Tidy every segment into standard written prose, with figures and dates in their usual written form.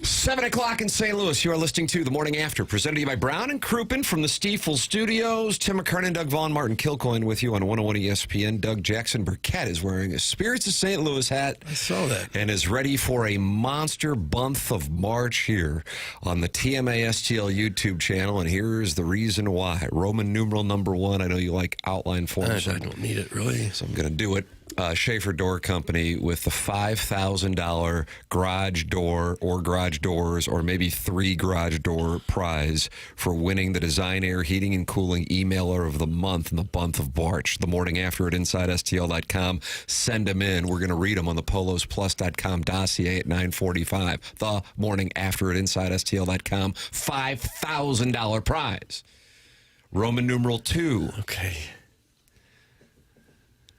7 o'clock in St. Louis. You are listening to The Morning After, presented to you by Brown and Crouppen from the Stiefel Studios. Tim McKernan, Doug Vaughn, Martin Kilcoyne with you on 101 ESPN. Doug Jackson Burkett is wearing a Spirits of St. Louis hat. I saw that. And is ready for a monster month of March here on the TMA STL YouTube channel. And here's the reason why. Roman numeral number 1. I know you like outline forms. I don't need it, really. So I'm going to do it. Schaefer Door Company with the $5,000 garage door or garage doors or maybe 3 garage door prize for winning the Design Air Heating and Cooling Emailer of the Month in the month of March. The morning after at InsideSTL.com. Send them in. We're going to read them on the PolosPlus.com dossier at 9:45. The morning after at InsideSTL.com. $5,000 prize. Roman numeral 2. Okay.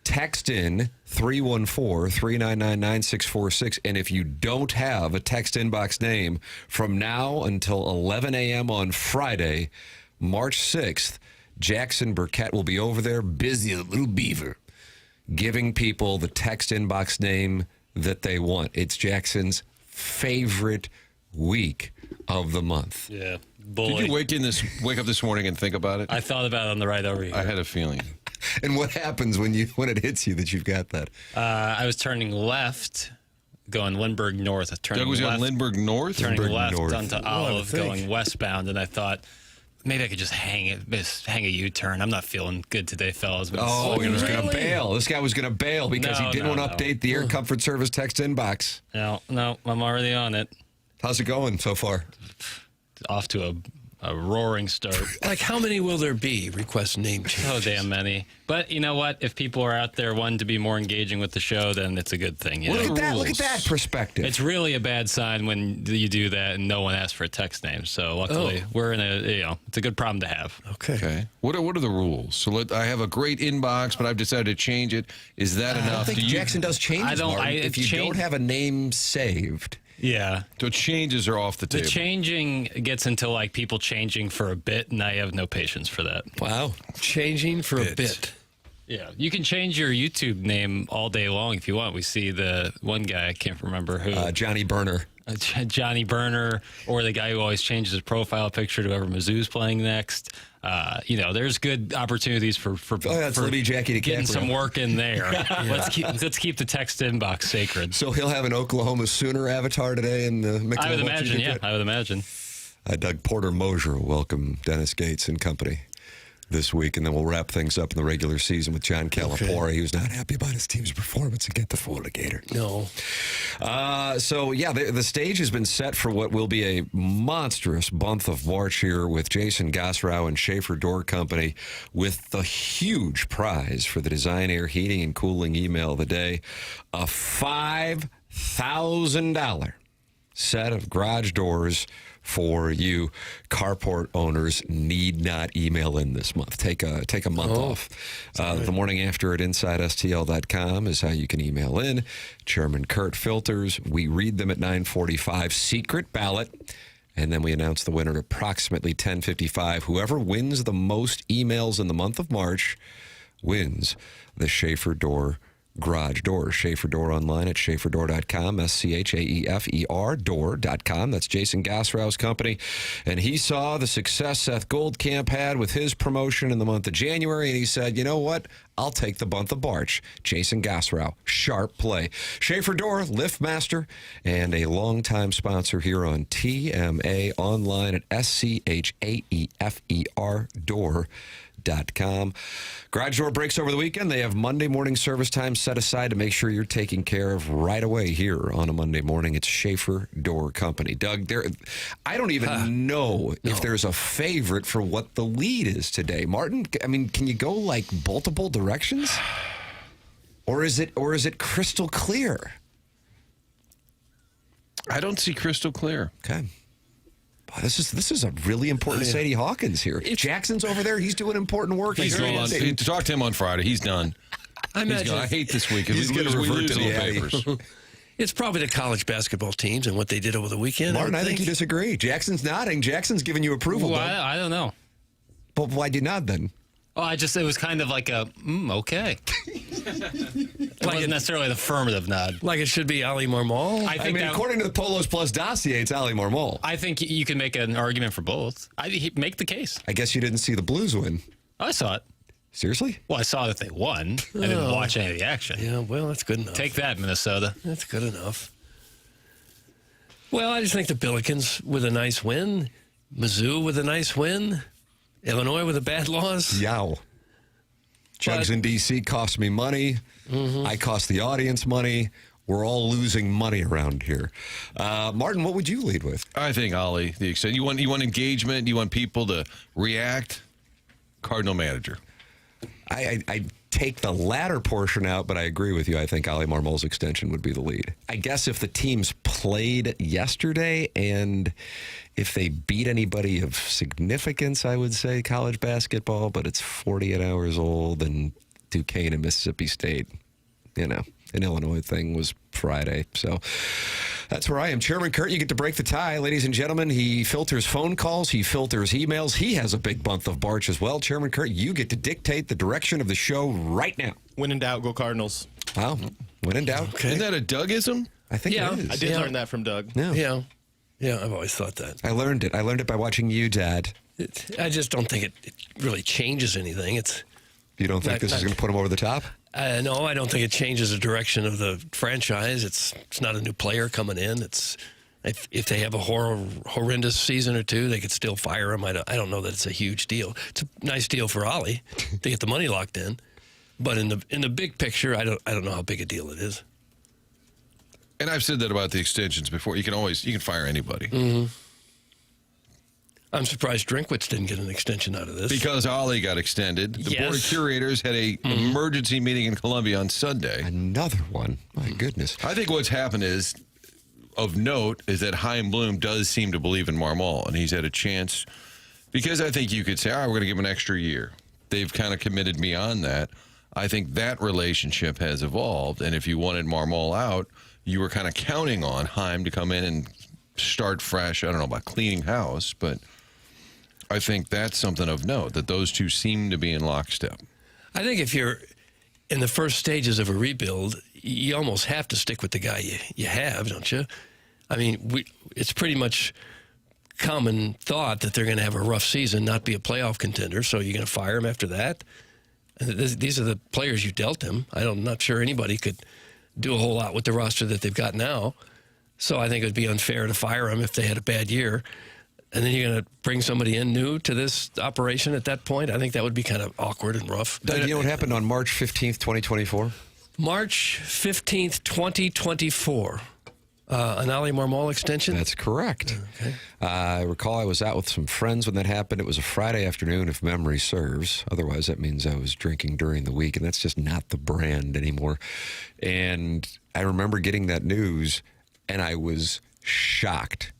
Text in 314-399-9646. And if you don't have a text inbox name from now until 11 a.m. on Friday, March 6th, Jackson Burkett will be over there, busy as a little beaver, giving people the text inbox name that they want. It's Jackson's favorite week of the month. Yeah. Boy. Did you wake up this morning and think about it? I thought about it on the ride over here. I had a feeling. And what happens when it hits you that you've got that? I was turning left, going Lindbergh North. Doug was on Lindbergh North? Turning Lindbergh left North. onto Olive, going westbound, and I thought, maybe I could just hang a U-turn. I'm not feeling good today, fellas. Oh, he was going to bail. This guy was going to bail because he didn't want to update the Air Comfort Service text inbox. No, I'm already on it. How's it going so far? Off to a roaring start. Like, how many will there be? Request name change. Oh, damn many. But you know what? If people are out there wanting to be more engaging with the show, then it's a good thing. You know? Look at that perspective. It's really a bad sign when you do that and no one asks for a text name. So luckily, we're in it's a good problem to have. Okay. What are the rules? So I have a great inbox, but I've decided to change it. Is that enough? I don't think Jackson does changes, Martin. If you don't have a name saved. Yeah. So changes are off the table. The changing gets into like people changing for a bit, and I have no patience for that. Wow. Changing for a bit. Yeah. You can change your YouTube name all day long if you want. We see the one guy, I can't remember who. Johnny Burner. Johnny Burner, or the guy who always changes his profile picture to whoever Mizzou's playing next. There's good opportunities for Libby Jackie getting DiCaprio. some work in there. Let's keep the text inbox sacred. So he'll have an Oklahoma Sooner avatar today in the Michelob. I would imagine, yeah. I would imagine. Doug Porter Mosier will welcome Dennis Gates and company this week, and then we'll wrap things up in the regular season with John Calipari. Okay. He was not happy about his team's performance against the Florida Gator. No. The stage has been set for what will be a monstrous month of March here with Jason Gosrow and Schaefer Door Company with the huge prize for the Design Air Heating and Cooling Email of the Day, a $5,000 set of garage doors for you carport owners. Need not email in this month. Take a month off. The morning after at InsideSTL.com is how you can email in. Chairman Kurt filters. We read them at 9:45. Secret ballot. And then we announce the winner at approximately 10:55. Whoever wins the most emails in the month of March wins the Schaefer Door garage door. Schaefer Door online at schaeferdoor.com, SCHAEFER door.com. That's Jason Gosrow's company. And he saw the success Seth Goldcamp had with his promotion in the month of January, and he said, you know what? I'll take the month of March. Jason Gosrow, sharp play. Schaefer Door, Lift Master, and a longtime sponsor here on TMA online at SCHAEFER door.com. Garage door breaks over the weekend. They have Monday morning service time set aside to make sure you're taken care of right away here on a Monday morning. It's Schaefer Door Company. Doug, I don't even know if there's a favorite for what the lead is today. Martin, I mean, can you go like multiple directions? Or is it crystal clear? I don't see crystal clear. Okay. Wow, this is a really important Sadie Hawkins here. Jackson's over there. He's doing important work. Talk to him on Friday. He's done. I hate this week. He's going to revert to the papers. It's probably the college basketball teams and what they did over the weekend. Martin, I think you disagree. Jackson's nodding. Jackson's giving you approval. Well, I don't know. But why do you nod then? Oh, it was kind of like a, okay. It wasn't necessarily the affirmative nod. Like it should be Oli Marmol? I mean, according to the Polos Plus dossier, it's Oli Marmol. I think you can make an argument for both. Make the case. I guess you didn't see the Blues win. I saw it. Seriously? Well, I saw that they won. I didn't watch any of the action. Yeah, well, that's good enough. Take that, Minnesota. That's good enough. Well, I just think the Billikens with a nice win, Mizzou with a nice win, Illinois with a bad loss. Yow. Jugs in D.C. cost me money. I cost the audience money. We're all losing money around here. Martin, what would you lead with? I think Oli, the extent you want engagement, you want people to react. Cardinal manager. I take the latter portion out, but I agree with you. I think Oli Marmol's extension would be the lead. I guess if the teams played yesterday and if they beat anybody of significance, I would say college basketball, but it's 48 hours old and Duquesne and Mississippi State, an Illinois thing was Friday. So that's where I am. Chairman Kurt, you get to break the tie. Ladies and gentlemen, he filters phone calls. He filters emails. He has a big month of March as well. Chairman Kurt, you get to dictate the direction of the show right now. When in doubt, go Cardinals. Wow. When in doubt. Okay. Isn't that a Dougism? I think it is. I did learn that from Doug. Yeah. Yeah, I've always thought that. I learned it. I learned it by watching you, Dad. I just don't think it really changes anything. You don't think this is going to put him over the top? No, I don't think it changes the direction of the franchise. It's not a new player coming in. It's if they have a horrendous season or two, they could still fire him. I don't know that it's a huge deal. It's a nice deal for Oli to get the money locked in, but in the big picture, I don't know how big a deal it is. And I've said that about the extensions before. You can fire anybody. Mm-hmm. I'm surprised Drinkwitz didn't get an extension out of this. Because Oli got extended. The Board of Curators had a emergency meeting in Columbia on Sunday. Another one. My goodness. I think what's happened is, of note, is that Chaim Bloom does seem to believe in Marmol, and he's had a chance. Because I think you could say, we're going to give him an extra year. They've kind of committed beyond that. I think that relationship has evolved, and if you wanted Marmol out, you were kind of counting on Chaim to come in and start fresh. I don't know about cleaning house, but I think that's something of note, that those two seem to be in lockstep. I think if you're in the first stages of a rebuild, you almost have to stick with the guy you have, don't you? I mean, it's pretty much common thought that they're going to have a rough season, not be a playoff contender, so you're going to fire him after that? And these are the players you dealt him. I'm not sure anybody could do a whole lot with the roster that they've got now. So I think it would be unfair to fire him if they had a bad year. And then you're going to bring somebody in new to this operation at that point. I think that would be kind of awkward and rough. Doug, you know what happened on March 15th, 2024? March 15th, 2024. An Oli Marmol extension? That's correct. Okay. I recall I was out with some friends when that happened. It was a Friday afternoon, if memory serves. Otherwise, that means I was drinking during the week, and that's just not the brand anymore. And I remember getting that news, and I was shocked.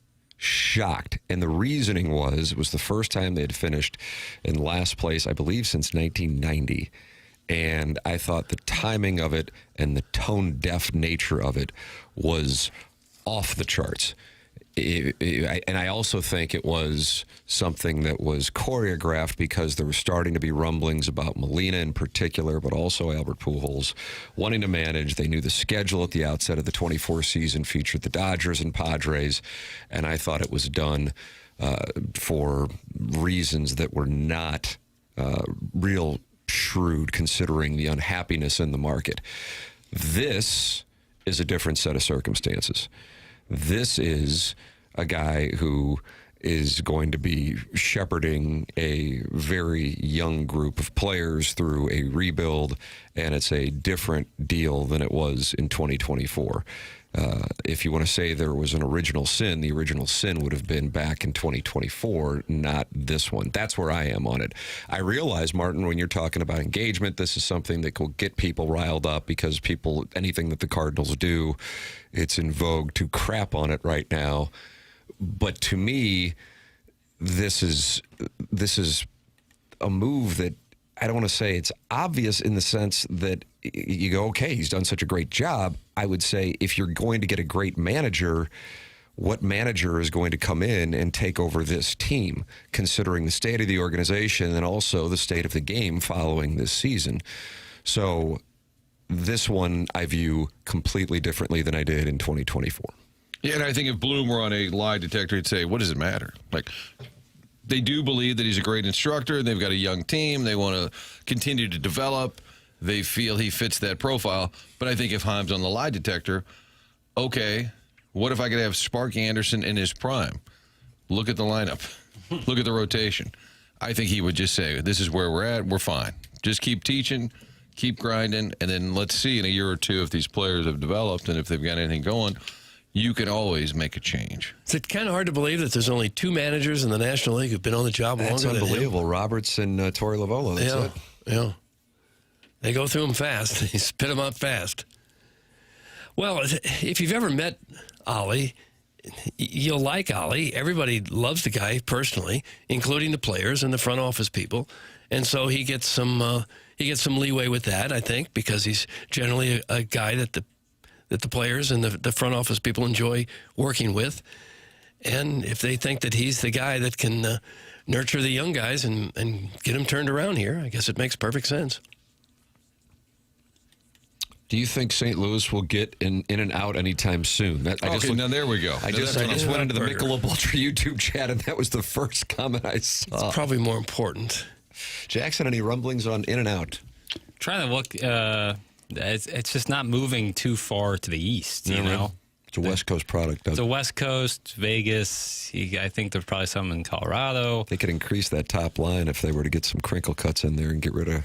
And the reasoning was, it was the first time they had finished in last place, I believe, since 1990. And I thought the timing of it and the tone-deaf nature of it was off the charts. And I also think it was something that was choreographed because there were starting to be rumblings about Molina in particular, but also Albert Pujols wanting to manage. They knew the schedule at the outset of the 24 season featured the Dodgers and Padres, and I thought it was done for reasons that were not real shrewd considering the unhappiness in the market. This is a different set of circumstances. This is a guy who is going to be shepherding a very young group of players through a rebuild, and it's a different deal than it was in 2024. If you want to say there was an original sin, the original sin would have been back in 2024, not this one. That's where I am on it. I realize, Martin, when you're talking about engagement, this is something that will get people riled up because anything that the Cardinals do, it's in vogue to crap on it right now. But to me, this is a move that I don't want to say it's obvious in the sense that you go, okay, he's done such a great job. I would say if you're going to get a great manager, what manager is going to come in and take over this team, considering the state of the organization and also the state of the game following this season? So this one I view completely differently than I did in 2024. Yeah, and I think if Bloom were on a lie detector, he'd say, what does it matter? Like, they do believe that he's a great instructor. They've got a young team. They want to continue to develop. They feel he fits that profile. But I think if Heim's on the lie detector, okay, what if I could have Sparky Anderson in his prime? Look at the lineup. Look at the rotation. I think he would just say, this is where we're at. We're fine. Just keep teaching, keep grinding, and then let's see in a year or two if these players have developed and if they've got anything going. You can always make a change. Is it kind of hard to believe that there's only 2 managers in the National League who've been on the job That's longer unbelievable. Roberts and Torey Lovolo. That's than him? it. Yeah. They go through them fast. They spit them out fast. Well, if you've ever met Oli, you'll like Oli. Everybody loves the guy personally, including the players and the front office people. And so he gets some leeway with that, I think, because he's generally a guy that the players and the front office people enjoy working with. And if they think that he's the guy that can nurture the young guys and get them turned around here, I guess it makes perfect sense. Do you think St. Louis will get in and out anytime soon? Now there we go. I Now just that's went into the Burger. Michelob Ultra YouTube chat, and that was the first comment I saw. It's probably more important. Jackson, any rumblings on in and out? Trying to look, it's just not moving too far to the east, you know? It's a West Coast product, Doug. It's a West Coast, Vegas. I think there's probably some in Colorado. They could increase that top line if they were to get some crinkle cuts in there and get rid of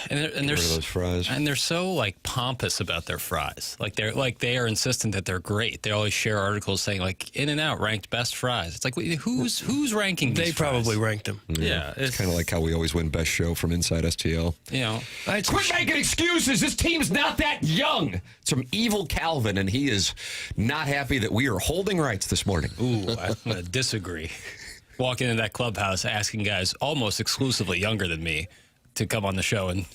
And rid of those fries. And they're so like pompous about their fries. They are insistent that they're great. They always share articles saying like In and Out ranked best fries. It's like who's ranking these They fries? probably ranked him. Yeah, It's kind of like how we always win best show from Inside STL. you know. Quit making excuses. This team's not that young. It's from Evil Calvin, and he is not happy that we are holding rights this morning. Ooh, I'm gonna disagree. Walking into that clubhouse asking guys almost exclusively younger than me to come on the show and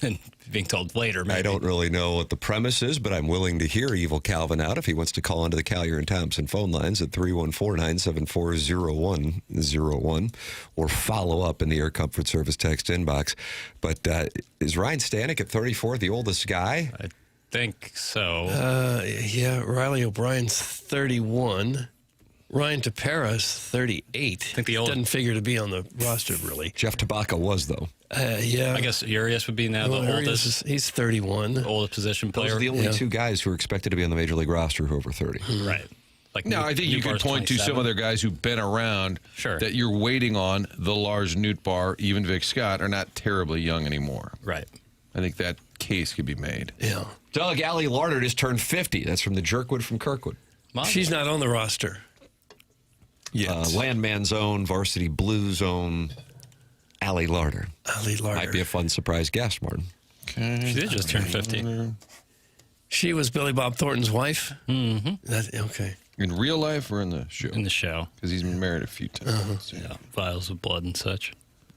being told later. Maybe. I don't really know what the premise is, but I'm willing to hear Evil Calvin out if he wants to call into the Collier and Thompson phone lines at 314-974-0101 or follow up in the Air Comfort Service text inbox. But is Ryan Stanek at 34 the oldest guy? I think so. Yeah, Riley O'Brien's 31. Ryan Tapera's 38. I think the old- doesn't figure to be on the roster, really. Jeff Tabaka was, though. Yeah. I guess Urias would be now the oldest He's 31. oldest position Those player. are the only Yeah. 2 guys who are expected to be on the Major League roster who are over 30. Right. Like No, I think you could Newbar's point to some 27. other guys who've been around Sure. that you're waiting on. The Lars Nootbaar, even Vic Scott, are not terribly young anymore. Right. I think that case could be made. Yeah. Doug, Allie Larder just turned 50. That's from the Jerkwood from Kirkwood. Mom. She's not on the roster. Landman Zone, Varsity Blue Zone, Allie Larder. Ali Larder. Might be a fun surprise guest, Martin. She did just turn 50. She was Billy Bob Thornton's wife? Mm-hmm. Okay. In real life or in the show? In the show. Because he's been married a few times. Yeah. Vials of blood and such.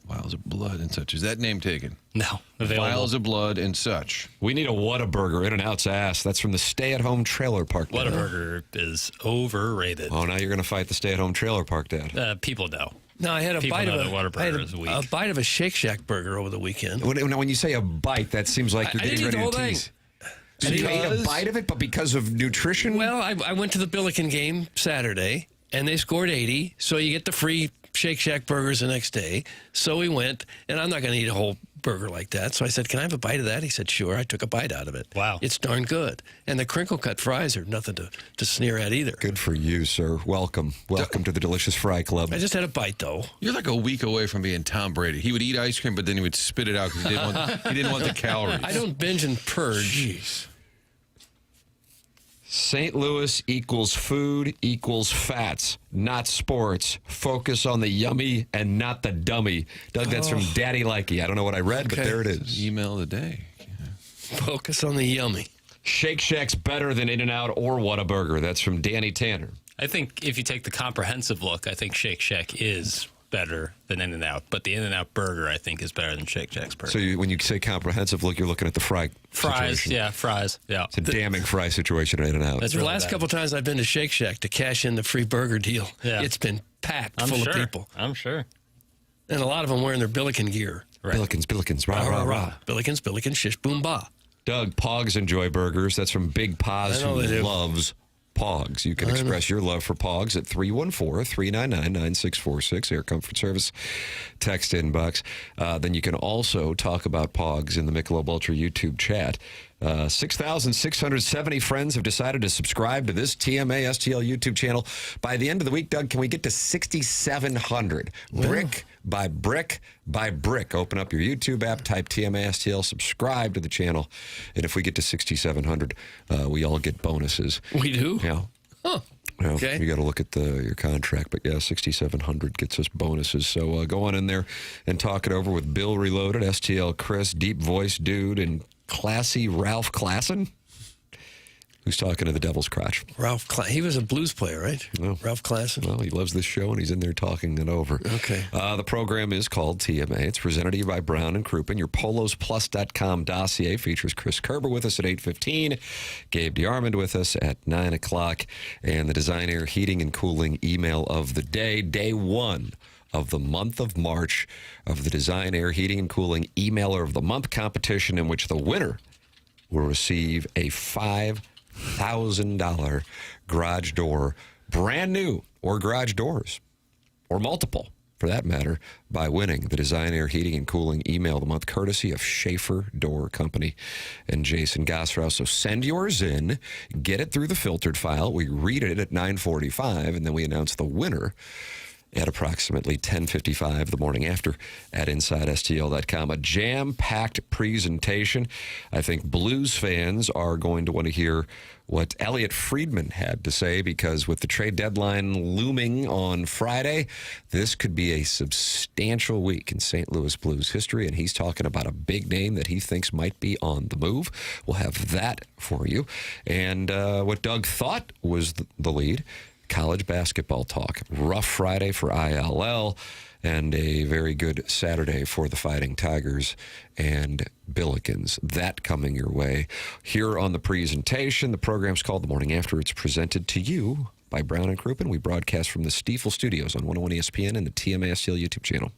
Vials of blood and such. Is that name taken? No. Available. Vials of blood and such. We need a Whataburger, In and Out's ass. That's from the Stay-at-Home Trailer Park Dad. Whataburger is overrated. Oh, now you're going to fight the Stay-at-Home Trailer Park Dad. People know. No, I had a People bite know of that Whataburger I had is weak. a bite of a Shake Shack burger over the weekend. When you say a bite, that seems like you're I getting didn't eat ready the to whole tease. thing. So you ate a bite of it, but because of nutrition? Well, I went to the Billiken game Saturday, and they scored 80, so you get the free Shake Shack burgers the next day. So we went, and I'm not going to eat a whole burger like that. So I said, can I have a bite of that? He said, sure. I took a bite out of it. Wow. It's darn good. And the crinkle cut fries are nothing to sneer at either. Good for you, sir. Welcome. Welcome to the Delicious Fry Club. I just had a bite, though. You're like a week away from being Tom Brady. He would eat ice cream, but then he would spit it out because he didn't want the calories. I don't binge and purge. Jeez. St. Louis equals food equals fats, not sports. Focus on the yummy and not the dummy. Doug, that's from Daddy Likey. I don't know what I read, but Okay. there it is. Email of the day. Focus on the yummy. Shake Shack's better than In-N-Out or Whataburger. That's from Danny Tanner. I think if you take the comprehensive look, I think Shake Shack is better than In-N-Out. But the In-N-Out burger, I think, is better than Shake Shack's burger. So when you say comprehensive look, you're looking at the fries. Fries, yeah, fries. Yeah. It's a damning fry situation at In-N-Out. That's The really last bad. couple times I've been to Shake Shack to cash in the free burger deal, Yeah. it's been packed I'm full sure. of people. I'm sure. And a lot of them wearing their Billiken gear. Right. Billikens, rah, rah, rah. Billikens, shish, boom, ba. Doug, Pogs enjoy burgers. That's from Big Paz, I know who they do. loves Pogs. You can express your love for Pogs at 314-399-9646, Air Comfort Service text inbox. Then you can also talk about Pogs in the Michelob Ultra YouTube chat. 6,670 friends have decided to subscribe to this TMA STL YouTube channel. By the end of the week, Doug, can we get to 6,700? Brick by brick by brick. Open up your YouTube app, type TMA STL, subscribe to the channel. And if we get to 6,700, we all get bonuses. We do? Yeah. Huh. Yeah, Okay. You got to look at your contract, but yeah, 6,700 gets us bonuses. So go on in there and talk it over with Bill Reloaded, STL Chris, deep voice dude, and classy Ralph Klassen, who's talking to the Devil's Crotch. He was a blues player, right? No. Ralph Klassen. Well, he loves this show, and he's in there talking it over. Okay. The program is called TMA. It's presented to you by Brown and Crouppen. Your polosplus.com dossier features Chris Kerber with us at 8:15, Gabe DeArmond with us at 9 o'clock, and the Design Air Heating and Cooling email of the day, day one of the month of March of the Design Air Heating and Cooling Emailer of the Month competition, in which the winner will receive a $5,000 garage door, brand new, or garage doors, or multiple, for that matter, by winning the Design Air Heating and Cooling Email of the Month, courtesy of Schaefer Door Company and Jason Gosrow. So send yours in, get it through the filtered file. We read it at 9:45, and then we announce the winner at approximately 10:55 the morning after at InsideSTL.com. A jam-packed presentation. I think Blues fans are going to want to hear what Elliot Friedman had to say, because with the trade deadline looming on Friday, this could be a substantial week in St. Louis Blues history, and he's talking about a big name that he thinks might be on the move. We'll have that for you. And what Doug thought was the lead, college basketball talk. Rough Friday for ILL and a very good Saturday for the Fighting Tigers and Billikens. That coming your way here on the presentation. The program's called The Morning After. It's presented to you by Brown and Crouppen. We broadcast from the Stiefel Studios on 101 ESPN and the TMA STL YouTube channel.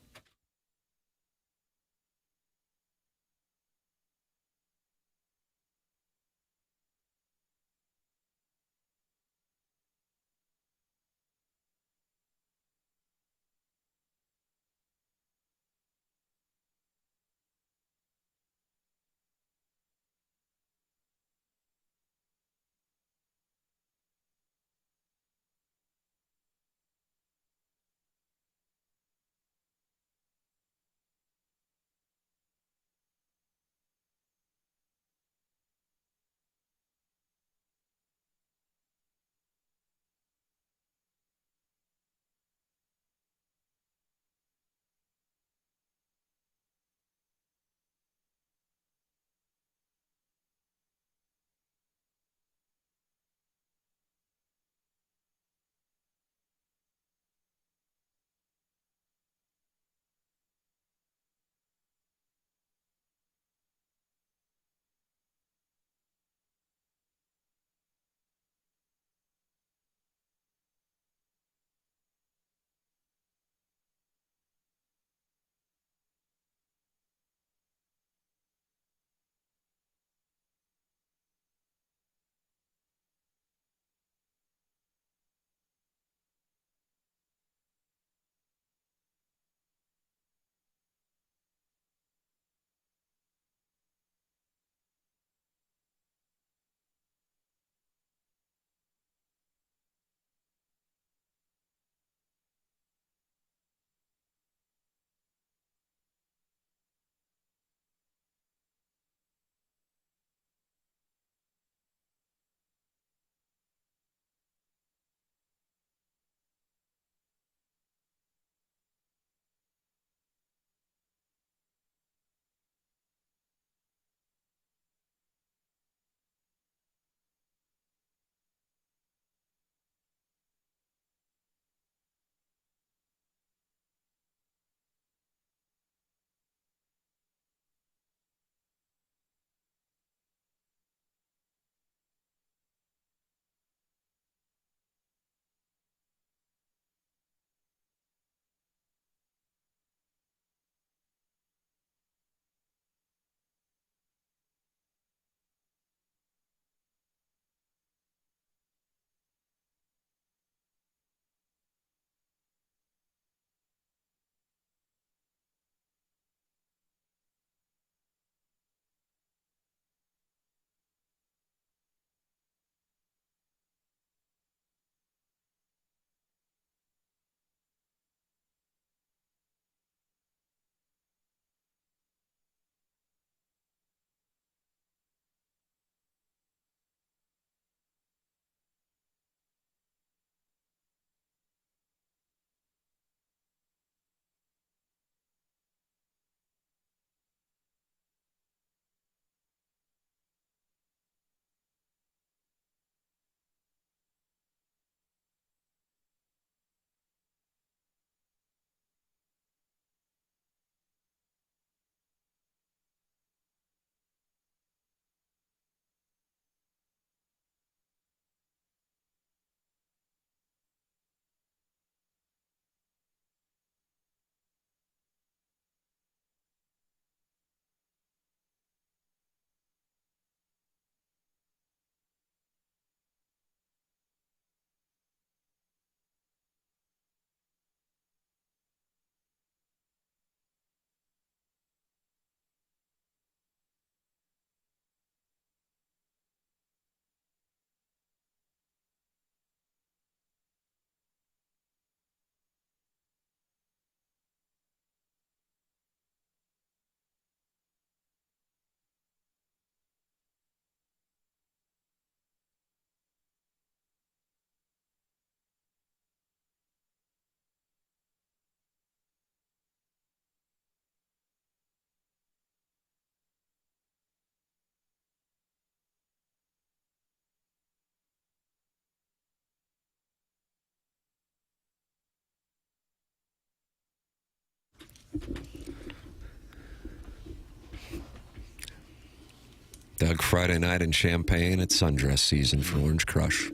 Doug, Friday night in Champaign, it's sundress season for Orange Crush.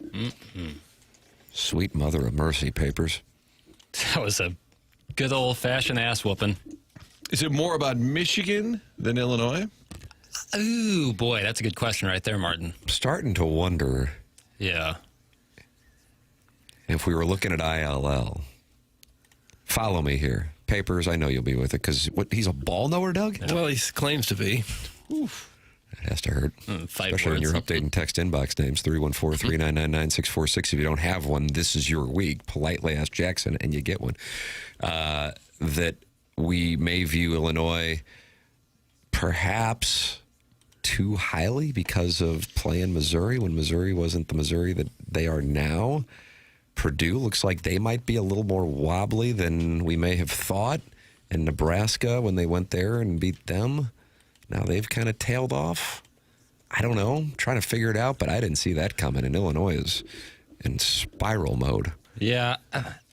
Sweet mother of mercy, Papers. That was a good old-fashioned ass whooping. Is it more about Michigan than Illinois? Ooh, boy, that's a good question right there, Martin. I'm starting to wonder Yeah. if we were looking at ILL. Follow me here. Papers, I know you'll be with it, because he's a ball knower, Doug? Well, he claims to be. It has to hurt. Fight Especially when words. you're updating text inbox names, 314-399-9646. If you don't have one, this is your week. Politely ask Jackson, and you get one. That we may view Illinois perhaps too highly because of playing Missouri when Missouri wasn't the Missouri that they are now. Purdue looks like they might be a little more wobbly than we may have thought. And Nebraska, when they went there and beat them, now they've kind of tailed off. I don't know. I'm trying to figure it out, but I didn't see that coming. And Illinois is in spiral mode. Yeah,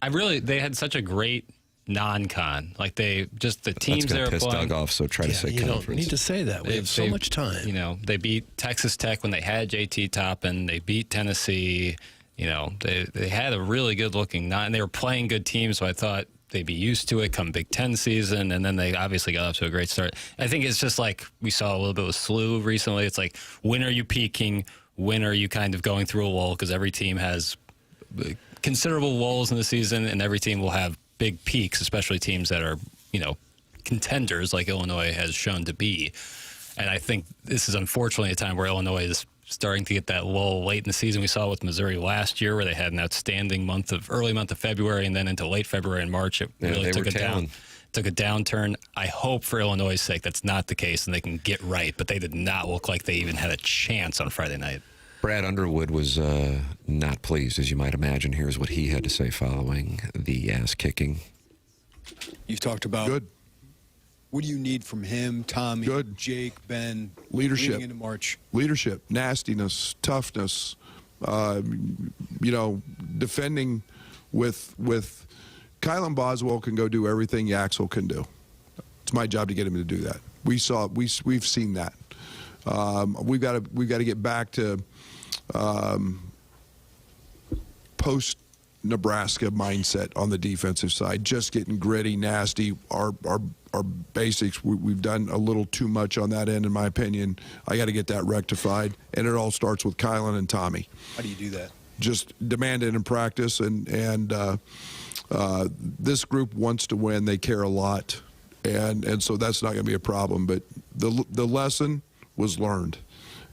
they had such a great non-con. Like the teams That's they going were to piss playing. Doug off, so try to say You conference. don't need to say that. We have so much time. You know, they beat Texas Tech when they had JT Toppin. They beat Tennessee. You know, they had a really good-looking and they were playing good teams, so I thought they'd be used to it come Big Ten season, and then they obviously got off to a great start. I think it's just like we saw a little bit with SLU recently. It's like, when are you peaking? When are you kind of going through a lull? Because every team has considerable lulls in the season, and every team will have big peaks, especially teams that are, you know, contenders like Illinois has shown to be. And I think this is unfortunately a time where Illinois is starting to get that lull late in the season. We saw with Missouri last year, where they had an outstanding early month of February, and then into late February and March, it really took a downturn. I hope for Illinois' sake that's not the case and they can get right, but they did not look like they even had a chance on Friday night. Brad Underwood was not pleased, as you might imagine. Here's what he had to say following the ass kicking. You've talked about Good. What do you need from him, Tommy, Good. Jake, Ben, Leadership. leading into March? Leadership, nastiness, toughness, defending with Kylan Boswell can go do everything Yaxel can do. It's my job to get him to do that. We've seen that. We've got to get back to post Nebraska mindset on the defensive side, just getting gritty, nasty. Our basics, we've done a little too much on that end, in my opinion. I got to get that rectified, and it all starts with Kylan and Tommy. How do you do that? Just demand it in practice, and this group wants to win. They care a lot, and so that's not going to be a problem. But the lesson was learned,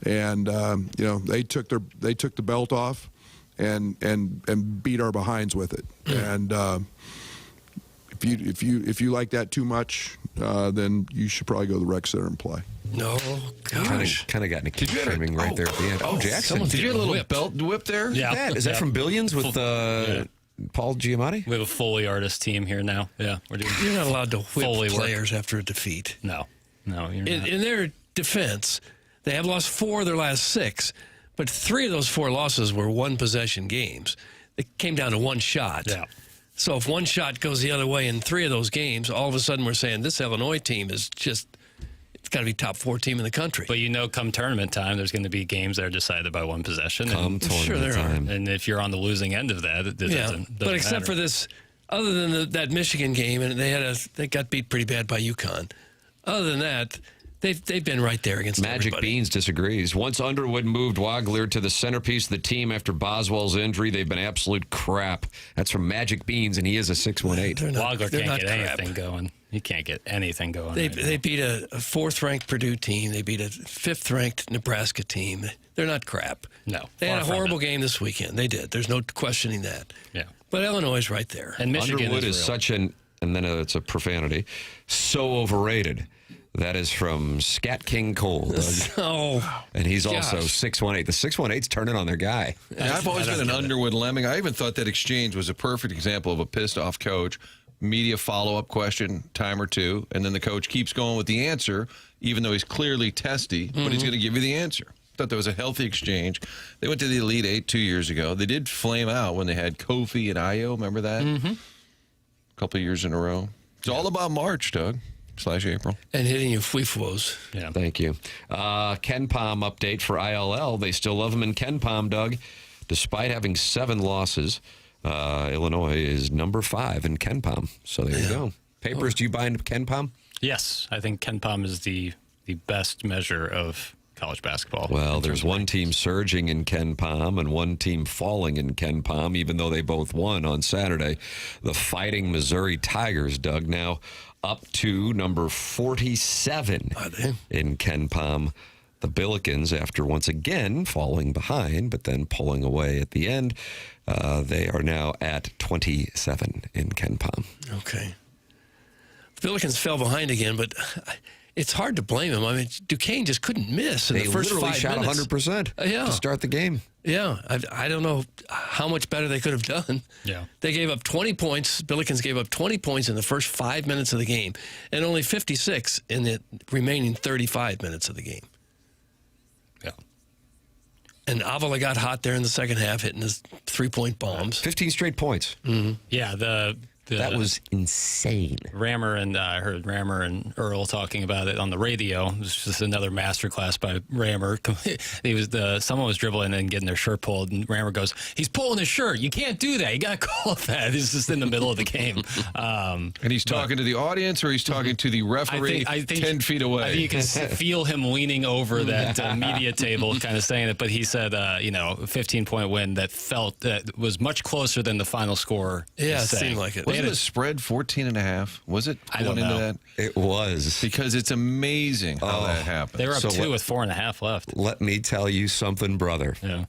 and they took the belt off and beat our behinds with it. And if you like that too much, then you should probably go to the rec center and play. No, gosh. Kind of got Nick framing right there at the end. Oh, Jackson. someone's Did you get a little whipped. belt whip there? Yeah. Is that from Billions with Paul Giamatti? We have a Foley artist team here now. Yeah, we're doing. You're not allowed to whip Foley work. players after a defeat. No, you're not. In their defense, they have lost 4 of their last 6, but 3 of those 4 losses were one-possession games. It came down to one shot. Yeah. So if one shot goes the other way in 3 of those games, all of a sudden we're saying this Illinois team is just, it's got to be top 4 team in the country. But come tournament time, there's going to be games that are decided by one possession. Come Sure tournament there are. time. And if you're on the losing end of that, it doesn't but except matter. for this, other than that Michigan game, and they got beat pretty bad by UConn. Other than that, they've been right there against Magic everybody. Beans disagrees. Once Underwood moved Wagler to the centerpiece of the team after Boswell's injury, they've been absolute crap. That's from Magic Beans, and he is a 6'18". They're not- Wagler they're can't not get crap. anything going. He can't get anything going. They right now. they beat a 4th-ranked Purdue team. They beat a 5th-ranked Nebraska team. They're not crap. No, They had far a from horrible it. game this weekend. They did. There's no questioning that. Yeah. But Illinois is right there. And Michigan Underwood is real. such and then it's a profanity, so overrated. That is from Scat King Cole, Doug. Oh, And he's Gosh. also 6'18". The 6'18's turning on their guy. And I've always been an Underwood Lemming. I even thought that exchange was a perfect example of a pissed off coach. Media follow-up question, time or two, and then the coach keeps going with the answer, even though he's clearly testy, but he's going to give you the answer. Thought that was a healthy exchange. They went to the Elite Eight 2 years ago. They did flame out when they had Kofi and Ayo. Remember that? A couple of years in a row. It's all about March, Doug / April. And hitting you fwee-fwoes. Yeah. Thank you. Ken Palm update for ILL. They still love him in Ken Palm, Doug. Despite having 7 losses, Illinois is number 5 in Ken Palm. So there you go. Papers, do you buy into Ken Palm? Yes, I think Ken Palm is the best measure of college basketball. Well, there's one team surging in Ken Palm and one team falling in Ken Palm, even though they both won on Saturday. The Fighting Missouri Tigers, Doug, now up to number 47 in Ken Palm. The Billikens, after once again falling behind, but then pulling away at the end, they are now at 27 in Ken Palm. Okay. The Billikens fell behind again, but it's hard to blame him. I mean, Duquesne just couldn't miss in They the first literally 5 shot minutes. 100% to start the game. Yeah, I don't know how much better they could have done. Yeah. They gave up 20 points. Billikens gave up 20 points in the first 5 minutes of the game and only 56 in the remaining 35 minutes of the game. Yeah. And Avila got hot there in the second half, hitting his 3-point bombs. 15 straight points. Yeah, That was insane. Rammer and I heard Rammer and Earl talking about it on the radio. It was just another masterclass by Rammer. Someone was dribbling and getting their shirt pulled, and Rammer goes, "He's pulling his shirt. You can't do that. You got to call that." He's just in the middle of the game. And he's talking to the audience, or he's talking to the referee 10 feet away. I think you can feel him leaning over that media table, kind of saying it. But he said, a 15-point win that was much closer than the final score. Yeah, it is saying. seemed like it. Wasn't the spread 14.5? Was it? I don't going into know. that? It was. Because it's amazing how that happened. They were up So 2 with 4.5 left. Let me tell you something, brother. Yeah.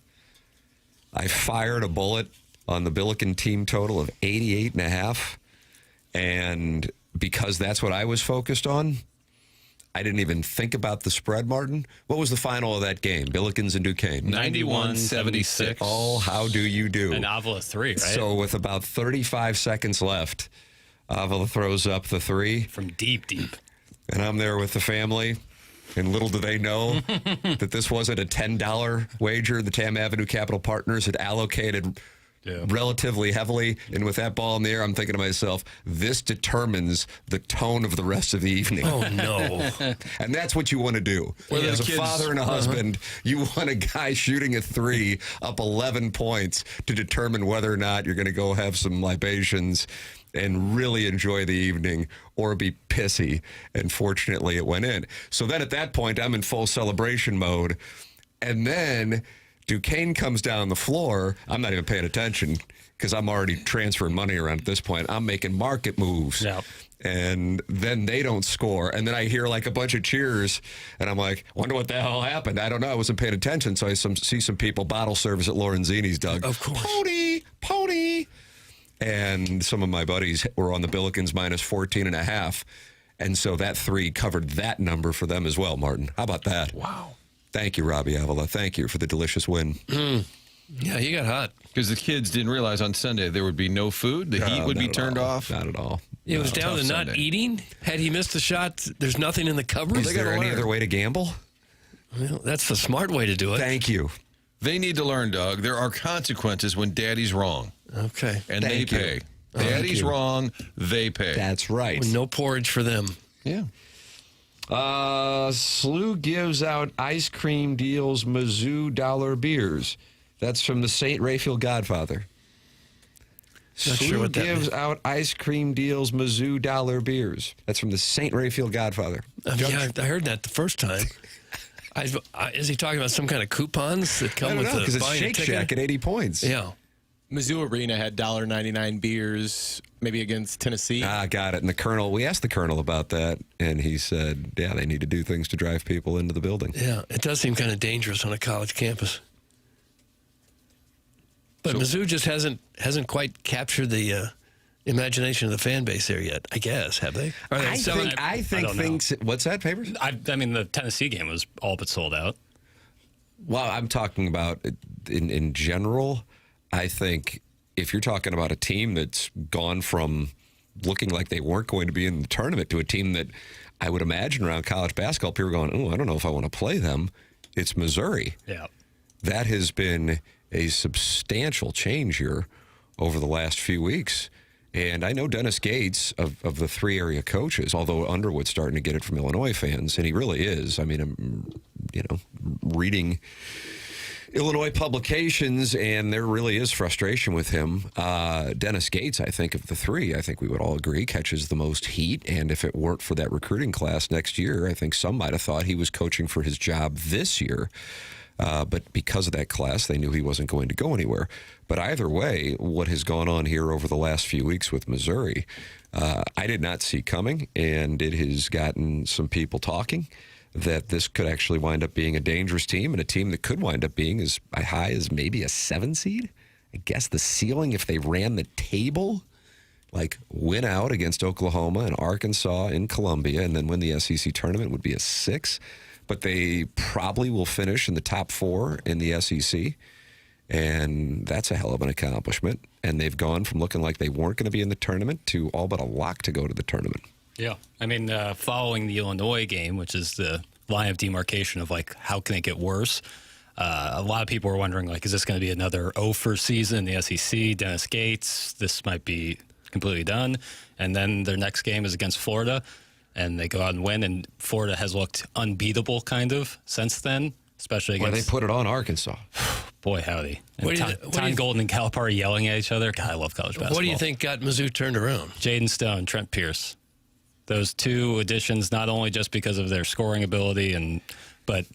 I fired a bullet on the Billiken team total of 88.5. And because that's what I was focused on, I didn't even think about the spread, Martin. What was the final of that game? Billikens and Duquesne. 91-76. Oh, how do you do? And Avila 3, right? So with about 35 seconds left, Avila throws up the 3. From deep. And I'm there with the family. And little do they know that this wasn't a $10 wager the Tam Avenue Capital Partners had allocated relatively heavily. And with that ball in the air, I'm thinking to myself, this determines the tone of the rest of the evening. Oh, no. And that's what you want to do. As a father and a husband, you want a guy shooting a 3 up 11 points to determine whether or not you're going to go have some libations and really enjoy the evening or be pissy. And fortunately, it went in. So then at that point, I'm in full celebration mode. And then Duquesne comes down the floor. I'm not even paying attention because I'm already transferring money around at this point. I'm making market moves. Yep. And then they don't score. And then I hear like a bunch of cheers. And I'm like, wonder what the hell happened. I don't know. I wasn't paying attention. So I see some people bottle service at Lorenzini's, Doug. Of course. Pony. And some of my buddies were on the Billikens minus 14.5. And so that 3 covered that number for them as well, Martin. How about that? Wow. Thank you, Robbie Avila. Thank you for the delicious win. Yeah, he got hot. Because the kids didn't realize on Sunday there would be no food. The heat would be turned off. Not at all. It was down to tough not Sunday. eting. Had he missed the shot, there's nothing in the cupboard. Is there any other way to gamble? Well, that's the smart way to do it. Thank you. They need to learn, Doug. There are consequences when daddy's wrong. Okay. And Thank they you. pay. Daddy's wrong, they pay. That's right. No porridge for them. Yeah. SLU gives out ice cream deals, Mizzou dollar beers. That's from the St. Raphael Godfather. Not sure SLU what that gives means. out ice cream deals, Mizzou dollar beers. That's from the St. Raphael Godfather. Yeah, I heard that the first time. Is he talking about some kind of coupons that I come don't with know, because the it's buying a Shake ticket? Shack at 80 points. Yeah. Mizzou Arena had $1.99 beers, maybe against Tennessee. Got it. And the Colonel, we asked the Colonel about that, and he said, yeah, they need to do things to drive people into the building. Yeah, it does seem kind of dangerous on a college campus. But Mizzou just hasn't quite captured the imagination of the fan base there yet, I guess, have they? Are they selling? I think don't know. things. What's that, Papers? I mean, the Tennessee game was all but sold out. Well, I'm talking about in general. I think if you're talking about a team that's gone from looking like they weren't going to be in the tournament to a team that I would imagine around college basketball, people are going, oh, I don't know if I want to play them. It's Missouri. Yeah. That has been a substantial change here over the last few weeks. And I know Dennis Gates of the 3 area coaches, although Underwood's starting to get it from Illinois fans, and he really is. I mean, I'm, reading Illinois publications, and there really is frustration with him. Dennis Gates, I think, of the 3, I think we would all agree, catches the most heat. And if it weren't for that recruiting class next year, I think some might have thought he was coaching for his job this year. But because of that class, they knew he wasn't going to go anywhere. But either way, what has gone on here over the last few weeks with Missouri, I did not see coming, and it has gotten some people talking that this could actually wind up being a dangerous team, and a team that could wind up being as high as maybe a 7 seed. I guess the ceiling, if they ran the table, like win out against Oklahoma and Arkansas in Columbia and then win the SEC tournament, would be a 6. But they probably will finish in the top 4 in the SEC, and that's a hell of an accomplishment. And they've gone from looking like they weren't going to be in the tournament to all but a lock to go to the tournament. Yeah. I mean, following the Illinois game, which is the line of demarcation of, like, how can it get worse? A lot of people were wondering, like, is this going to be another 0-for season in the SEC? Dennis Gates, this might be completely done. And then their next game is against Florida, and they go out and win. And Florida has looked unbeatable, kind of, since then, especially against... Well, they put it on Arkansas. Boy, howdy. And Ty Golden and Calipari yelling at each other. God, I love college basketball. What do you think got Mizzou turned around? Jaden Stone, Trent Pierce. Those 2 additions, not only just because of their scoring ability, but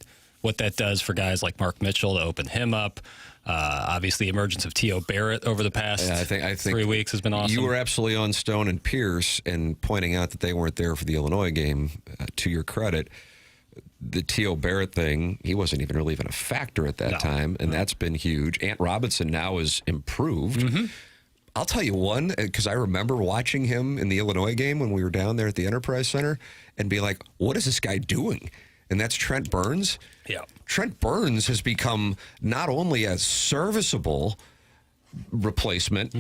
what that does for guys like Mark Mitchell to open him up. Obviously, the emergence of T.O. Barrett over the past I think 3 weeks has been awesome. You were absolutely on Stone and Pierce and pointing out that they weren't there for the Illinois game. To your credit, the T.O. Barrett thing, he wasn't even really a factor at that time, and that's been huge. Ant Robinson now is improved. Mm-hmm. I'll tell you one, because I remember watching him in the Illinois game when we were down there at the Enterprise Center and be like, what is this guy doing? And that's Trent Burns. Yeah. Trent Burns has become not only a serviceable replacement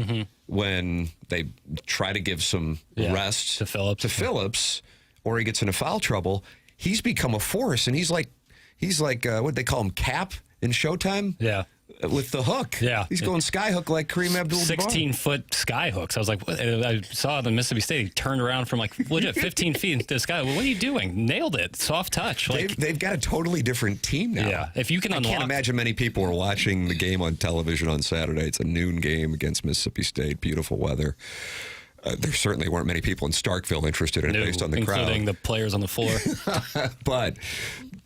when they try to give some rest to Phillips, or he gets into foul trouble, he's become a force, and he's like what they call him, Cap in Showtime? Yeah. With the hook. Yeah. He's going skyhook like Kareem Abdul-Jabbar. 16-foot skyhooks. I was like, what? I saw it in Mississippi State. He turned around from like legit 15 feet into the sky. Well, what are you doing? Nailed it. Soft touch. Like, they've got a totally different team now. Yeah. If you can unlock... I can't imagine many people were watching the game on television on Saturday. It's a noon game against Mississippi State. Beautiful weather. There certainly weren't many people in Starkville interested in it based on the crowd. Including the players on the floor. But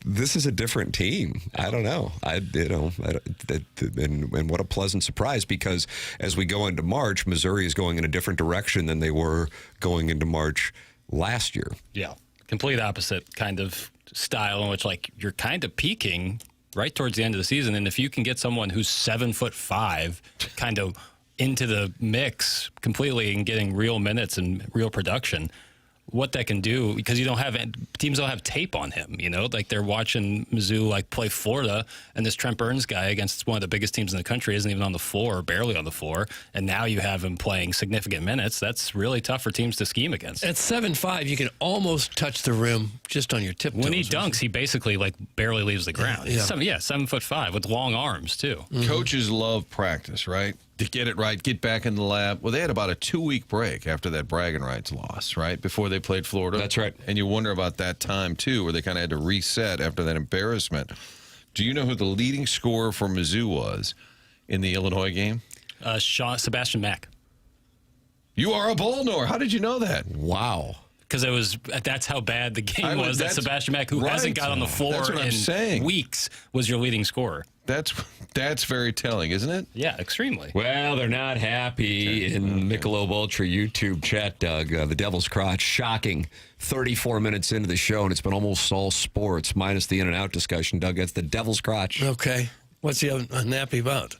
this is a different team. I don't know. And what a pleasant surprise, because as we go into March, Missouri is going in a different direction than they were going into March last year. Yeah. Complete opposite kind of style in which, like, you're kind of peaking right towards the end of the season. And if you can get someone who's 7'5", kind of into the mix completely and getting real minutes and real production, what that can do, because teams don't have tape on him, like they're watching Mizzou like play Florida, and this Trent Burns guy against one of the biggest teams in the country isn't even on the floor, or barely on the floor, and now you have him playing significant minutes. That's really tough for teams to scheme against. At 7'5", you can almost touch the rim just on your tiptoes. When he dunks, he basically like barely leaves the ground. Yeah. 7'5" with long arms too. Coaches love practice, right? To get it right, get back in the lab. Well, they had about a 2-week break after that bragging rights loss, right? Before they played Florida. That's right. And you wonder about that time, too, where they kind of had to reset after that embarrassment. Do you know who the leading scorer for Mizzou was in the Illinois game? Sebastian Mack. You are a Bullnor. How did you know that? Wow. Because that's how bad the game was. That Sebastian Mack, who hasn't got on the floor in weeks, was your leading scorer. That's very telling, isn't it? Yeah, extremely. Well, they're not happy in Michelob Ultra YouTube chat, Doug. The Devil's Crotch, shocking. 34 minutes into the show, and it's been almost all sports, minus the in-and-out discussion, Doug. That's the Devil's Crotch. Okay. What's he unhappy about?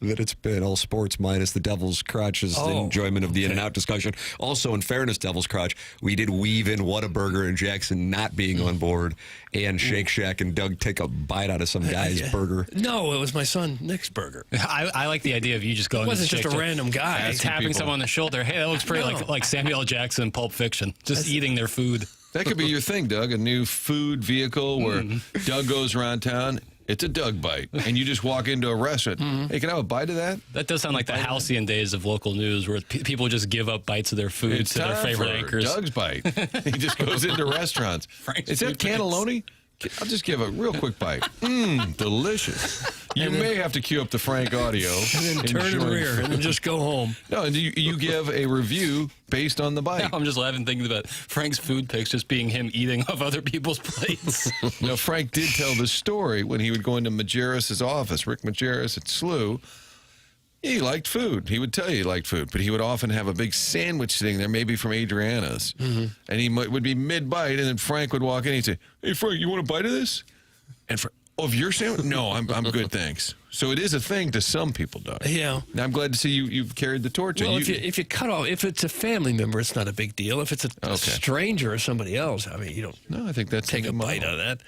That it's been all sports minus the Devil's Crotch's enjoyment of the in-and-out discussion. Also, in fairness, Devil's Crotch, we did weave in Whataburger and Jackson not being on board, and Shake Shack and Doug take a bite out of some guy's burger. No, it was my son Nick's burger. I like the idea of you just going. It wasn't just a random guy tapping someone on the shoulder. Hey, that looks pretty like Samuel L. Jackson in Pulp Fiction. Just eating their food. That could be your thing, Doug. A new food vehicle where Doug goes around town It's a Doug bite. And you just walk into a restaurant. Hey, can I have a bite of that? That does sound like the halcyon days of local news where people just give up bites of their food It's to their time favorite for anchors. Doug's bite. He just goes into restaurants. Frank's Is that food bites. cannelloni? I'll just give a real quick bite. Delicious. You may have to cue up the Frank audio. And then turn in the join rear and then just go home. No, and you give a review based on the bite. Now I'm just laughing thinking about Frank's food picks just being him eating off other people's plates. Now, Frank did tell the story when he would go into Majerus' office, Rick Majerus at SLU. He liked food. He would tell you he liked food, but he would often have a big sandwich sitting there, maybe from Adriana's. And he would be mid-bite, and then Frank would walk in and he'd say, hey, Frank, you want a bite of this? And Frank, of your sandwich? No, I'm good, thanks. So it is a thing to some people, Doug. Yeah. Now, I'm glad to see you've carried the torch. Well, if you cut off, if it's a family member, it's not a big deal. If it's a stranger or somebody else, I mean, you don't No, I think that's take a good bite model. out of that.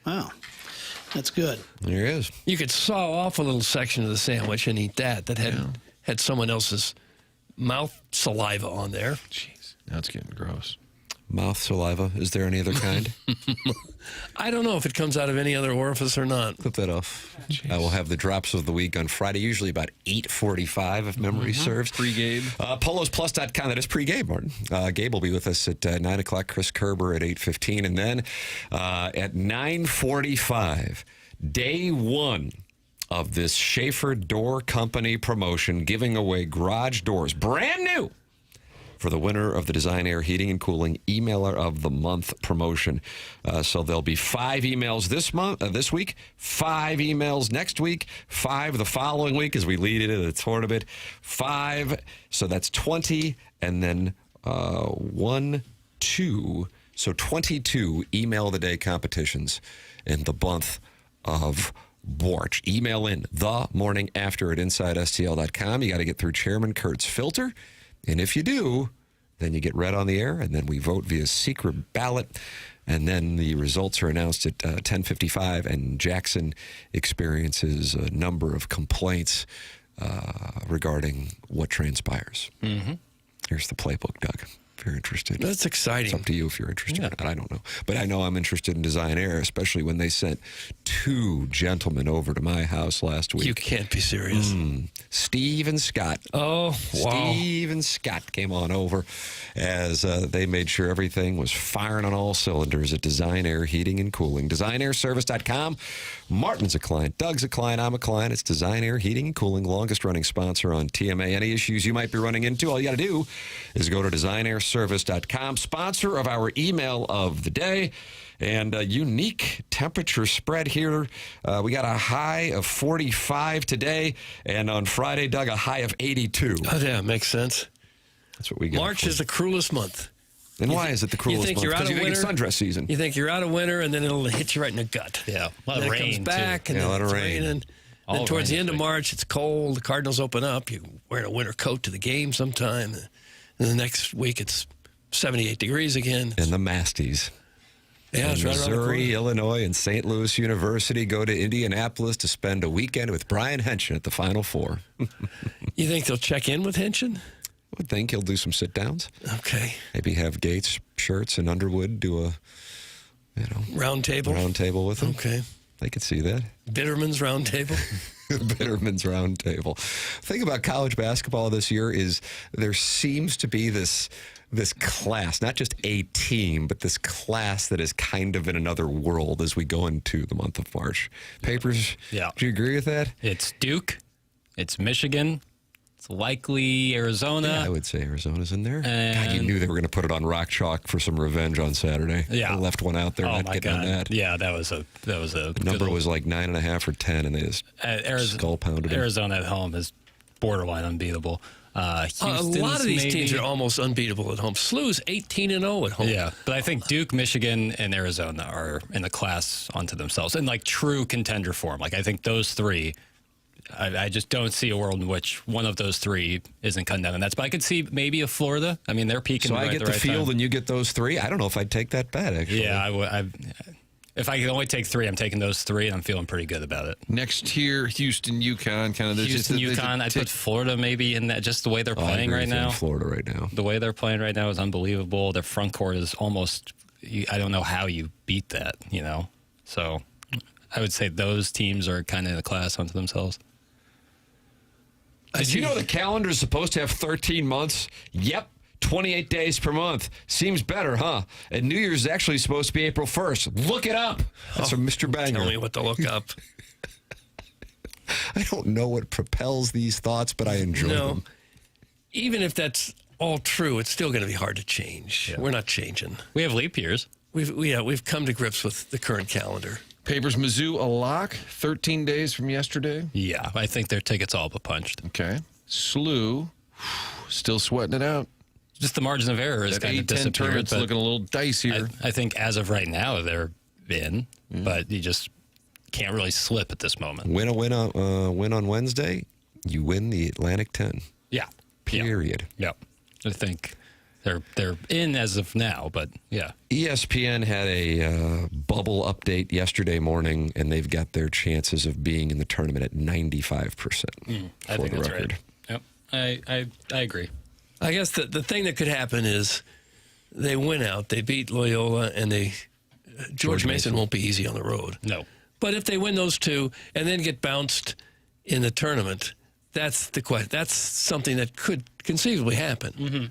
Wow. That's good. There he is. You could saw off a little section of the sandwich and eat that had someone else's mouth saliva on there. Jeez, now it's getting gross. Mouth saliva. Is there any other kind? I don't know if it comes out of any other orifice or not. Clip that off. I will have the drops of the week on Friday, usually about 8:45 if memory serves. Pre-Gabe. PolosPlus.com. That is pre-Gabe, Martin. Gabe will be with us at 9 o'clock. Chris Kerber at 8:15. And then at 9:45, day one of this Schaefer Door Company promotion, giving away garage doors, brand new, for the winner of the Design Air Heating and Cooling Emailer of the Month promotion. So there'll be 5 emails this week, 5 emails next week, 5 the following week as we lead into the tournament, 5. So that's 20, and then 1, 2. So 22 email of the day competitions in the month of March. Email in themorningafter@InsideSTL.com. You got to get through Chairman Kurt's filter. And if you do, then you get read on the air, and then we vote via secret ballot. And then the results are announced at 10:55, and Jackson experiences a number of complaints regarding what transpires. Here's the playbook, Doug, if you're interested. That's exciting. It's up to you if you're interested or not. I don't know. But I know I'm interested in Design Air, especially when they sent 2 gentlemen over to my house last week. You can't be serious. Steve and Scott. Oh, wow. Steve and Scott came on over as they made sure everything was firing on all cylinders at Design Air Heating and Cooling. DesignAirService.com. Martin's a client. Doug's a client. I'm a client. It's Design Air Heating and Cooling, longest running sponsor on TMA. Any issues you might be running into, all you got to do is go to DesignAirService.com, sponsor of our email of the day. And a unique temperature spread here. We got a high of 45 today, and on Friday, Doug, a high of 82. Oh, yeah, makes sense. That's what we got. March is the cruelest month. And why is it the cruelest think month? you're out Because of you think it's winter? sundress season. You think you're out of winter, and then it'll hit you right in the gut. Yeah, a lot of Then it rain, comes back, too. and Yeah, a then lot of it's rain. raining. All Then towards rain the end this of week. March, it's cold. The Cardinals open up. You're wearing a winter coat to the game sometime. And the next week, it's 78 degrees again. And the Masties. Yeah, it's And right around the Missouri, corner. Illinois, and St. Louis University go to Indianapolis to spend a weekend with Brian Henson at the Final Four. You think they'll check in with Henson? Would think he'll do some sit-downs. Okay. Maybe have Gates, Shirts, and Underwood do a, Round table? round table with him. Okay. They could see that. Bitterman's round table? Bitterman's round table. The thing about college basketball this year is there seems to be this class, not just a team, but this class that is kind of in another world as we go into the month of March. Papers, Yeah. do you agree with that? It's Duke. It's Michigan. It's likely Arizona. Yeah, I would say Arizona's in there. God, you And- knew they were going to put it on Rock Chalk for some revenge on Saturday. Yeah. They left one out there, Oh not my getting on God! that. Yeah, that was a The number was like 9.5 or 10, and they just skull pounded them. Arizona at home is borderline unbeatable. A Houston's lot of these teams maybe- are almost unbeatable at home. SLU's 18-0 at home. Yeah, but I think Duke, Michigan, and Arizona are in the class onto themselves in like true contender form. Like I think those 3. I just don't see a world in which one of those 3 isn't contending. That's. But I could see maybe a Florida. I mean, they're peaking. So right I at get the the right field time. and you get those 3. I don't know if I'd take that bet, actually. Yeah, I would. If I could only take 3, I'm taking those 3, and I'm feeling pretty good about it. Next tier, Houston, UConn, kind of. Houston, UConn. I'd put Florida maybe in that. Just the way they're Oh, I playing agree right with you on now. Florida right now. The way they're playing right now is unbelievable. Their front court is almost. I don't know how you beat that. So I would say those teams are kind of in a class unto themselves. Did you know the calendar is supposed to have 13 months? Yep. 28 days per month. Seems better, huh? And New Year's is actually supposed to be April 1st. Look it up. That's from Mr. Banger. Tell me what to look up. I don't know what propels these thoughts, but I enjoy them. Even if that's all true, it's still going to be hard to change. Yeah. We're not changing. We have leap years. We've come to grips with the current calendar. Papers Mizzou a lock, 13 days from yesterday. Yeah, I think their tickets all but punched. Okay. SLU, still sweating it out. Just the margin of error is That kind of A10 disappeared. tournament's But looking a little dicier. I think as of right now, they're in, but you just can't really slip at this moment. Win on Wednesday, you win the Atlantic 10. Yeah. Period. Yep. I think they're in as of now, but yeah. ESPN had a bubble update yesterday morning, and they've got their chances of being in the tournament at 95%. I think that's right. Yep. I agree. I guess the thing that could happen is they win out, they beat Loyola, and George Mason won't be easy on the road. No. But if they win those two and then get bounced in the tournament, that's the question. That's something that could conceivably happen. Mm-hmm.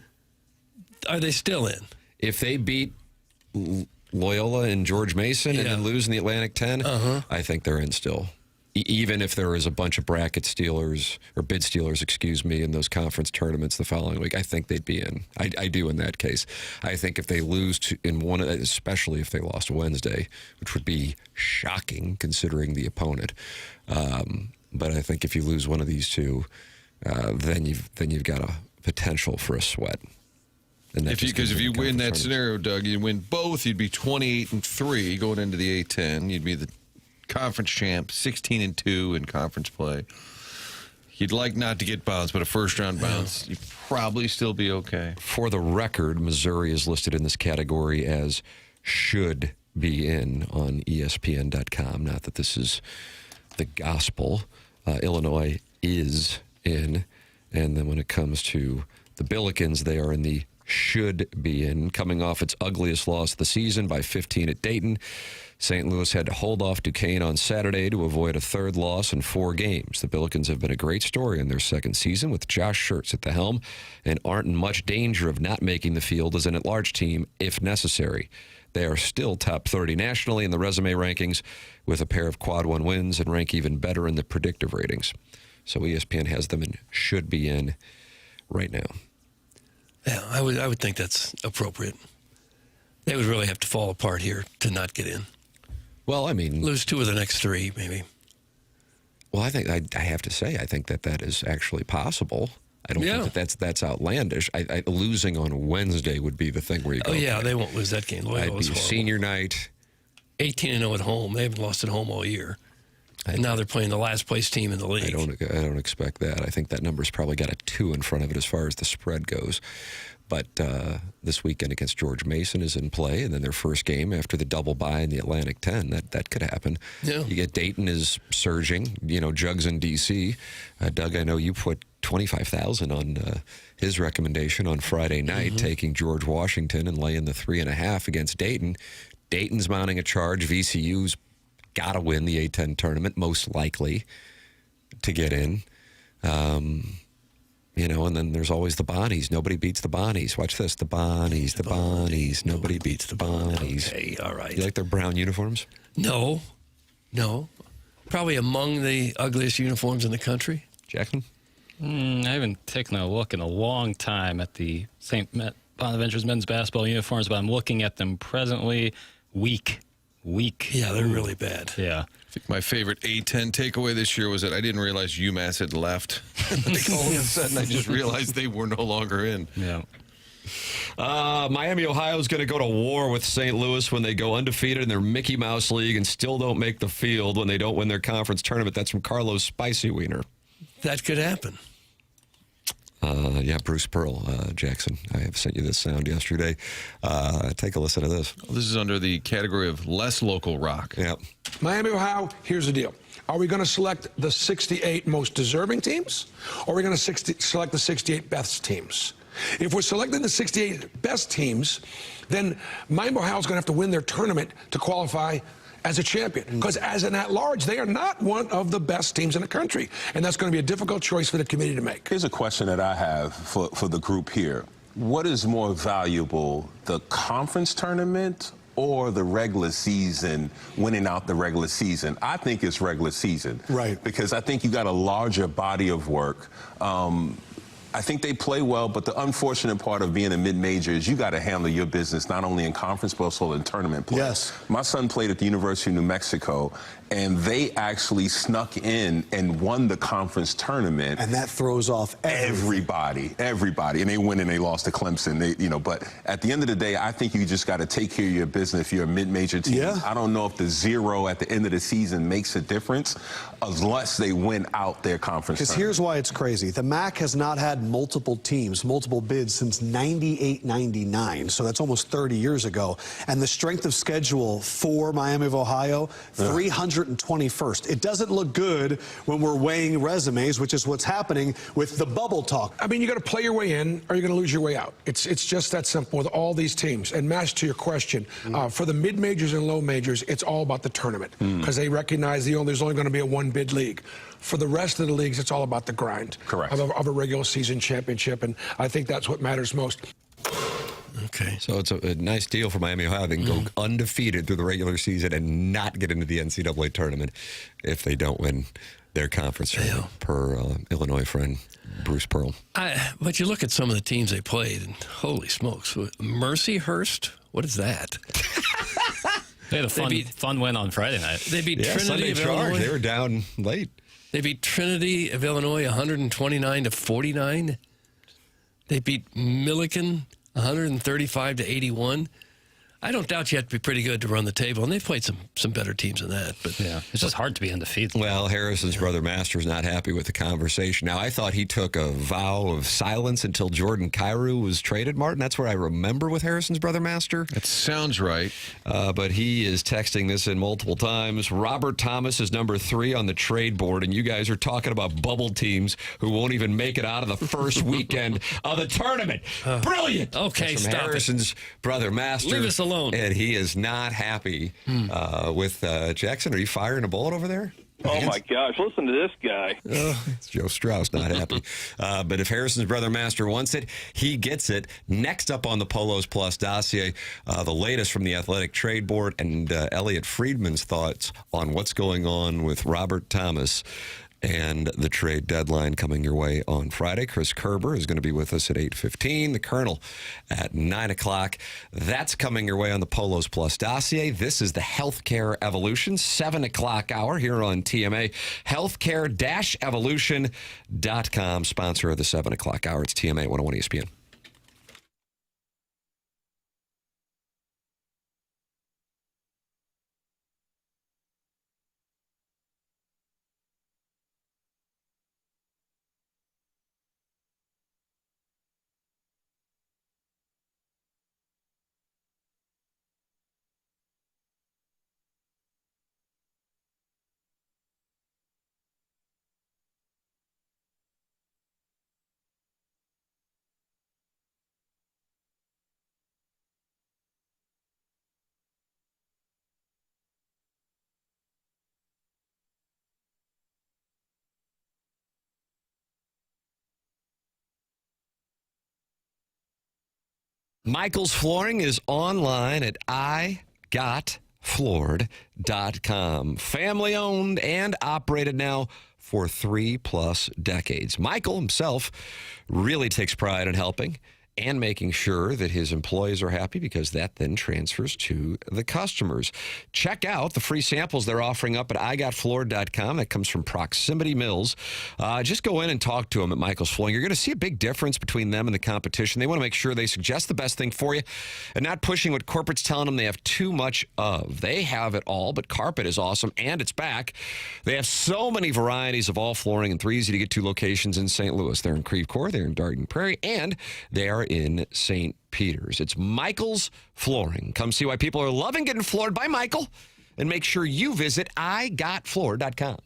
Are they still in? If they beat Loyola and George Mason and then lose in the Atlantic 10, I think they're in still. Even if there is a bunch of bracket stealers or bid stealers, in those conference tournaments the following week, I think they'd be in. I do in that case. I think if they lose in one, especially if they lost Wednesday, which would be shocking considering the opponent. But I think if you lose one of these two, then you've got a potential for a sweat. Because if you win that scenario, Doug, you win both, you'd be 28-3 going into the A10. You'd be the conference champ, 16-2 in conference play. You'd like not to get bounced, but a first-round bounce, you'd probably still be okay. For the record, Missouri is listed in this category as should be in on ESPN.com. Not that this is the gospel. Illinois is in. And then when it comes to the Billikens, they are in the should be in, coming off its ugliest loss of the season by 15 at Dayton. St. Louis had to hold off Duquesne on Saturday to avoid a third loss in 4 games. The Billikens have been a great story in their second season with Josh Schertz at the helm and aren't in much danger of not making the field as an at-large team if necessary. They are still top 30 nationally in the resume rankings with a pair of quad 1 wins and rank even better in the predictive ratings. So ESPN has them in should be in right now. Yeah, I would think that's appropriate. They would really have to fall apart here to not get in. Well, I mean, lose 2 of the next 3, maybe. Well, I think I have to say I think that is actually possible. I don't think that's outlandish. Losing on Wednesday would be the thing where you go. Oh yeah, they won't lose that game. Loyola's horrible. Senior night. 18-0 at home. They haven't lost at home all year. And now they're playing the last place team in the league. I don't expect that. I think that number's probably got a 2 in front of it as far as the spread goes. But this weekend against George Mason is in play, and then their first game after the double bye in the Atlantic 10. That could happen. Yeah. You get Dayton is surging. Jugs in D.C. Doug, I know you put $25,000 on his recommendation on Friday night, taking George Washington and laying the 3.5 against Dayton. Dayton's mounting a charge. VCU's got to win the A10 tournament, most likely, to get in. And then there's always the Bonnies. Nobody beats the Bonnies. Watch this. The Bonnies. Nobody beats the Bonnies. Okay, all right. You like their brown uniforms? No. Probably among the ugliest uniforms in the country. Jackson? I haven't taken a look in a long time at the St. Bonaventure's men's basketball uniforms, but I'm looking at them presently. Weak. Yeah, they're really bad. Yeah. I think my favorite A10 takeaway this year was that I didn't realize UMass had left. All of a sudden, I just realized they were no longer in. Yeah. Miami, Ohio is going to go to war with St. Louis when they go undefeated in their Mickey Mouse League and still don't make the field when they don't win their conference tournament. That's from Carlos Spicy Wiener. That could happen. Bruce Pearl, Jackson. I have sent you this sound yesterday. Take a listen to this. This is under the category of less local rock. Yeah. Miami, Ohio, here's the deal. Are we going to select the 68 most deserving teams, or are we going to select the 68 best teams? If we're selecting the 68 best teams, then Miami, Ohio is going to have to win their tournament to qualify as a champion. Because as an at-large, they are not one of the best teams in the country. And that's going to be a difficult choice for the committee to make. Here's a question that I have for the group here. What is more valuable, the conference tournament or the regular season, winning out the regular season? I think it's regular season. Right. Because I think you got a larger body of work. I think they play well, but the unfortunate part of being a mid-major is you got to handle your business not only in conference, but also in tournament play. Yes. My son played at the University of New Mexico, and they actually snuck in and won the conference tournament. And that throws off everybody. And they win and they lost to Clemson. But at the end of the day, I think you just got to take care of your business if you're a mid-major team. Yeah. I don't know if the 0 at the end of the season makes a difference unless they win out their conference Because tournament. here's why it's crazy. The MAC has not had multiple teams, multiple bids since 98, 99. So that's almost 30 years ago. And the strength of schedule for Miami of Ohio, 321st. It doesn't look good when we're weighing resumes, which is what's happening with the bubble talk. I mean, you got to play your way in or you're going to lose your way out. It's just that simple with all these teams. And Mash, to your question, for the mid-majors and low majors, it's all about the tournament because they recognize there's only going to be a one-bid league. For the rest of the leagues, it's all about the grind of a regular season championship, and I think that's what matters most. Okay. So it's a nice deal for Miami, Ohio. They can go undefeated through the regular season and not get into the NCAA tournament if they don't win their conference tournament, per Illinois friend Bruce Pearl. But you look at some of the teams they played, and holy smokes. Mercyhurst? What is that? They had a fun win on Friday night. They beat Trinity Sunday of charge. Illinois. They were down late. They beat Trinity of Illinois 129-49. They beat Millikan 135-81. I don't doubt you have to be pretty good to run the table, and they've played some better teams than that. But yeah, it's just hard to be undefeated. Well, Harrison's brother Master's not happy with the conversation. Now, I thought he took a vow of silence until Jordan Kyrou was traded, Martin. That's what I remember with Harrison's brother Master. That sounds right. But he is texting this in multiple times. Robert Thomas is number 3 on the trade board, and you guys are talking about bubble teams who won't even make it out of the first weekend of the tournament. Brilliant! Okay, That's from stop Harrison's brother Master. Leave us alone. And he is not happy with Jackson. Are you firing a bullet over there? Oh, my gosh. Listen to this guy. It's Joe Strauss, not happy. But if Harrison's brother Master wants it, he gets it. Next up on the Polos Plus dossier, the latest from the Athletic Trade Board and Elliot Friedman's thoughts on what's going on with Robert Thomas and the trade deadline coming your way on Friday. Chris Kerber is going to be with us at 8:15. The Colonel at 9 o'clock. That's coming your way on the Polos Plus dossier. This is the Healthcare Evolution, 7 o'clock hour here on TMA. Healthcare-evolution.com, sponsor of the 7 o'clock hour. It's TMA 101 ESPN. Michael's Flooring is online at igotfloored.com. Family owned and operated now for 3+ decades. Michael himself really takes pride in helping and making sure that his employees are happy, because that then transfers to the customers. Check out the free samples they're offering up at igotfloored.com. That comes from Proximity Mills. Just go in and talk to them at Michael's Flooring. You're going to see a big difference between them and the competition. They want to make sure they suggest the best thing for you and not pushing what corporate's telling them they have too much of. They have it all, but carpet is awesome, and it's back. They have so many varieties of all flooring in 3 easy-to-get-to locations in St. Louis. They're in Creve Coeur, they're in Darden Prairie, and they are in St. Peter's. It's Michael's Flooring. Come see why people are loving getting floored by Michael, and make sure you visit igotfloored.com.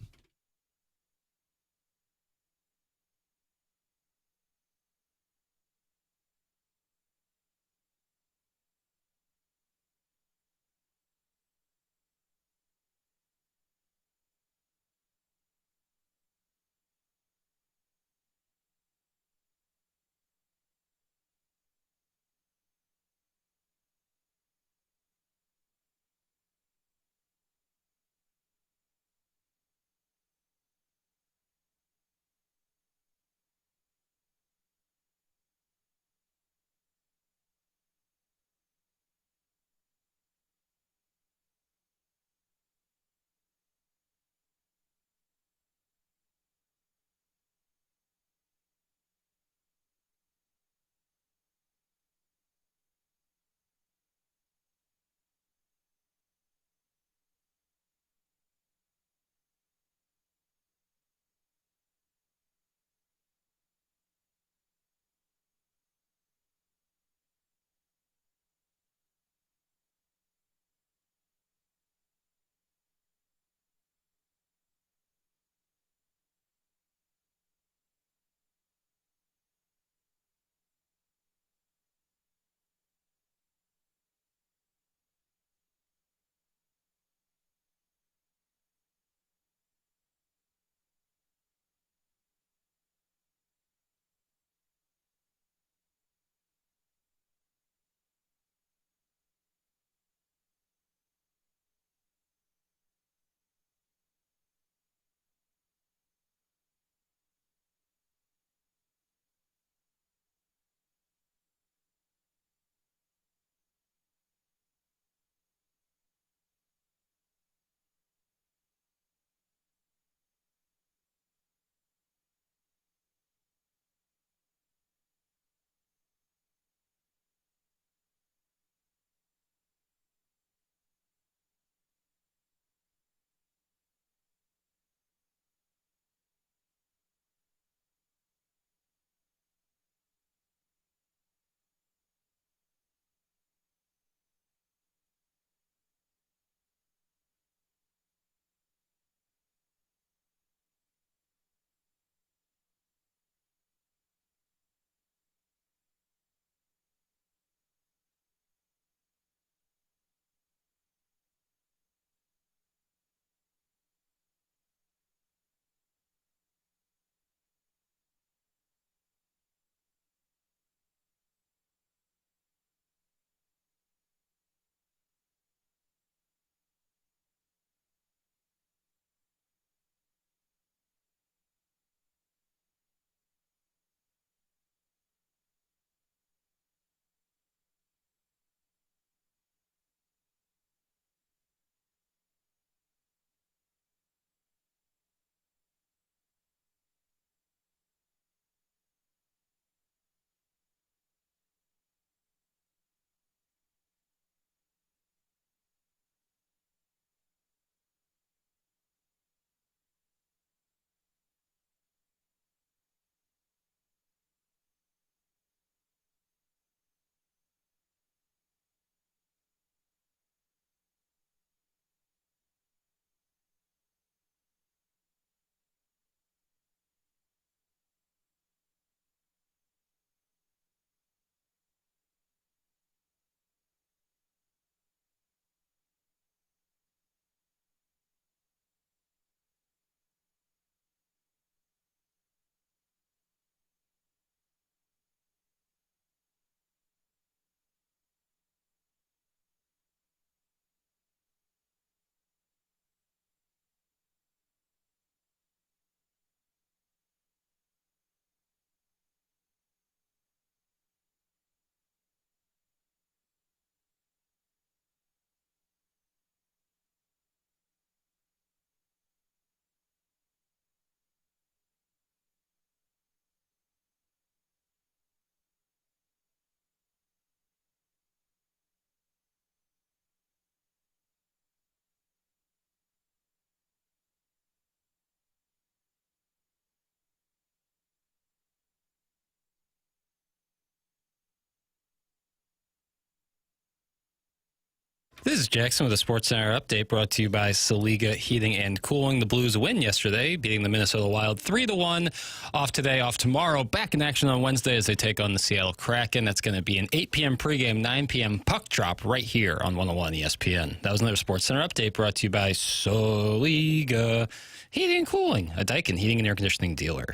This is Jackson with a Sports Center update brought to you by Saliga Heating and Cooling. The Blues win yesterday, beating the Minnesota Wild 3-1. Off today, off tomorrow. Back in action on Wednesday as they take on the Seattle Kraken. That's going to be an 8 p.m. pregame, 9 p.m. puck drop right here on 101 ESPN. That was another Sports Center update brought to you by Saliga Heating and Cooling, a Daikin heating and air conditioning dealer.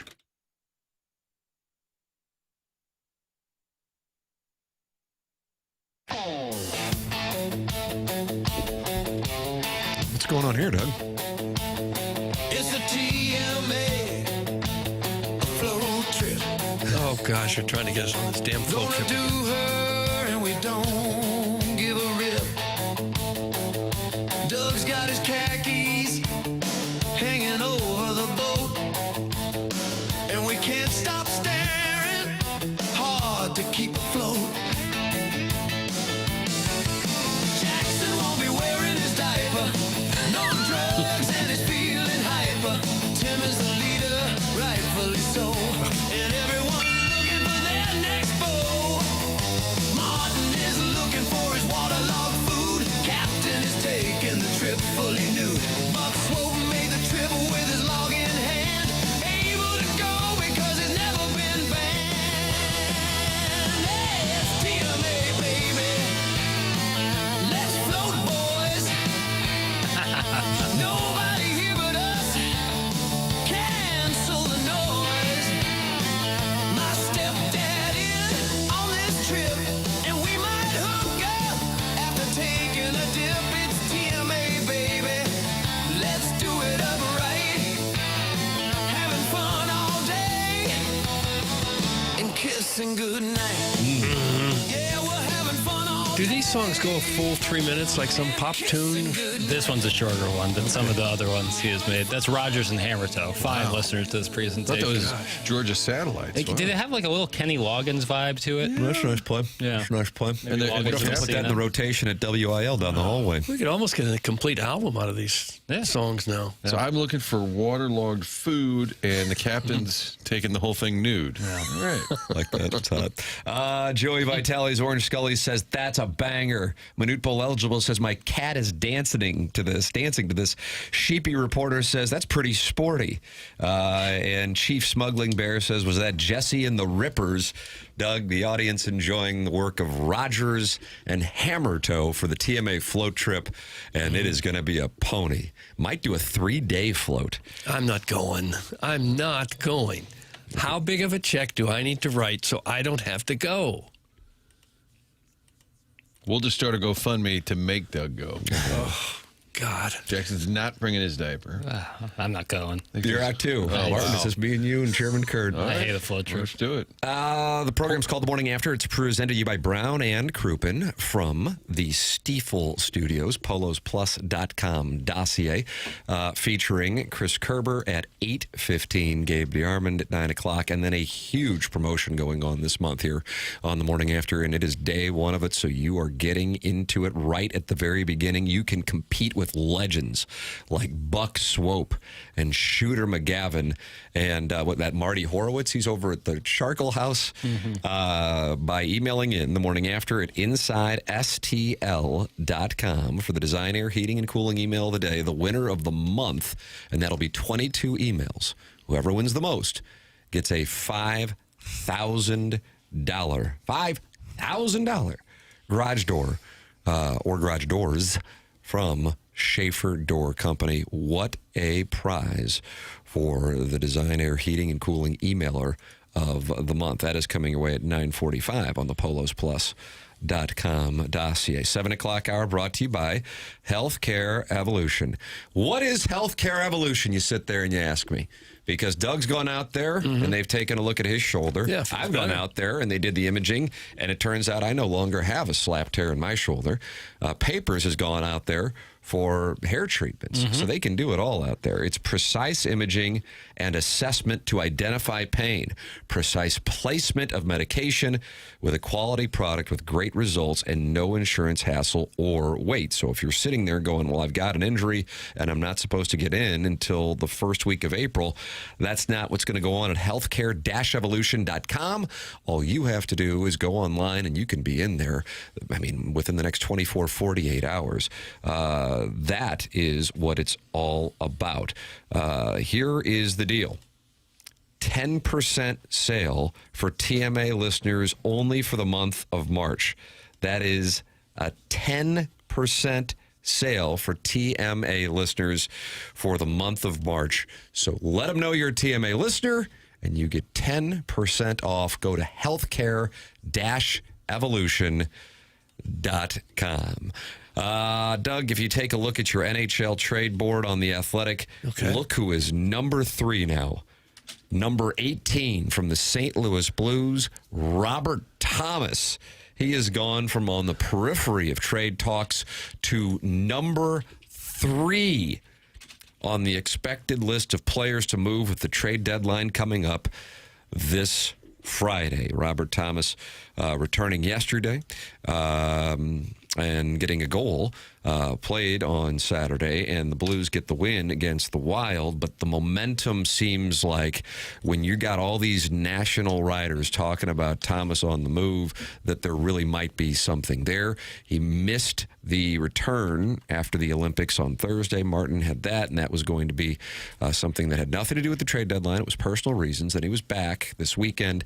What's going on here, Doug? It's a TMA flow trip. Oh, gosh, you're trying to get us on this damn flow trip. Do her and we don't give a rip. Doug's got his khakis hanging over the boat, and we can't stop staring hard to keep afloat. Jackson won't be wearing his diaper, no drugs, and he's feeling hyper. Tim is the leader, rightfully so, and everyone looking for their next bow. Martin is looking for his waterlogged food. Captain is taking the trip fully nude. Buck Swope made the trip with his log in hand, able to go because he's never been banned. Hey, it's TMA, baby. Let's float, boys. Nobody here but us. Cancel the noise. My stepdad is on this trip, and we might hook up after taking a dip. It's TMA, baby. Let's do it up right. Having fun all day and kissing goodnight. Yeah, we're having fun all Do these songs go a full 3 minutes like some pop tune? This one's a shorter one than some of the other ones he has made. That's Rogers and Hammertoe. Fine listeners to this I thought presentation. that was Georgia Satellites. Hey, did it have like a little Kenny Loggins vibe to it? That's a nice play. Yeah. That's a nice play. Maybe And Loggins We'll have to and put that in Cena. the rotation at WIL down the hallway. We could almost get a complete album out of these songs now. So I'm looking for waterlogged food, and the captain's taking the whole thing nude. All right. Like that. That's hot. Joey Vitale's Orange Scully says, that's a banger. Manute Bowl Eligible says, my cat is dancing to this. Sheepy Reporter says, that's pretty sporty. And Chief Smuggling Bear says, was that Jesse and the Rippers? Doug, the audience enjoying the work of Rogers and Hammertoe for the TMA float trip, and it is going to be a pony. Might do a 3-day float. I'm not going. How big of a check do I need to write so I don't have to go? We'll just start a GoFundMe to make Doug go. Oh, God. Jackson's not bringing his diaper. I'm not going. You're out too. Oh, Martin, wow. it's just me and you and Chairman Curd. I hate a float trip. Let's do it. The program's called The Morning After. It's presented to you by Brown and Crouppen from the Stiefel Studios, polosplus.com dossier, featuring Chris Kerber at 8:15, Gabe DeArmond at 9 o'clock, and then a huge promotion going on this month here on The Morning After, and it is day one of it, so you are getting into it right at the very beginning. You can compete with legends like Buck Swope and Shooter McGavin and that Marty Horowitz. He's over at the Charkle House by emailing in The Morning After at InsideSTL.com for the Design, Air, Heating, and Cooling email of the day, the winner of the month, and that'll be 22 emails. Whoever wins the most gets a $5,000 garage door or garage doors from Schaefer Door Company. What a prize for the Design, Air, Heating, and Cooling emailer of the month. That is coming away at 9:45 on the polosplus.com dossier. 7 o'clock hour brought to you by Healthcare Evolution. What is Healthcare Evolution? You sit there and you ask me. Because Doug's gone out there and they've taken a look at his shoulder. Yeah, I've gone out there and they did the imaging, and it turns out I no longer have a slap tear in my shoulder. Papers has gone out there for hair treatments. So they can do it all out there. It's precise imaging and assessment to identify pain, precise placement of medication with a quality product with great results and no insurance hassle or wait. So if you're sitting there going, well, I've got an injury and I'm not supposed to get in until the first week of April, that's not what's going to go on at healthcare-evolution.com. All you have to do is go online and you can be in there, I mean, within the next 24, 48 hours. That is what it's all about. Here is the deal. 10% sale for TMA listeners only for the month of March. That is a 10% sale for TMA listeners for the month of March. So let them know you're a TMA listener and you get 10% off. Go to healthcare-evolution.com. Doug, if you take a look at your NHL trade board on The Athletic, look who is number 3 now. Number 18 from the St. Louis Blues, Robert Thomas. He has gone from on the periphery of trade talks to number 3 on the expected list of players to move with the trade deadline coming up this Friday. Robert Thomas returning yesterday and getting a goal played on Saturday, and the Blues get the win against the Wild. But the momentum seems like when you got all these national writers talking about Thomas on the move, that there really might be something there. He missed the return after the Olympics on Thursday. Martin had that, and that was going to be something that had nothing to do with the trade deadline. It was personal reasons. Then he was back this weekend.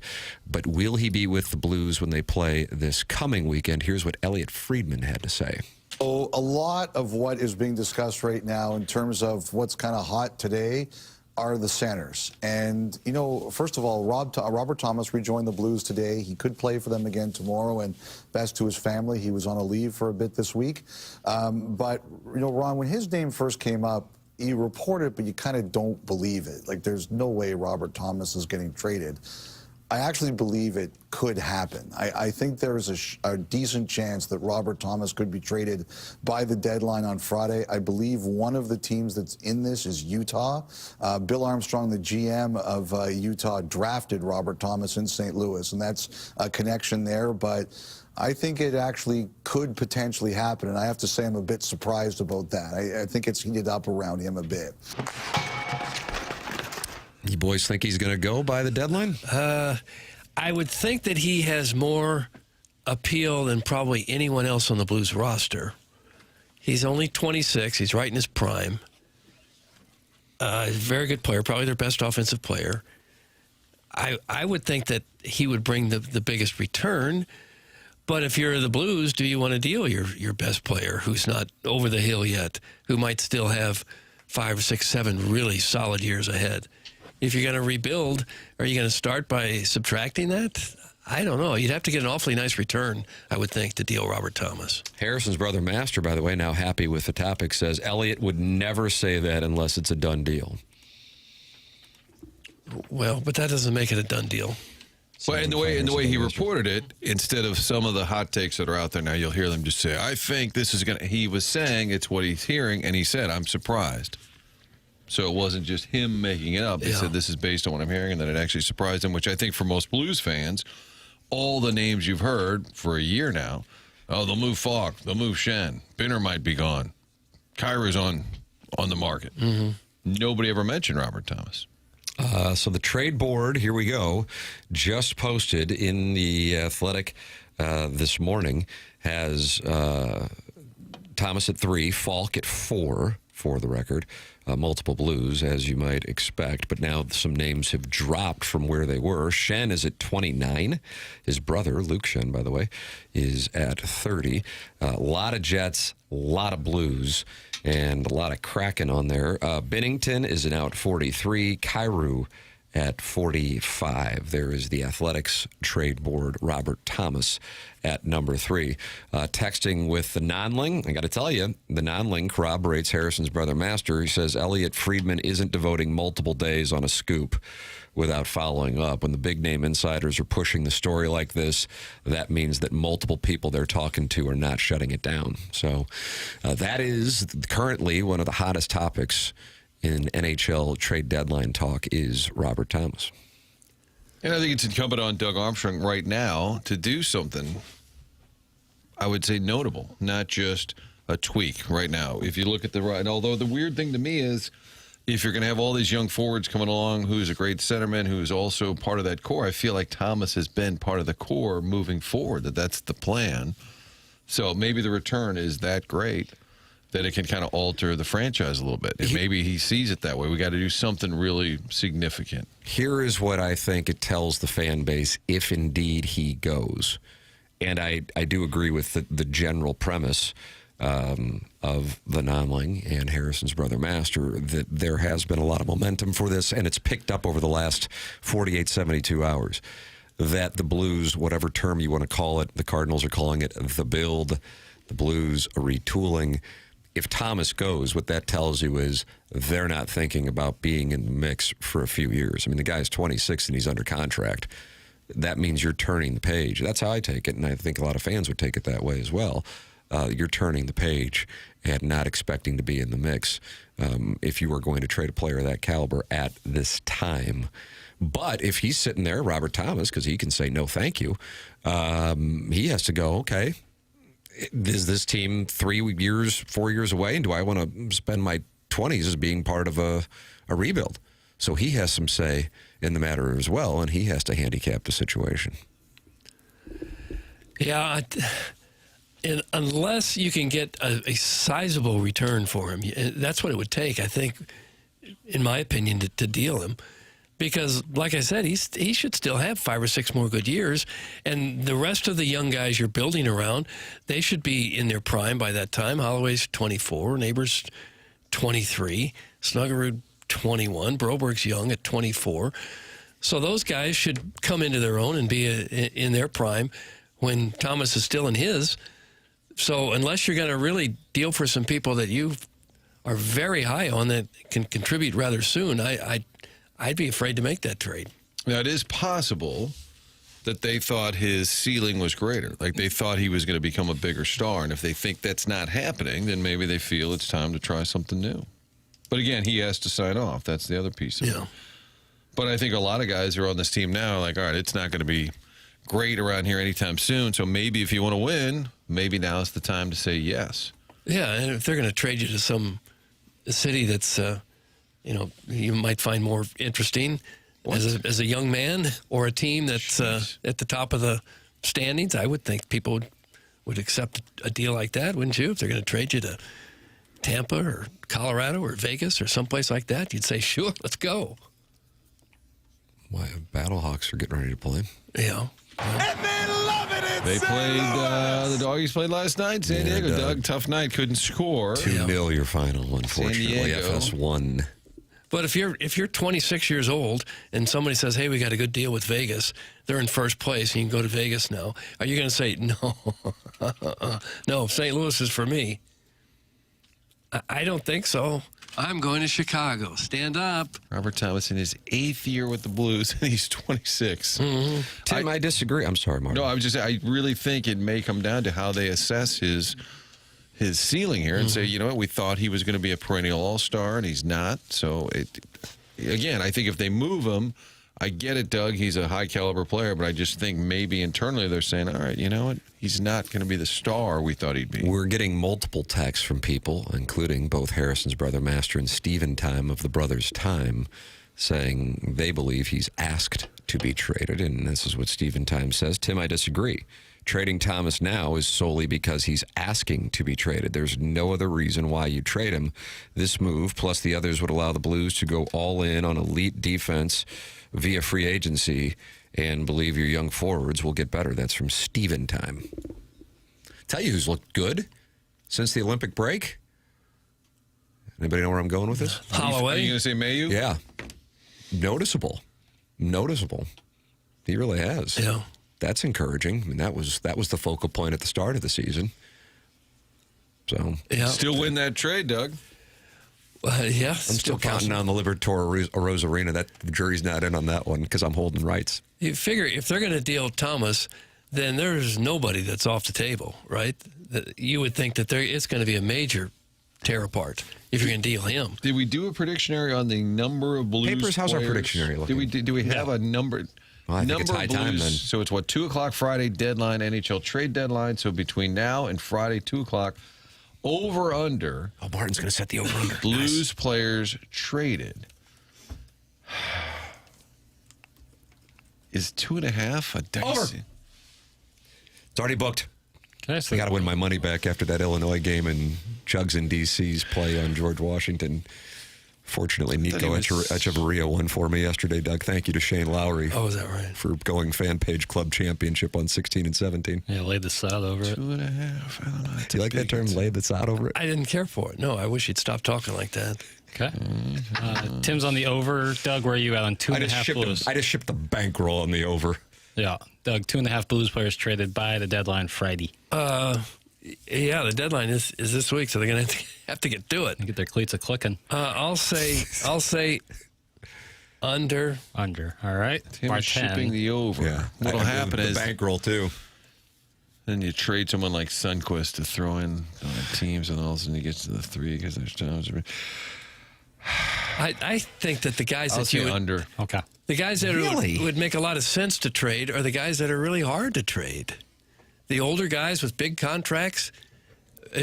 But will he be with the Blues when they play this coming weekend? Here's what Elliot Friedman had to say. So a lot of what is being discussed right now in terms of what's kind of hot today are the centers. And, you know, first of all, Robert Thomas rejoined the Blues today. He could play for them again tomorrow, and best to his family. He was on a leave for a bit this week. But, you know, Ron, when his name first came up, you report it, but you kind of don't believe it. Like, there's no way Robert Thomas is getting traded. I actually believe it could happen. I think there's a decent chance that Robert Thomas could be traded by the deadline on Friday. I believe one of the teams that's in this is Utah. Bill Armstrong, the GM of Utah, drafted Robert Thomas in St. Louis, and that's a connection there. But I think it actually could potentially happen, and I have to say I'm a bit surprised about that. I think it's heated up around him a bit. You boys think he's going to go by the deadline? I would think that he has more appeal than probably anyone else on the Blues roster. He's only 26. He's right in his prime. He's a very good player, probably their best offensive player. I would think that he would bring the biggest return. But if you're the Blues, do you want to deal your best player who's not over the hill yet, who might still have 5, 6, 7 really solid years ahead? If you're going to rebuild, are you going to start by subtracting that? I don't know. You'd have to get an awfully nice return, I would think, to deal Robert Thomas. Harrison's brother Master, by the way, now happy with the topic, says Elliott would never say that unless it's a done deal. Well, but that doesn't make it a done deal. Well, and the way he reported it, instead of some of the hot takes that are out there now, you'll hear them just say, I think this is going to... He was saying it's what he's hearing, and he said, I'm surprised. So it wasn't just him making it up. He said, this is based on what I'm hearing, and that it actually surprised him, which I think for most Blues fans, all the names you've heard for a year now, oh, they'll move Falk, they'll move Shen, Binner might be gone, Kyra's on the market. Mm-hmm. Nobody ever mentioned Robert Thomas. So the trade board, here we go, just posted in the Athletic this morning, has Thomas at 3, Falk at 4, for the record. Multiple Blues, as you might expect, but now some names have dropped from where they were. Shen is at 29. His brother, Luke Shen, by the way, is at 30. A lot of Jets, a lot of Blues, and a lot of Kraken on there. Binnington is now at 43. Kyrou at 45. There is the Athletics trade board, Robert Thomas at number 3. Texting with the non-ling, I got to tell you, the non-ling corroborates Harrison's brother Master. He says Elliot Friedman isn't devoting multiple days on a scoop without following up. When the big name insiders are pushing the story like this, that means that multiple people they're talking to are not shutting it down. So that is currently one of the hottest topics in NHL trade deadline talk is Robert Thomas. And I think it's incumbent on Doug Armstrong right now to do something, I would say, notable, not just a tweak right now. If you look at the right, although the weird thing to me is if you're going to have all these young forwards coming along, who's a great centerman, who's also part of that core, I feel like Thomas has been part of the core moving forward, that's the plan. So maybe the return is that great that it can kind of alter the franchise a little bit. And maybe he sees it that way. We got to do something really significant. Here is what I think it tells the fan base if indeed he goes. And I do agree with the general premise of the Nonling and Harrison's brother Master that there has been a lot of momentum for this, and it's picked up over the last 48, 72 hours. That the Blues, whatever term you want to call it, the Cardinals are calling it the build, the Blues are retooling. If Thomas goes, what that tells you is they're not thinking about being in the mix for a few years. I mean, the guy's 26 and he's under contract. That means you're turning the page. That's how I take it, and I think a lot of fans would take it that way as well. You're turning the page and not expecting to be in the mix if you are going to trade a player of that caliber at this time. But if he's sitting there, Robert Thomas, because he can say no thank you, he has to go, okay, is this team 3 years, 4 years away, and do I want to spend my 20s as being part of a rebuild? So he has some say in the matter as well, and he has to handicap the situation. Yeah, and unless you can get a sizable return for him, that's what it would take, I think, in my opinion, to deal him. Because, like I said, he should still have 5 or 6 more good years. And the rest of the young guys you're building around, they should be in their prime by that time. Holloway's 24, Neighbors 23, Snuggerud 21, Broberg's young at 24. So those guys should come into their own and be in their prime when Thomas is still in his. So unless you're going to really deal for some people that you are very high on that can contribute rather soon, I'd be afraid to make that trade. Now, it is possible that they thought his ceiling was greater. Like they thought he was going to become a bigger star. And if they think that's not happening, then maybe they feel it's time to try something new. But again, he has to sign off. That's the other piece of it. But I think a lot of guys who are on this team now are like, all right, it's not going to be great around here anytime soon. So maybe if you want to win, maybe now's the time to say yes. Yeah, and if they're going to trade you to some city that's, you might find more interesting as a young man, or a team that's at the top of the standings, I would think people would accept a deal like that, wouldn't you? If they're going to trade you to Tampa or Colorado or Vegas or someplace like that, you'd say, sure, let's go. Why, Battlehawks are getting ready to play. Yeah. They played, the Doggies played last night. San Diego, Doug, tough night, couldn't score. 2-0 your final, unfortunately. FS1. But if you're 26 years old and somebody says, hey, we got a good deal with Vegas, they're in first place, and you can go to Vegas now, are you going to say, no, no, St. Louis is for me? I don't think so. I'm going to Chicago. Stand up. Robert Thomas in his 8th year with the Blues, and he's 26. Mm-hmm. Tim, I disagree. I'm sorry, Mark. No, I really think it may come down to how they assess his ceiling here and say, you know what, we thought he was going to be a perennial all-star, and he's not. So, again, I think if they move him, I get it, Doug, he's a high-caliber player, but I just think maybe internally they're saying, all right, you know what, he's not going to be the star we thought he'd be. We're getting multiple texts from people, including both Harrison's brother Master and Steven Time of the Brothers Time, saying they believe he's asked to be traded, and this is what Steven Time says. Tim, I disagree. Trading Thomas now is solely because he's asking to be traded. There's no other reason why you trade him. This move, plus the others, would allow the Blues to go all in on elite defense via free agency and believe your young forwards will get better. That's from Steven Time. Tell you who's looked good since the Olympic break. Anybody know where I'm going with this? Holloway. Are you going to say Mayu? Yeah. Noticeable. He really has. Yeah. That's encouraging. I mean, that was the focal point at the start of the season. So still win that trade, Doug. Yeah, I'm still counting on the Libertador Arena. That the jury's not in on that one because I'm holding rights. You figure if they're going to deal Thomas, then there's nobody that's off the table, right? You would think that it's going to be a major tear apart if you're going to deal him. Did we do a predictionary on the number of Blues Papers, how's our players? predictionary looking? Do we have a number? Well, I think it's number high of time Blues, then. So it's what, 2 o'clock Friday deadline, NHL trade deadline. So between now and Friday, 2 o'clock, over under. Oh, Martin's going to set the over under. Blues players traded. Is 2.5 a dicey? Over. It's already booked. Can I I got to win my money back after that Illinois game and Jugs and DC's play on George Washington. Fortunately, Nico Echeverria won for me yesterday, Doug. Thank you to Shane Lowry. Oh, is that right? For going fan page club championship on 16 and 17. Yeah, lay the sod over it. 2.5. I don't know. Do you like that term, lay the sod over it? I didn't care for it. No, I wish he'd stop talking like that. Okay. Tim's on the over. Doug, where are you at on 2.5 Blues? I just shipped the bankroll on the over. Yeah. Doug, 2.5 Blues players traded by the deadline Friday. Yeah, the deadline is this week, so they're going to have to get to it. Get their cleats a clicking. I'll say under. Under. All right. Tim is shipping the over. Yeah. What'll happen the is bankroll too. then you trade someone like Sundquist to throw in teams, and all of a sudden you get to the 3 because there's times. I think that the guys I'll that you say would, under. Okay. the guys that would make a lot of sense to trade are the guys that are really hard to trade. The older guys with big contracts,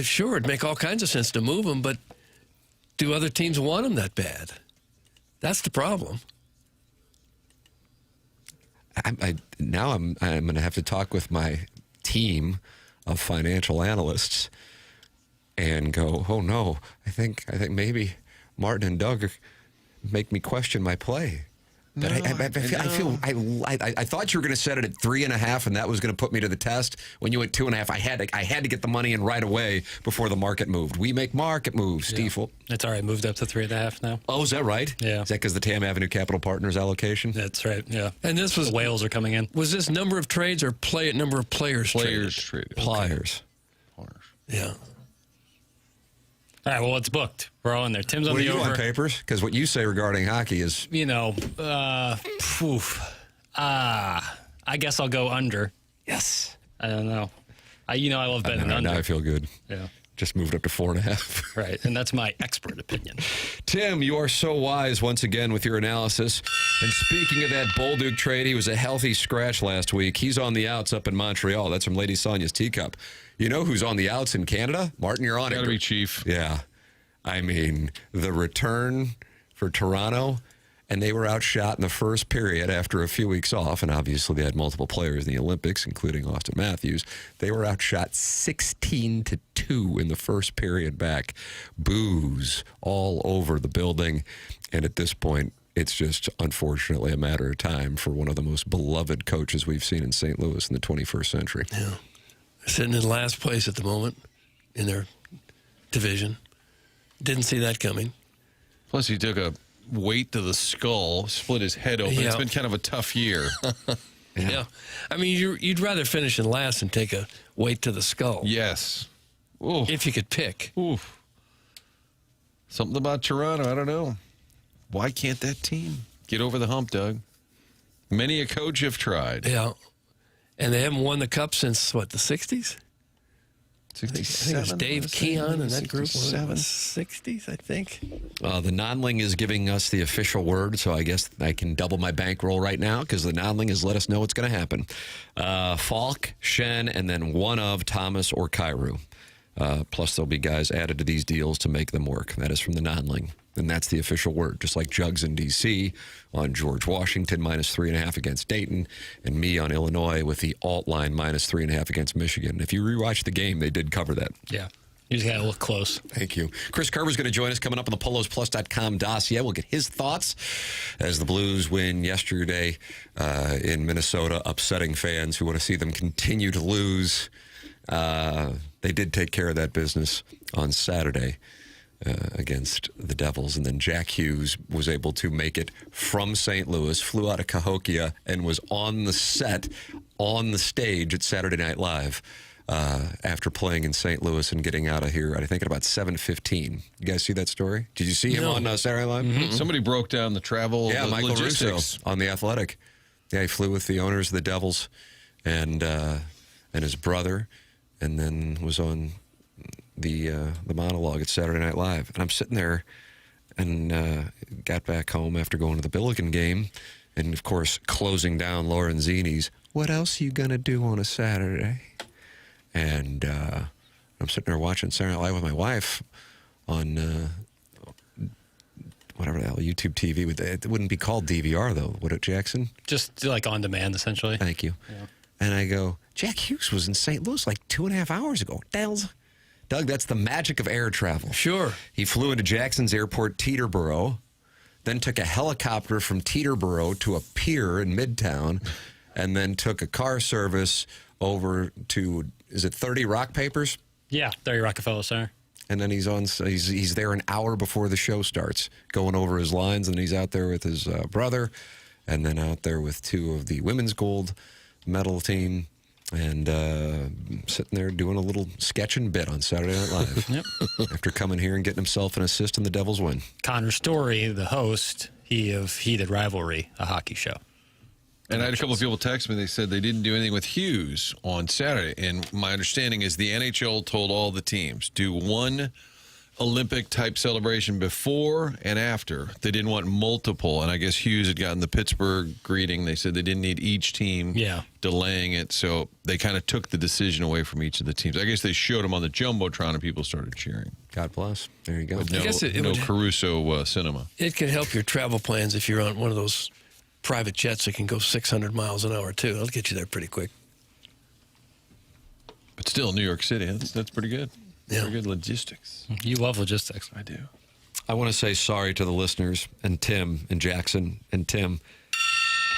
sure, it'd make all kinds of sense to move them, but do other teams want them that bad? That's the problem. Now I'm going to have to talk with my team of financial analysts and go, oh no, I think maybe Martin and Doug make me question my play. But I thought you were going to set it at 3.5, and that was going to put me to the test. When you went 2.5, I had to get the money in right away before the market moved. We make market moves, Stiefel. That's all right. Moved up to 3.5 now. Oh, is that right? Yeah. Is that because the Tam Avenue Capital Partners allocation? That's right. Yeah. And this was the whales are coming in. Was this number of trades or number of players traded? Players. Yeah. All right, well, it's booked. We're all in there. Tim's on What the are you over. on papers? Because what you say regarding hockey is... You know, I guess I'll go under. Yes. I don't know. I love betting under. Now I feel good. Yeah. Just moved up to 4.5. Right, and that's my expert opinion. Tim, you are so wise once again with your analysis. And speaking of that Bolduc trade, he was a healthy scratch last week. He's on the outs up in Montreal. That's from Lady Sonia's Teacup. You know who's on the outs in Canada? Martin, you're on it. Got to be Chief. Yeah. I mean, the return for Toronto, and they were outshot in the first period after a few weeks off, and obviously they had multiple players in the Olympics, including Austin Matthews. They were outshot 16-2 in the first period back. Boos all over the building, and at this point, it's just unfortunately a matter of time for one of the most beloved coaches we've seen in St. Louis in the 21st century. Yeah. Sitting in last place at the moment in their division. Didn't see that coming. Plus, he took a weight to the skull, split his head open. Yeah. It's been kind of a tough year. Yeah. I mean, you'd rather finish in last and take a weight to the skull. Yes. Ooh. If you could pick. Oof. Something about Toronto, I don't know. Why can't that team get over the hump, Doug? Many a coach have tried. Yeah. And they haven't won the cup since, what, the 60s? 67. I think it was Dave Keon and that group was 67. 60s, I think. The non-ling is giving us the official word, so I guess I can double my bankroll right now because the non-ling has let us know what's going to happen. Falk, Shen, and then one of Thomas or Kyrou. Plus, there'll be guys added to these deals to make them work. That is from the non-ling. And that's the official word, just like Jugs in D.C. on George Washington, -3.5 against Dayton, and me on Illinois with the alt line -3.5 against Michigan. If you rewatch the game, they did cover that. Yeah. You just got to look close. Thank you. Chris Kerber's going to join us coming up on the PolosPlus.com dossier. We'll get his thoughts as the Blues win yesterday in Minnesota, upsetting fans who want to see them continue to lose. They did take care of that business on Saturday against the Devils. And then Jack Hughes was able to make it from St. Louis, flew out of Cahokia, and was on the set, on the stage at Saturday Night Live after playing in St. Louis and getting out of here, I think at about 7:15. You guys see that story? Did you see him on Saturday Night Live? Mm-hmm. Somebody broke down the travel. Yeah, the Michael logistics. Russo on The Athletic. Yeah, he flew with the owners of the Devils and his brother, and then was on the monologue at Saturday Night Live. And I'm sitting there and got back home after going to the Billiken game, and of course closing down Lorenzini's. What else are you gonna do on a Saturday? And I'm sitting there watching Saturday Night Live with my wife on whatever the hell, YouTube TV. It wouldn't be called DVR, though, would it, Jackson? Just like on demand, essentially. Thank you. Yeah. And I go, Jack Hughes was in St. Louis like 2.5 hours ago. Doug, that's the magic of air travel. Sure. He flew into Jackson's airport, Teterboro, then took a helicopter from Teterboro to a pier in Midtown, and then took a car service over to, is it 30 Rock Papers? Yeah, 30 Rockefeller Center. And then he's there an hour before the show starts, going over his lines, and he's out there with his brother, and then out there with 2 of the women's gold medal team, and sitting there doing a little sketch and bit on Saturday Night Live. Yep. After coming here and getting himself an assist in the Devils win. Connor Story, the host, he of Heated Rivalry, a hockey show. And I had a couple of people text me. They said they didn't do anything with Hughes on Saturday. And my understanding is the NHL told all the teams, do one Olympic-type celebration before and after. They didn't want multiple. And I guess Hughes had gotten the Pittsburgh greeting. They said they didn't need each team delaying it. So they kind of took the decision away from each of the teams. I guess they showed him on the Jumbotron and people started cheering. God bless. There you go. But I guess it no would- Caruso cinema. It can help your travel plans if you're on one of those private jets that can go 600 miles an hour, too. It'll get you there pretty quick. But still, New York City, that's pretty good. Yeah. Pretty good logistics. You love logistics. I do. I want to say sorry to the listeners and Tim and Jackson and Tim.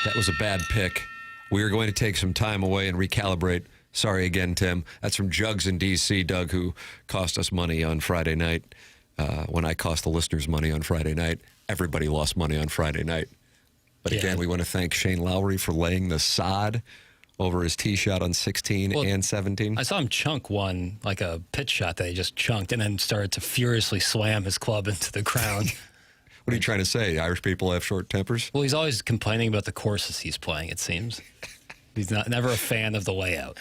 That was a bad pick. We are going to take some time away and recalibrate. Sorry again, Tim. That's from Jugs in D.C., Doug, who cost us money on Friday night. When I cost the listeners money on Friday night, everybody lost money on Friday night. But again, we want to thank Shane Lowry for laying the sod over his tee shot on 16 and 17. I saw him chunk one, like a pitch shot that he just chunked, and then started to furiously slam his club into the ground. What are you trying to say? Irish people have short tempers? Well, he's always complaining about the courses he's playing, it seems. He's never a fan of the layout.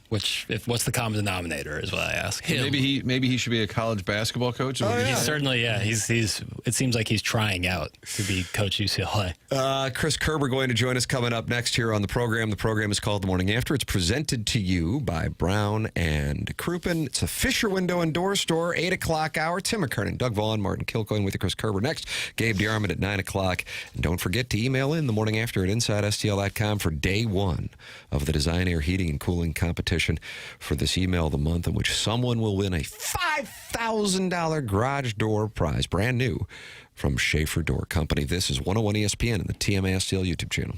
What's the common denominator is what I ask. Maybe he should be a college basketball coach. He's certainly, he's it seems like he's trying out to be coach UCLA. Chris Kerber going to join us coming up next here on the program. The program is called The Morning After. It's presented to you by Brown and Crouppen. It's a Fisher Window and Door Store, 8 o'clock hour. Tim McKernan, Doug Vaughn, Martin Kilcoyne with you, Chris Kerber next. Gabe DeArmond at 9 o'clock. And don't forget to email in The Morning After at InsideSTL.com for day 1 of the Design Air Heating and Cooling competition for this email of the month, in which someone will win a $5,000 garage door prize, brand new, from Schaefer Door Company. This is 101 ESPN and the TMA STL YouTube channel.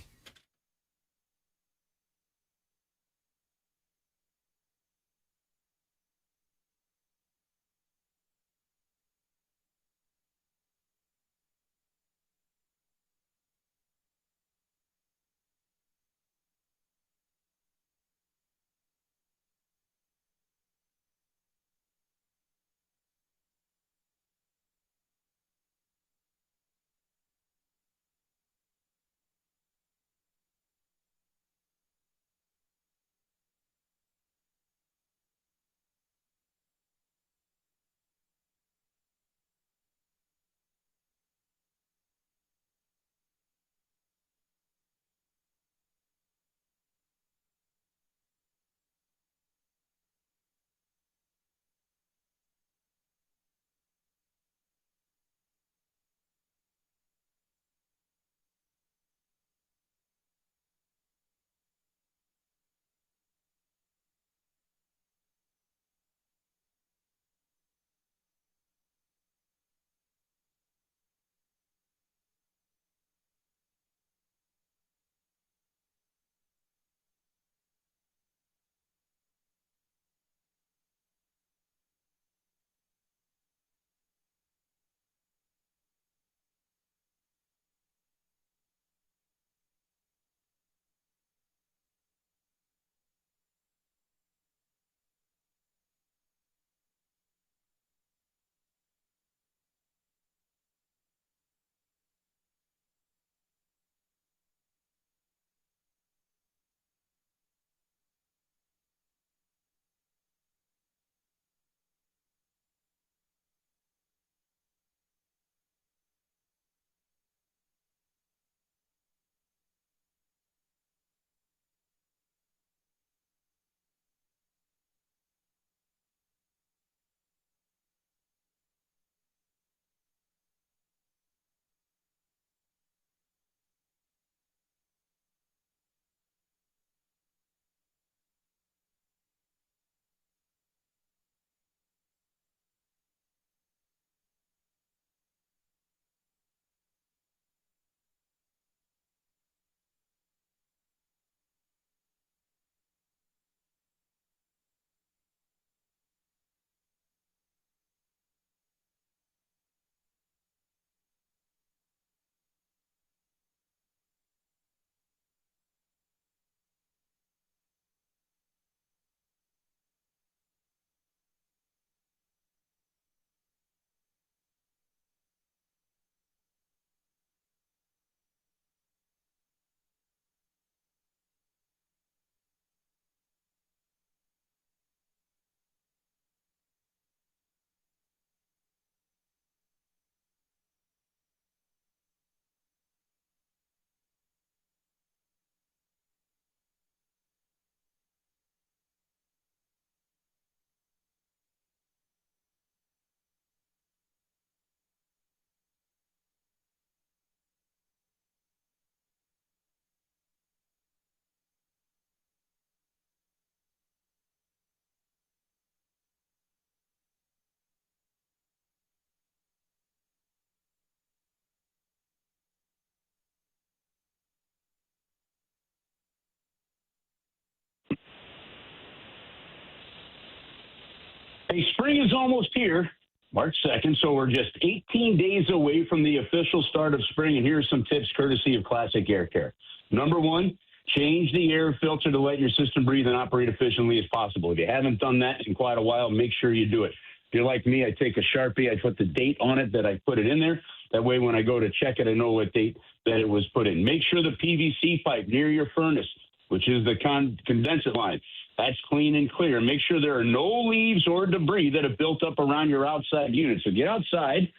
Hey, spring is almost here, March 2nd, so we're just 18 days away from the official start of spring, and here's some tips courtesy of Classic Air Care. Number one, change the air filter to let your system breathe and operate efficiently as possible. If you haven't done that in quite a while, make sure you do it. If you're like me, I take a Sharpie, I put the date on it that I put it in there. That way when I go to check it, I know what date that it was put in. Make sure the PVC pipe near your furnace, which is the condensate line, that's clean and clear. Make sure there are no leaves or debris that have built up around your outside unit. So get outside.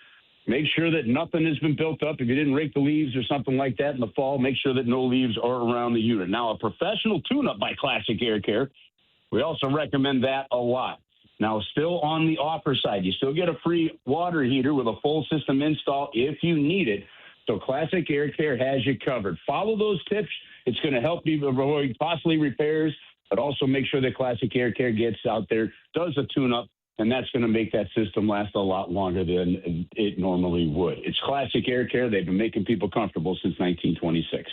Make sure that nothing has been built up. If you didn't rake the leaves or something like that in the fall, make sure that no leaves are around the unit. Now, a professional tune-up by Classic Air Care, we also recommend that a lot. Now, still on the offer side, you still get a free water heater with a full system install if you need it. So Classic Air Care has you covered. Follow those tips. It's going to help you avoid costly repairs, but also make sure that Classic Air Care gets out there, does a tune-up, and that's going to make that system last a lot longer than it normally would. It's Classic Air Care. They've been making people comfortable since 1926.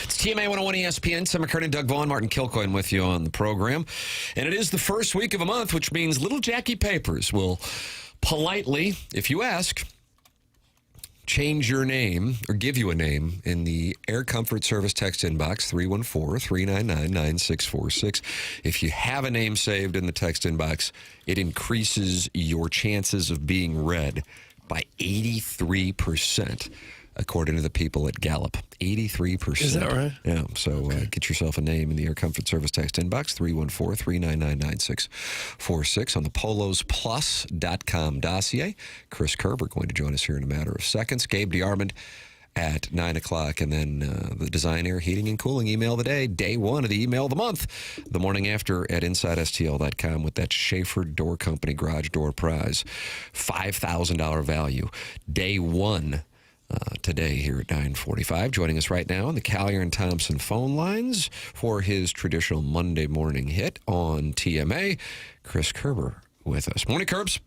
It's TMA 101 ESPN. Sam McKernan, Doug Vaughn, Martin Kilcoyne with you on the program. And it is the first week of a month, which means little Jackie Papers will politely, if you ask, change your name or give you a name in the Air Comfort Service text inbox, 314-399-9646. If you have a name saved in the text inbox, it increases your chances of being read by 83%. According to the people at Gallup, 83%. Is that right? Yeah. So get yourself a name in the Air Comfort Service text inbox, 314-399-9646 on the polosplus.com dossier. Chris Kerber going to join us here in a matter of seconds. Gabe DeArmond at 9 o'clock. And then the Design, Air, Heating, and Cooling email of the day, day one of the email of the month, the morning after at InsideSTL.com with that Schaefer Door Company garage door prize, $5,000 value. Day one. Today here at 9:45. Joining us right now on the Collier and Thompson phone lines for his traditional Monday morning hit on TMA, Chris Kerber with us. Morning, Kerbs.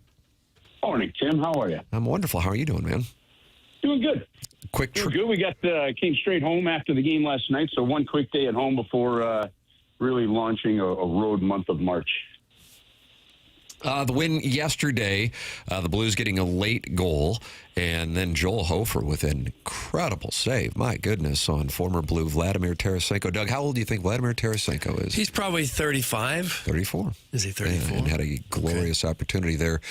Morning, Tim. How are you? I'm wonderful. How are you doing, man? Doing good. Doing good. We came straight home after the game last night, so one quick day at home before really launching a road month of March. The win yesterday, the Blues getting a late goal, and then Joel Hofer with an incredible save. My goodness, on former Blue Vladimir Tarasenko. Doug, how old do you think Vladimir Tarasenko is? He's probably 35. 34. Is he 34? Yeah, and had a glorious opportunity there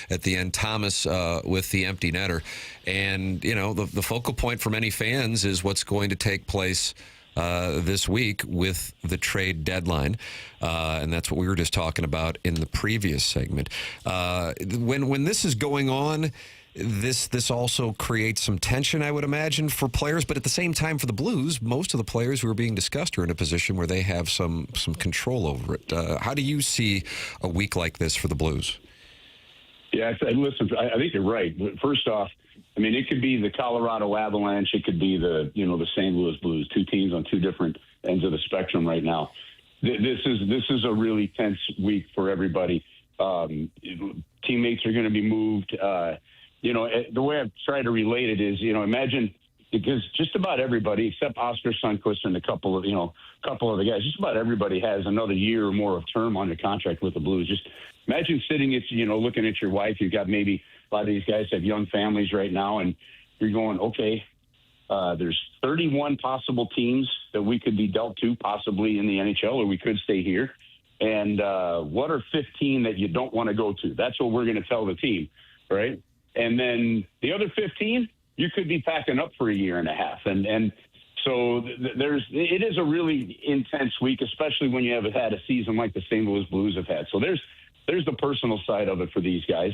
at the end. Thomas with the empty netter. And, you know, the focal point for many fans is what's going to take place this week with the trade deadline, and that's what we were just talking about in the previous segment. When this is going on, this also creates some tension, I would imagine, for players. But at the same time, for the Blues, most of the players who are being discussed are in a position where they have some control over it. How do you see a week like this for the Blues? Yeah, listen, I think you're right. First off, I mean, it could be the Colorado Avalanche. It could be the St. Louis Blues, two teams on two different ends of the spectrum right now. This is a really tense week for everybody. Teammates are going to be moved. The way I've tried to relate it is, imagine, because just about everybody, except Oscar Sundqvist and a couple of the guys, just about everybody has another year or more of term under contract with the Blues. Just imagine sitting at, looking at your wife. You've got maybe a lot of these guys have young families right now, and you're going, okay, there's 31 possible teams that we could be dealt to, possibly in the NHL, or we could stay here. And what are 15 that you don't want to go to? That's what we're going to tell the team, right? And then the other 15, you could be packing up for a year and a half. And so it is a really intense week, especially when you have had a season like the St. Louis Blues have had. So there's the personal side of it for these guys.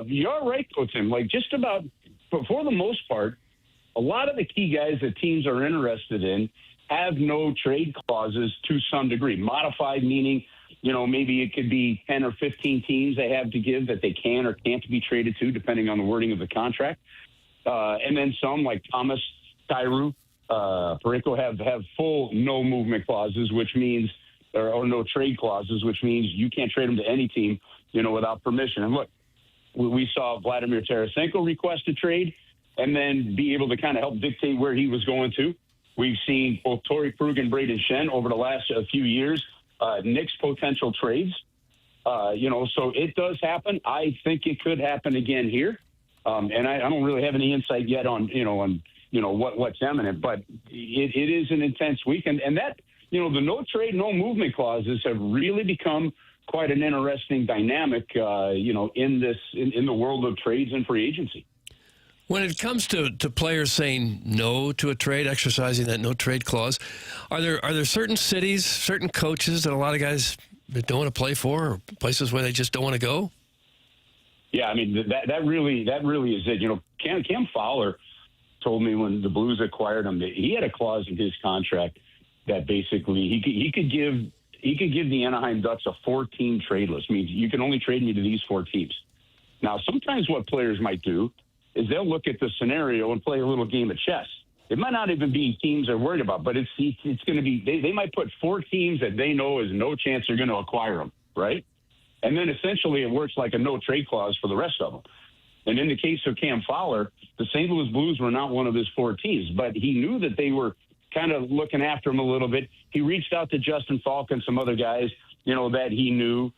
You're right, though, Tim. Like, just about, for the most part, a lot of the key guys that teams are interested in have no trade clauses to some degree. Modified meaning maybe it could be 10 or 15 teams they have to give that they can or can't be traded to, depending on the wording of the contract. And then some, like Thomas, Kyrou, Perico, have full no movement clauses, which means, or no trade clauses, which means you can't trade them to any team, without permission. And look, we saw Vladimir Tarasenko request a trade and then be able to kind of help dictate where he was going to. We've seen both Torrey Krug and Braden Shen over the last few years nix potential trades. So it does happen. I think it could happen again here. And I don't really have any insight yet on what's imminent, but it is an intense week. And that, the no trade, no movement clauses have really become quite an interesting dynamic, in the world of trades and free agency. When it comes to players saying no to a trade, exercising that no trade clause, are there certain cities, certain coaches that a lot of guys that don't want to play for, or places where they just don't want to go? Yeah, I mean that really is it. Cam Fowler told me when the Blues acquired him that he had a clause in his contract that basically he could give the Anaheim Ducks a 4-team trade list. Means you can only trade me to these 4 teams. Now, sometimes what players might do is they'll look at the scenario and play a little game of chess. It might not even be teams they're worried about, but it's going to be they might put 4 teams that they know is no chance they're going to acquire them, right? And then essentially it works like a no trade clause for the rest of them. And in the case of Cam Fowler, the St. Louis Blues were not one of his 4 teams, but he knew that they were kind of looking after him a little bit. He reached out to Justin Falk and some other guys, that he knew,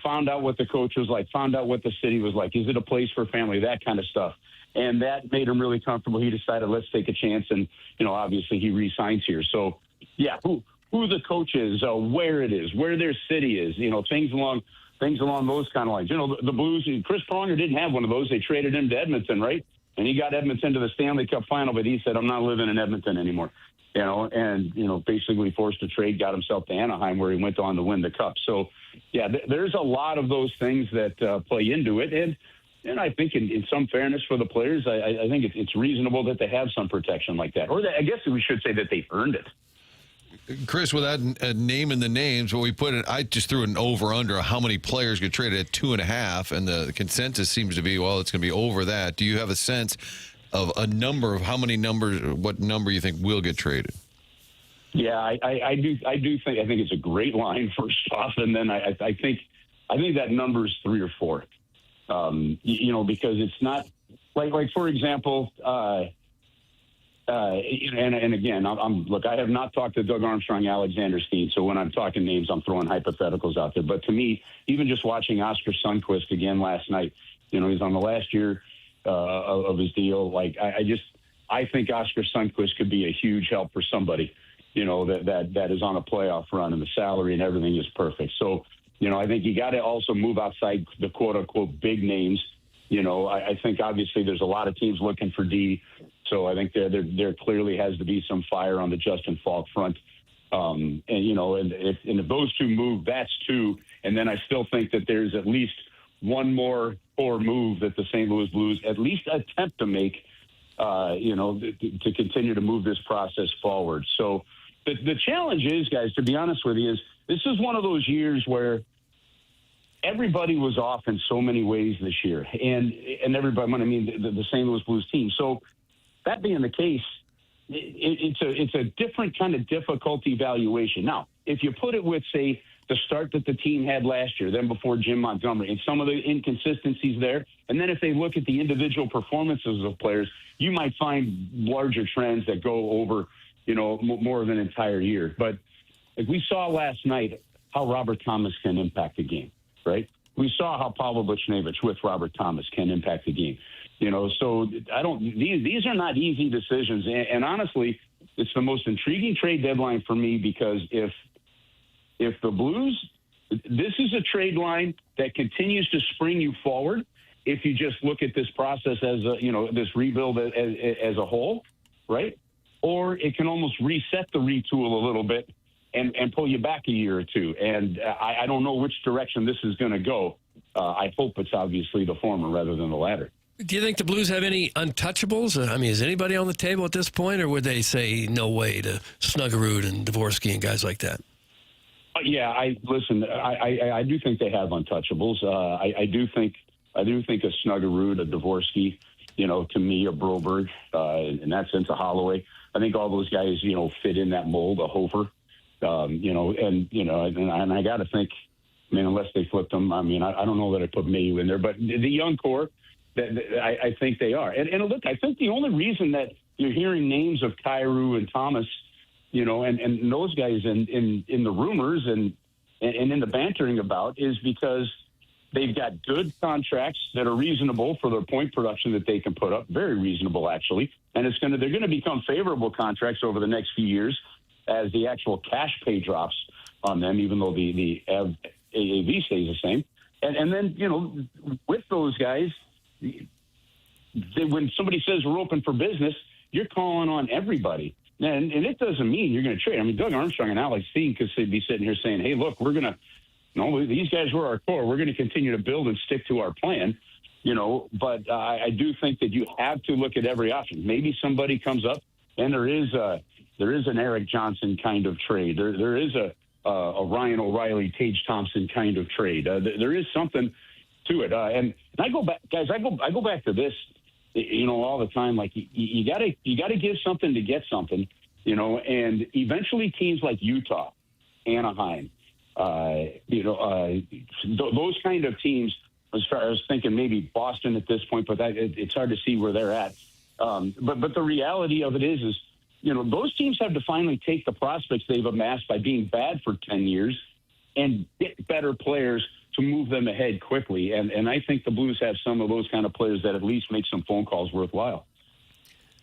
found out what the coach was like, found out what the city was like. Is it a place for family? That kind of stuff. And that made him really comfortable. He decided, let's take a chance. And, obviously he re-signs here. So, yeah, who the coach is, where it is, where their city is, things along those kind of lines. The Blues, Chris Pronger didn't have one of those. They traded him to Edmonton, right? And he got Edmonton to the Stanley Cup final, but he said, I'm not living in Edmonton anymore. Basically forced a trade, got himself to Anaheim where he went on to win the Cup. So, yeah, there's a lot of those things that play into it. And I think in some fairness for the players, I think it's reasonable that they have some protection like that. Or I guess we should say that they've earned it. Chris, without naming the names, what we put in, I just threw an over-under how many players get traded at 2.5, and the consensus seems to be, well, it's going to be over that. Do you have a sense of a number of what number you think will get traded? Yeah, I do think it's a great line first off, and then I think that number is 3 or 4. Because it's not like for example, and again, I have not talked to Doug Armstrong, Alexander Steen, so when I'm talking names, I'm throwing hypotheticals out there. But to me, even just watching Oscar Sundqvist again last night, he's on the last year of his deal. Like I think Oscar Sundqvist could be a huge help for somebody, that is on a playoff run, and the salary and everything is perfect. So, I think you got to also move outside the quote-unquote big names. I think obviously there's a lot of teams looking for D, so I think there clearly has to be some fire on the Justin Falk front. And if those 2 move, that's 2. And then I still think that there's at least one more core move that the St. Louis Blues at least attempt to make, to continue to move this process forward. So the challenge is, guys, to be honest with you, is this is one of those years where everybody was off in so many ways this year, and everybody, the St. Louis Blues team. So that being the case, it's a different kind of difficulty evaluation. Now, if you put it with, say, the start that the team had last year, then before Jim Montgomery, and some of the inconsistencies there, and then if they look at the individual performances of players, you might find larger trends that go over, more of an entire year. But like we saw last night, how Robert Thomas can impact the game, right? We saw how Pavel Buchnevich with Robert Thomas can impact the game. So these are not easy decisions. And honestly, it's the most intriguing trade deadline for me, because if the Blues, this is a trade line that continues to spring you forward if you just look at this process as this rebuild as a whole, right? Or it can almost reset the retool a little bit and pull you back a year or 2. And I don't know which direction this is going to go. I hope it's obviously the former rather than the latter. Do you think the Blues have any untouchables? Is anybody on the table at this point, or would they say no way to Snuggerud and Dvorsky and guys like that? I do think they have untouchables. I do think a Snuggerud, a Dvorsky, to me, a Broberg, in that sense, a Holloway. I think all those guys, fit in that mold, a Hofer, and I got to think, unless they flipped them, I don't know that I put Mayu in there, but the young core, I think they are. And look, I think the only reason that you're hearing names of Kyrou and Thomas, and those guys in the rumors and in the bantering about is because they've got good contracts that are reasonable for their point production that they can put up, very reasonable actually, and they're going to become favorable contracts over the next few years as the actual cash pay drops on them, even though the AAV stays the same. And then with those guys, when somebody says we're open for business, you're calling on everybody. And it doesn't mean you're going to trade. Doug Armstrong and Alex Steen could be sitting here saying, hey, look, we're going to, these guys were our core. We're going to continue to build and stick to our plan, but I do think that you have to look at every option. Maybe somebody comes up and there is an Eric Johnson kind of trade. There is a Ryan O'Reilly, Tage Thompson kind of trade. There is something to it. And I go back, guys, I go back to this, all the time. Like you gotta give something to get something, and eventually teams like Utah, Anaheim, those kind of teams, as far as thinking maybe Boston at this point, but it's hard to see where they're at. But the reality of it is those teams have to finally take the prospects they've amassed by being bad for 10 years and get better players to move them ahead quickly. And I think the Blues have some of those kind of players that at least make some phone calls worthwhile.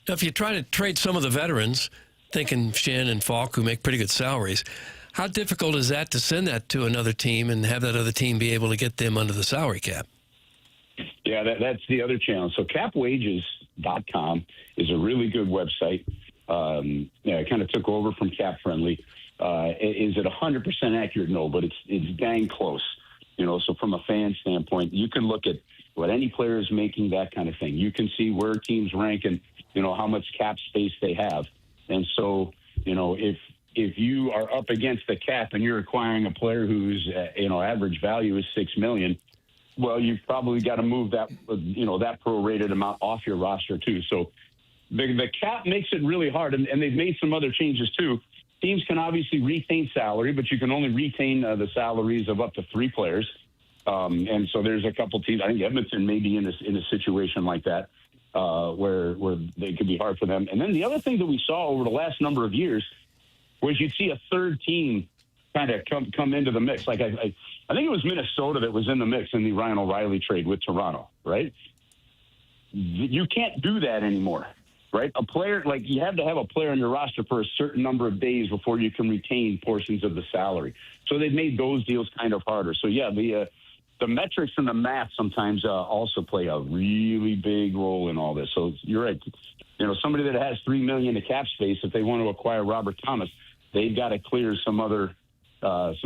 Now, if you try to trade some of the veterans, thinking Shen and Falk, who make pretty good salaries, how difficult is that to send that to another team and have that other team be able to get them under the salary cap? Yeah, that's the other challenge. So capwages.com is a really good website. It kind of took over from Cap Friendly. Is it 100% accurate? No, but it's dang close. So from a fan standpoint, you can look at what any player is making, that kind of thing. You can see where teams rank and, how much cap space they have. And so, if you are up against the cap and you're acquiring a player whose, average value is $6 million, well, you've probably got to move that, that prorated amount off your roster too. So the cap makes it really hard, and they've made some other changes too. Teams can obviously retain salary, but you can only retain the salaries of up to 3 players. And so there's a couple teams. I think Edmonton may be in a situation like that where they could be hard for them. And then the other thing that we saw over the last number of years was you'd see a third team kind of come into the mix. Like I think it was Minnesota that was in the mix in the Ryan O'Reilly trade with Toronto, right? You can't do that anymore. Right? A player, you have to have a player on your roster for a certain number of days before you can retain portions of the salary. So they've made those deals kind of harder. So, yeah, the metrics and the math sometimes also play a really big role in all this. So you're right. Somebody that has $3 million in cap space, if they want to acquire Robert Thomas, they've got to clear some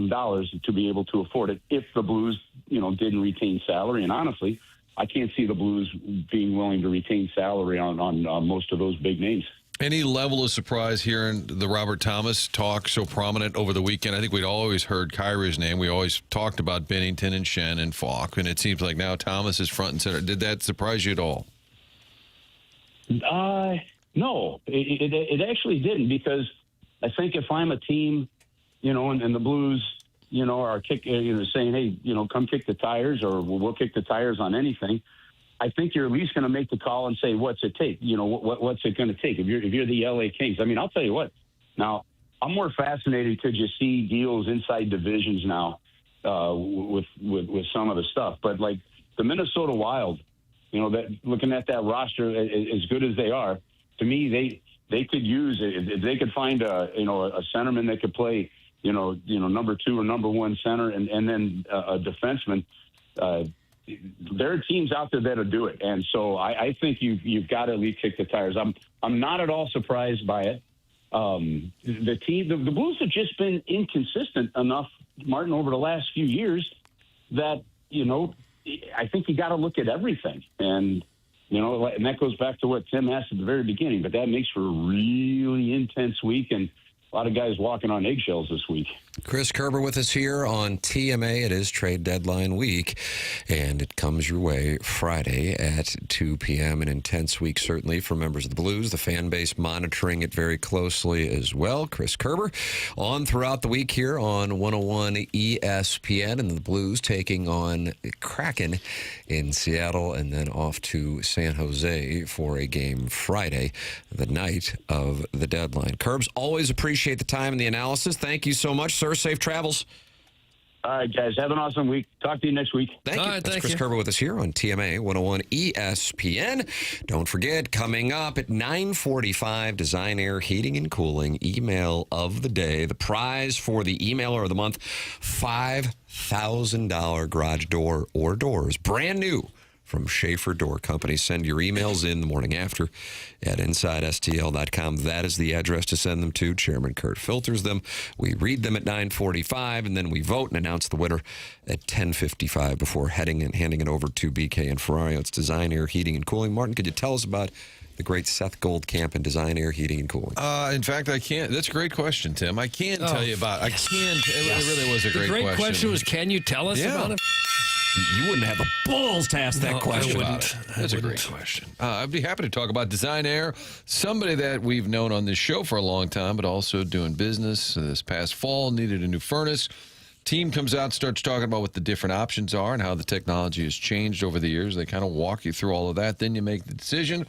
dollars to be able to afford it if the Blues, didn't retain salary. And honestly, I can't see the Blues being willing to retain salary on most of those big names. Any level of surprise hearing the Robert Thomas talk so prominent over the weekend? I think we'd always heard Kyrie's name. We always talked about Binnington and Shen and Falk, and it seems like now Thomas is front and center. Did that surprise you at all? No, it actually didn't, because I think if I'm a team, and the Blues, are saying, hey, come kick the tires, or we'll kick the tires on anything, I think you're at least going to make the call and say, what's it take? What's it going to take? If you're the LA Kings, I'll tell you what. Now, I'm more fascinated because you see deals inside divisions now with some of the stuff. But like the Minnesota Wild, that looking at that roster, as good as they are, to me, they could use it. If they could find a centerman that could play, number 2 or number 1 center, and then a defenseman. There are teams out there that'll do it, and so I think you've got to at least kick the tires. I'm not at all surprised by it. The Blues have just been inconsistent enough, Martin, over the last few years that I think you got to look at everything, and that goes back to what Tim asked at the very beginning. But that makes for a really intense week, and a lot of guys walking on eggshells this week. Chris Kerber with us here on TMA. It is trade deadline week, and it comes your way Friday at 2 p.m. An intense week, certainly, for members of the Blues. The fan base monitoring it very closely as well. Chris Kerber on throughout the week here on 101 ESPN, and the Blues taking on Kraken in Seattle, and then off to San Jose for a game Friday, the night of the deadline. Kerbs, always appreciate the time and the analysis. Thank you so much, sir. Safe travels. All right, guys. Have an awesome week. Talk to you next week. Thank you. That's Chris Kerber with us here on TMA 101 ESPN. Don't forget, coming up at 9:45, Design Air Heating and Cooling email of the day. The prize for the emailer of the month, $5,000 garage door or doors. Brand new from Schaefer Door Company. Send your emails in the morning after at InsideSTL.com. That is the address to send them to. Chairman Kurt filters them. We read them at 9:45, and then we vote and announce the winner at 10:55 before handing it over to BK and Ferrario. It's Design Air Heating and Cooling. Martin, could you tell us about the great Seth Goldcamp and Design Air Heating and Cooling? In fact, I can't. That's a great question, Tim. I can tell you about it. Yes. I can. It really was a The great question was, can you tell us about it? You wouldn't have the balls to ask that question. That's a great question. I'd be happy to talk about Design Air, somebody that we've known on this show for a long time, but also doing business. This past fall, needed a new furnace. Team comes out and starts talking about what the different options are and how the technology has changed over the years. They kind of walk you through all of that. Then you make the decision.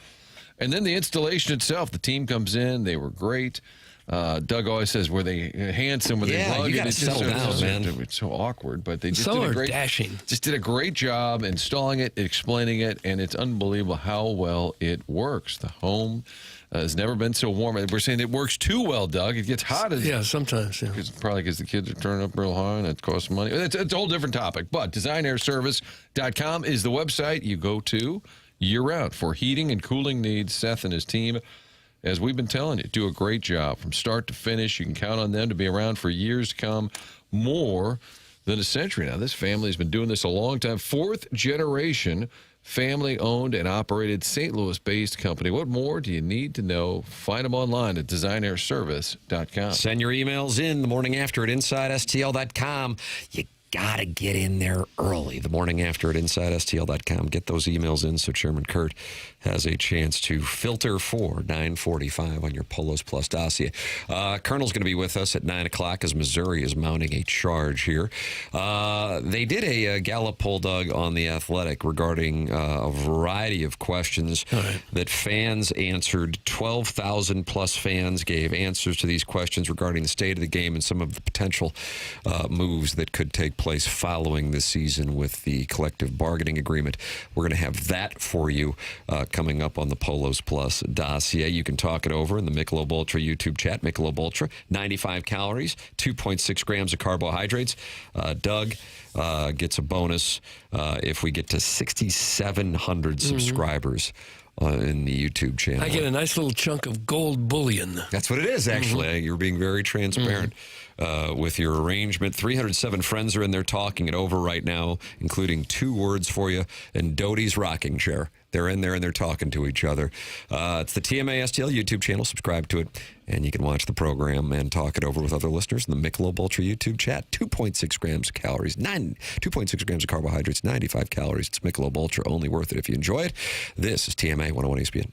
And then the installation itself, the team comes in. They were great. Doug always says, were they handsome? Were they rugged? You got to settle down, man. It's so awkward, but they just Some did a are great, dashing. just did a great job installing it, explaining it, and it's unbelievable how well it works. The home has never been so warm. We're saying it works too well, Doug. It gets hot. Sometimes. Yeah. Probably because the kids are turning up real high and it costs money. It's a whole different topic. But designairservice.com is the website you go to year-round for heating and cooling needs. Seth and his team, as we've been telling you, do a great job from start to finish. You can count on them to be around for years to come, more than a century now. This family has been doing this a long time. Fourth generation, family-owned and operated St. Louis-based company. What more do you need to know? Find them online at designairservice.com. Send your emails in the morning after at InsideSTL.com. You got to get in there early. The morning after at InsideSTL.com. Get those emails in so Chairman Kurt has a chance to filter for 9:45 on your Polos Plus dossier. Colonel's going to be with us at 9 o'clock as Missouri is mounting a charge here. They did a Gallup poll, Doug, on The Athletic regarding a variety of questions that fans answered. 12,000 plus fans gave answers to these questions regarding the state of the game and some of the potential moves that could take place following this season with the collective bargaining agreement. We're going to have that for you coming up on the Polos Plus dossier. You can talk it over in the Michelob Ultra YouTube chat. Michelob Ultra, 95 calories, 2.6 grams of carbohydrates. Doug gets a bonus if we get to 6,700 subscribers in the YouTube channel. I get a nice little chunk of gold bullion. That's what it is, actually. You're being very transparent with your arrangement. 307 friends are in there talking it over right now, including 2 words for you, and Doty's rocking chair. They're in there and they're talking to each other. It's the TMA STL YouTube channel. Subscribe to it, and you can watch the program and talk it over with other listeners in the Michelob Ultra YouTube chat. 2.6 grams of calories, 2.6 grams of carbohydrates, 95 calories. It's Michelob Ultra, only worth it if you enjoy it. This is TMA 101 ESPN.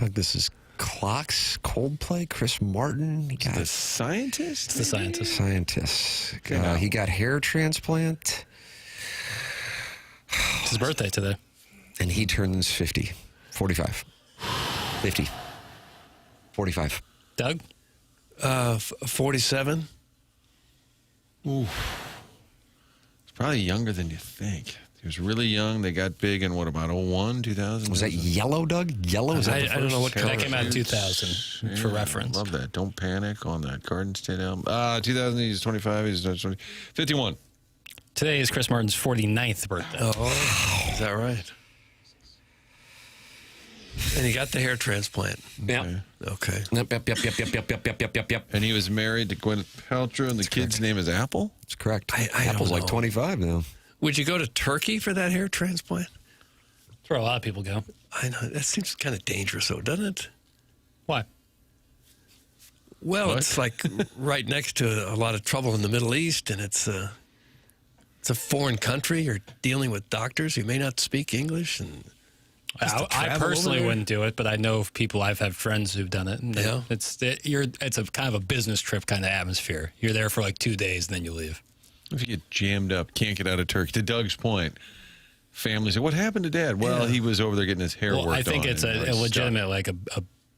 Doug, this is Clocks, Coldplay, Chris Martin. He got The scientist? It's the scientist. Scientist. He got hair transplant. It's his birthday today. And he turns 50. 45. 50. 45. Doug? 47. Ooh. He's probably younger than you think. He was really young. They got big in, what, about 01, 2000? Was that yellow, Doug? Yellow? Is that I don't know what color. That came out in 2000 for reference. Love that. Don't Panic on that Garden State album. 2000, he's 25. He's 20, 51. Today is Chris Martin's 49th birthday. Oh, is that right? And he got the hair transplant. Yeah. Okay. Yep. And he was married to Gwyneth Paltrow, and the kid's name is Apple? That's correct. I Apple's don't like know. 25 now. Would you go to Turkey for that hair transplant? That's where a lot of people go. I know. That seems kind of dangerous, though, doesn't it? Why? Well, What? it's like right next to a lot of trouble in the Middle East, and it's a foreign country. You're dealing with doctors who may not speak English, and I personally wouldn't do it, but I know of people. I've had friends who've done it. And it's a kind of a business trip kind of atmosphere. You're there for like 2 days, and then you leave. If you get jammed up, can't get out of Turkey. To Doug's point, families say, what happened to Dad? Well, he was over there getting his hair worked on. I think it's and a stuck. legitimate, like a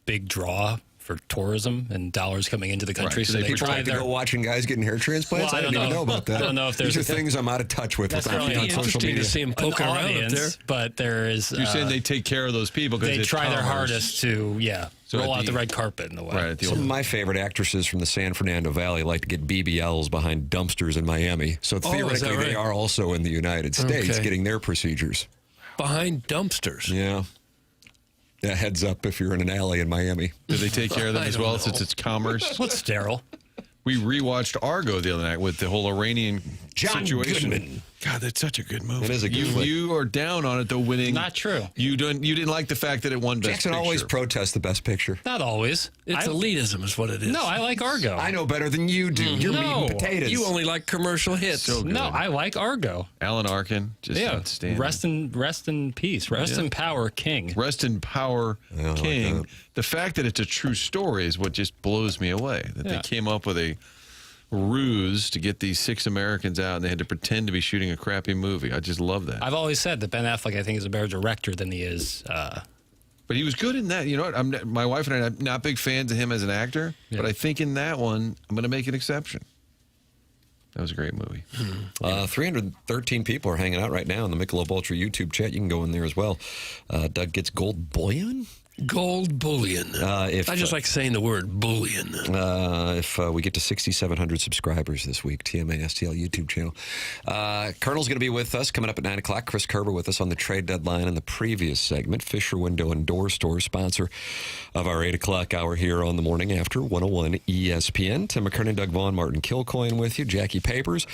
big draw for tourism and dollars coming into the country. Right. So So they they try To go watching guys getting hair transplants? Well, I didn't even know about that. I don't know if there's These are a- things I'm out of touch with That's without really being on social interesting media. to see him poke an around up audience, there. but there is. You're saying they take care of those people because they it's try their commerce. hardest to So roll at out the the- red carpet in the way. Right, at the Some old of my favorite actresses from the San Fernando Valley like to get BBLs behind dumpsters in Miami. So is that theoretically, right? they are also in the United States Okay. getting their procedures. behind dumpsters. Yeah. Yeah, heads up if you're in an alley in Miami. Do they take care of them I as don't well know. since it's commerce? What's sterile? We rewatched Argo the other night with the whole Iranian John situation. Goodman. God, that's such a good movie. It is a good you, flick. you are down on it though, winning. Not true. You didn't like the fact that it won Best Jackson Picture. always protests the best picture. Not always. It's elitism is what it is. No, I like Argo. I know better than you do. You're meat No. and potatoes. You only like commercial hits. So good. No, I like Argo. Alan Arkin, just outstanding. Rest in peace. Rest in power, King. Rest in power, Yeah, I like King. that. The fact that it's a true story is what just blows me away. That they came up with a ruse to get these 6 Americans out, and they had to pretend to be shooting a crappy movie. I just love that. I've always said that Ben Affleck, I think, is a better director than he is. But he was good in that. You know what? My wife and I are not big fans of him as an actor, but I think in that one, I'm going to make an exception. That was a great movie. 313 people are hanging out right now in the Michelob Ultra YouTube chat. You can go in there as well. Doug gets gold bullion. Gold bullion. I just like saying the word bullion. If we get to 6,700 subscribers this week, TMA STL YouTube channel. Colonel's going to be with us coming up at 9 o'clock. Chris Kerber with us on the trade deadline in the previous segment. Fisher Window and Door Store, sponsor of our 8 o'clock hour here on the Morning After 101 ESPN. Tim McKernan, Doug Vaughn, Martin Kilcoyne with you. Jackie Papers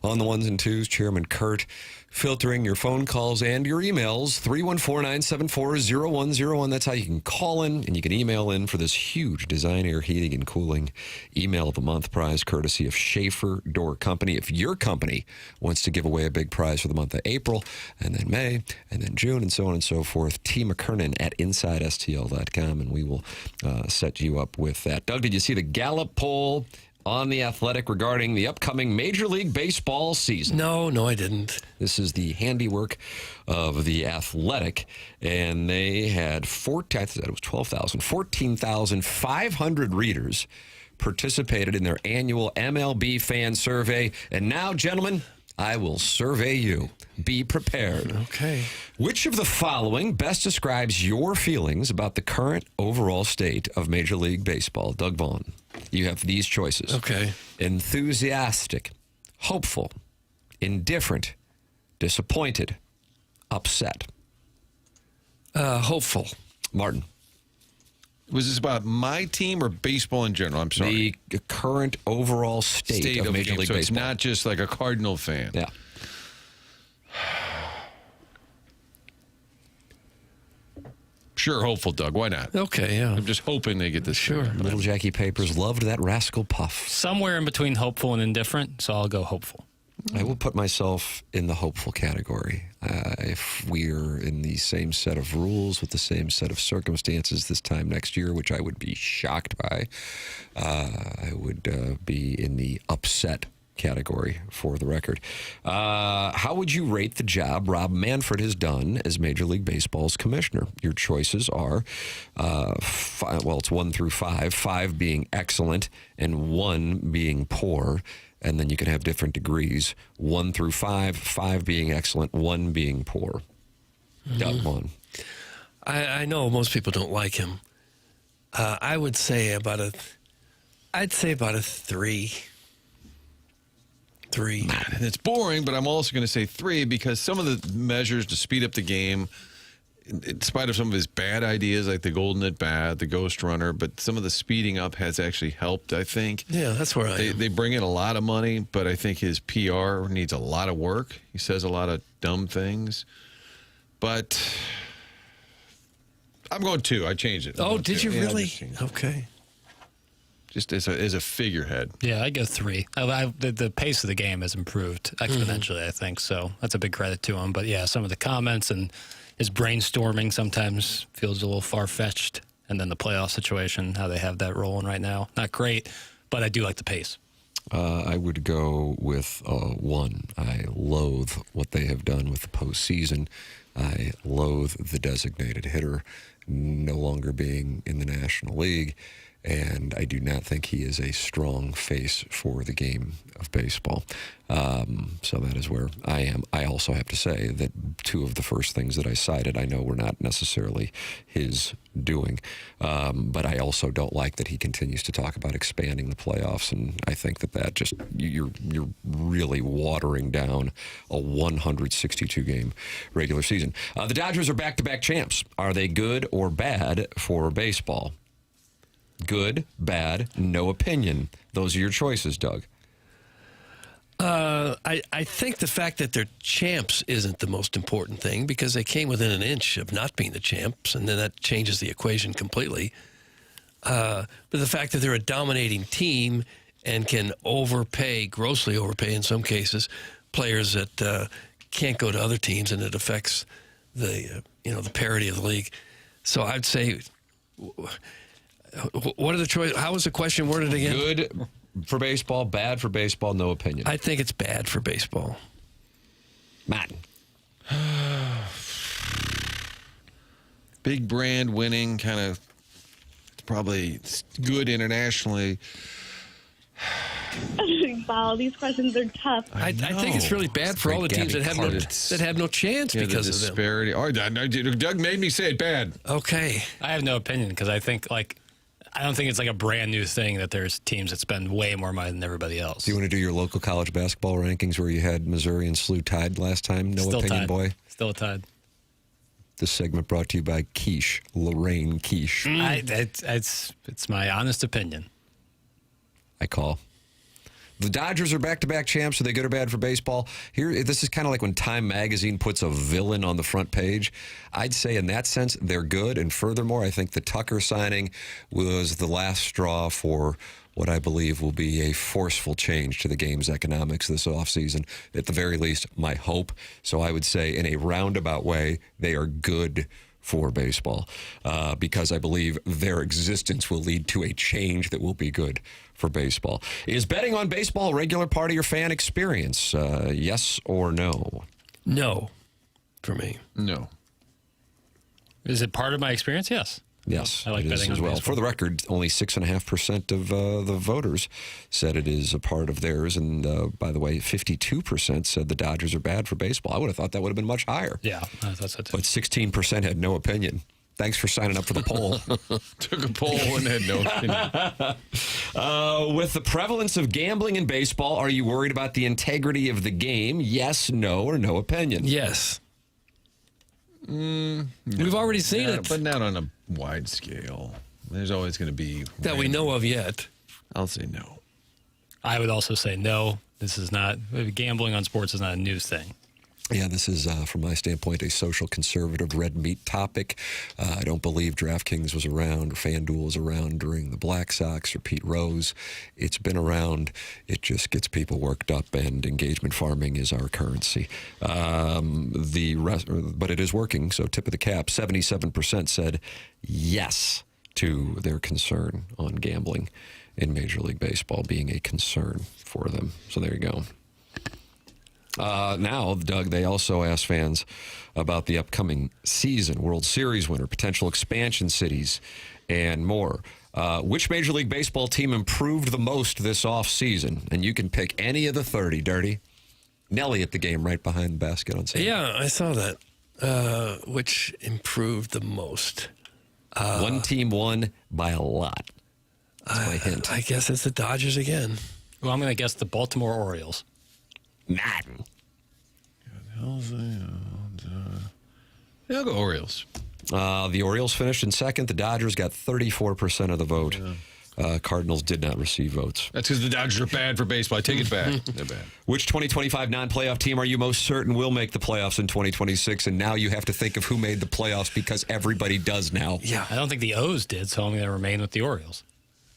on the ones and twos. Chairman Kurt filtering your phone calls and your emails. 314-974-0101. That's how you can call in and you can email in for this huge Design Air Heating and Cooling Email of the Month prize courtesy of Schaefer Door Company. If your company wants to give away a big prize for the month of April and then May and then June and so on and so forth, T. McKernan at InsideSTL.com and we will set you up with that. Doug, did you see the Gallup poll on The Athletic regarding the upcoming Major League Baseball season? No, I didn't. This is the handiwork of The Athletic, and they had 14,500 readers participated in their annual MLB fan survey. And now, gentlemen, I will survey you. Be prepared. Okay. Which of the following best describes your feelings about the current overall state of Major League Baseball? Doug Vaughn, you have these choices. Okay. Enthusiastic, hopeful, indifferent, disappointed, upset. Hopeful. Martin. Was this about my team or baseball in general? I'm sorry. The current overall state of Major game. League So Baseball. it's not just like a Cardinal fan. Yeah. Sure, hopeful, Doug. Why not? Okay, yeah. I'm just hoping they get this. Sure. Little Jackie Papers loved that rascal puff. Somewhere in between hopeful and indifferent, so I'll go hopeful. I will put myself in the hopeful category. If we're in the same set of rules with the same set of circumstances this time next year, which I would be shocked by, I would be in the upset category for the record. How would you rate the job Rob Manfred has done as Major League Baseball's commissioner? Your choices are, it's 1 through 5, 5 being excellent and 1 being poor. And then you can have different degrees, 1 through 5, 5 being excellent, 1 being poor. Doug, one. I know most people don't like him. I would say I'd say about a 3. 3. And it's boring, but I'm also going to say 3 because some of the measures to speed up the game, in spite of some of his bad ideas like the golden at bat, the ghost runner, but some of the speeding up has actually helped, I think. Yeah, that's where They bring in a lot of money, but I think his PR needs a lot of work. He says a lot of dumb things. But I'm going 2. I changed it. Oh, did you really? Okay. Just as a figurehead. Yeah, I go 3. The pace of the game has improved exponentially, I think. So that's a big credit to him. But yeah, some of the comments and his brainstorming sometimes feels a little far-fetched. And then the playoff situation, how they have that rolling right now. Not great, but I do like the pace. I would go with 1. I loathe what they have done with the postseason. I loathe the designated hitter no longer being in the National League. And I do not think he is a strong face for the game of baseball. So that is where I am. I also have to say that 2 of the first things that I cited, I know were not necessarily his doing. But I also don't like that he continues to talk about expanding the playoffs. And I think that just, you're really watering down a 162-game regular season. The Dodgers are back-to-back champs. Are they good or bad for baseball? Good, bad, no opinion. Those are your choices, Doug. I think the fact that they're champs isn't the most important thing because they came within an inch of not being the champs, and then that changes the equation completely. But the fact that they're a dominating team and can grossly overpay in some cases, players that can't go to other teams, and it affects the parity of the league. So I'd say, what are the choices? How was the question worded again? Good for baseball, bad for baseball, no opinion. I think it's bad for baseball. Matt. Big brand winning, kind of probably good internationally. Wow, these questions are tough. I think it's really bad for all the teams that have no chance because of them. Disparity. Oh, Doug made me say it bad. Okay. I have no opinion because I don't think it's like a brand new thing that there's teams that spend way more money than everybody else. Do you want to do your local college basketball rankings where you had Missouri and SLU tied last time? No Still opinion, tied. boy. Still tied. This segment brought to you by Quiche, Lorraine Quiche. It's my honest opinion. I call. The Dodgers are back-to-back champs. Are they good or bad for baseball? This is kind of like when Time Magazine puts a villain on the front page. I'd say in that sense, they're good. And furthermore, I think the Tucker signing was the last straw for what I believe will be a forceful change to the game's economics this offseason. At the very least, my hope. So I would say in a roundabout way, they are good for baseball because I believe their existence will lead to a change that will be good for baseball. Is betting on baseball a regular part of your fan experience? Yes or no? No, for me. No. Is it part of my experience? Yes. Yes, I like it is betting as on well. baseball. For the record, only 6.5% of the voters said it is a part of theirs. And by the way, 52% said the Dodgers are bad for baseball. I would have thought that would have been much higher. Yeah, I thought so too. But 16% had no opinion. Thanks for signing up for the poll. Took a poll and had no opinion. With the prevalence of gambling in baseball, are you worried about the integrity of the game? Yes, no, or no opinion? Yes. No. We've already seen it. But not on a wide scale. There's always going to be... That we know of yet. I'll say no. I would also say no. This is not... Gambling on sports is not a new thing. Yeah, this is, from my standpoint, a social conservative red meat topic. I don't believe DraftKings was around or FanDuel was around during the Black Sox or Pete Rose. It's been around. It just gets people worked up, and engagement farming is our currency. But it is working, so tip of the cap. 77% said yes to their concern on gambling in Major League Baseball being a concern for them. So there you go. Now, Doug, they also asked fans about the upcoming season, World Series winner, potential expansion cities, and more. Which Major League Baseball team improved the most this offseason? And you can pick any of the 30, Dirty. Nelly at the game right behind the basket on Saturday. Yeah, I saw that. Which improved the most? One team won by a lot. That's my hint. I guess it's the Dodgers again. Well, I'm going to guess the Baltimore Orioles. Madden. Yeah, I'll go Orioles. The Orioles finished in second. The Dodgers got 34% of the vote. Cardinals did not receive votes. That's because the Dodgers are bad for baseball. I take it back. They're bad. Which 2025 non-playoff team are you most certain will make the playoffs in 2026? And now you have to think of who made the playoffs because everybody does now. Yeah. I don't think the O's did, so I'm going to remain with the Orioles.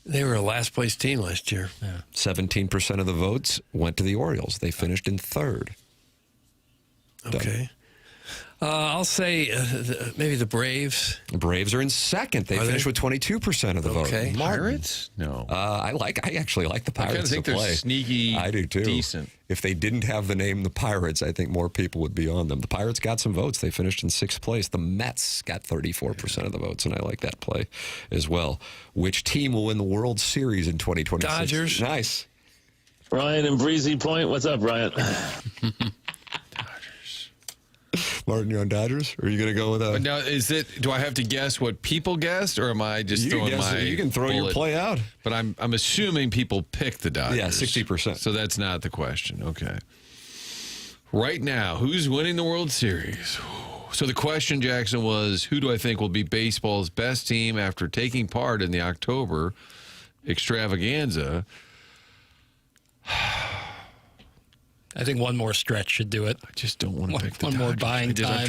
They were a last-place team last year. Yeah. 17% of the votes went to the Orioles. They finished in third. Okay. I'll say maybe the Braves. The Braves are in second. They finished with 22% of the vote. Okay. Pirates? No. I actually like the Pirates. I kind of think to they're play. sneaky. I do too. Decent. If they didn't have the name the Pirates, I think more people would be on them. The Pirates got some votes. They finished in sixth place. The Mets got 34% of the votes, and I like that play as well. Which team will win the World Series in 2026? Dodgers. Nice. Ryan in Breezy Point. What's up, Ryan? Martin, you're on Dodgers? Or are you going to go with Now, do I have to guess what people guessed, or am I just throwing my You can throw your bullet? play out. But I'm assuming people picked the Dodgers. Yeah, 60%. So that's not the question. Okay. Right now, who's winning the World Series? So the question, Jackson, was who do I think will be baseball's best team after taking part in the October extravaganza? I think one more stretch should do it. I just don't want to pick the One Dodgers. more buying time. I'm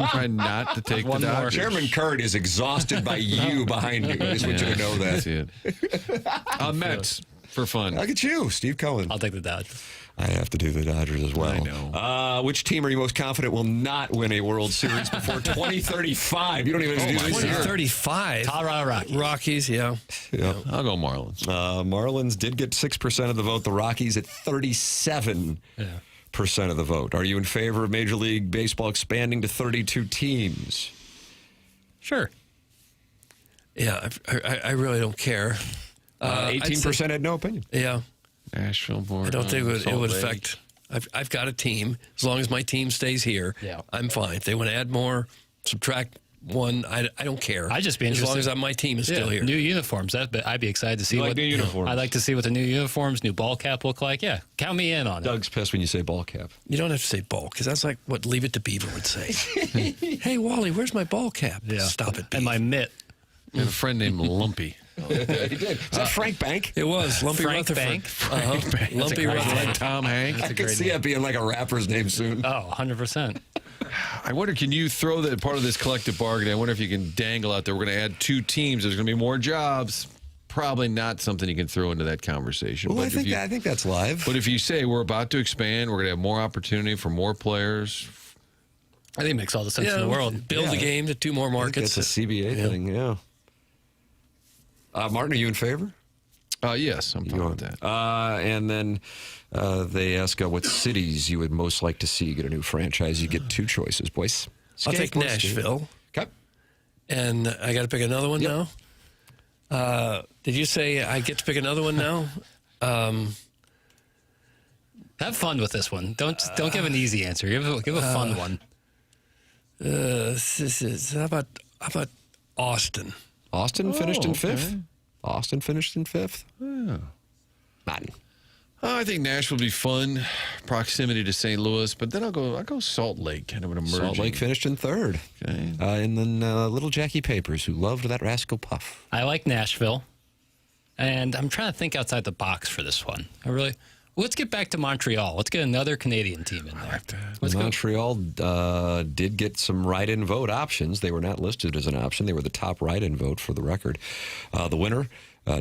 trying not to take the Dodgers. Chairman Kurt is exhausted by you behind you. I just want you to know that. That's it. Mets for fun. Look at you, Steve Cohen. I'll take the Dodgers. I have to do the Dodgers as well. I know. Which team are you most confident will not win a World Series before 2035? You don't even have to do this year. 2035. Colorado Rockies. Rockies, yeah. I'll go Marlins. Marlins did get 6% of the vote. The Rockies at 37% of the vote. Are you in favor of Major League Baseball expanding to 32 teams? Sure. Yeah, I really don't care. 18% had no opinion. Yeah. Nashville, board. I don't think it Salt would Lake. affect. I've got a team. As long as my team stays here, I'm fine. If they want to add more, subtract one, I don't care. I'd just be as interested. long as my team is still here. New uniforms. I'd be excited to see You like what new uniforms? I'd like to see what the new uniforms, new ball cap look like. Yeah, count me in on it. Doug's pissed when you say ball cap. You don't have to say ball because that's like what Leave It to Beaver would say. Hey, Wally, where's my ball cap? Yeah. Stop it. And my mitt. I had a friend named Lumpy. He did. Is that Frank Bank? It was Lumpy Frank Rutherford. Bank. Lumpy Like Rutherford. Tom Hanks. I could see that being like a rapper's name soon. Oh, 100%. I wonder, can you throw that part of this collective bargaining? I wonder if you can dangle out there. We're going to add 2 teams. There's going to be more jobs. Probably not something you can throw into that conversation. Well, But I think that's live. But if you say we're about to expand, we're going to have more opportunity for more players. I think it makes all the sense in the world. Build the game to 2 more markets. That's a CBA thing, yeah. Martin, are you in favor? Yes, I'm fine with that. And then they ask what cities you would most like to see get a new franchise. You get 2 choices, boys. I'll take Nashville. Okay. And I got to pick another one now? Did you say I get to pick another one now? Have fun with this one. Don't give an easy answer. Give a fun one. How about Austin? Austin finished in 5th. Austin finished in 5th. Yeah. Martin. I think Nashville will be fun, proximity to St. Louis, but then I'll go Salt Lake, kind of an emerging. Salt Lake finished in 3rd. Okay. And then little Jackie Papers, who loved that Rascal Puff. I like Nashville, and I'm trying to think outside the box for this one. Let's get back to Montreal. Let's get another Canadian team in there. Montreal did get some write-in vote options. They were not listed as an option. They were the top write-in vote for the record. The winner,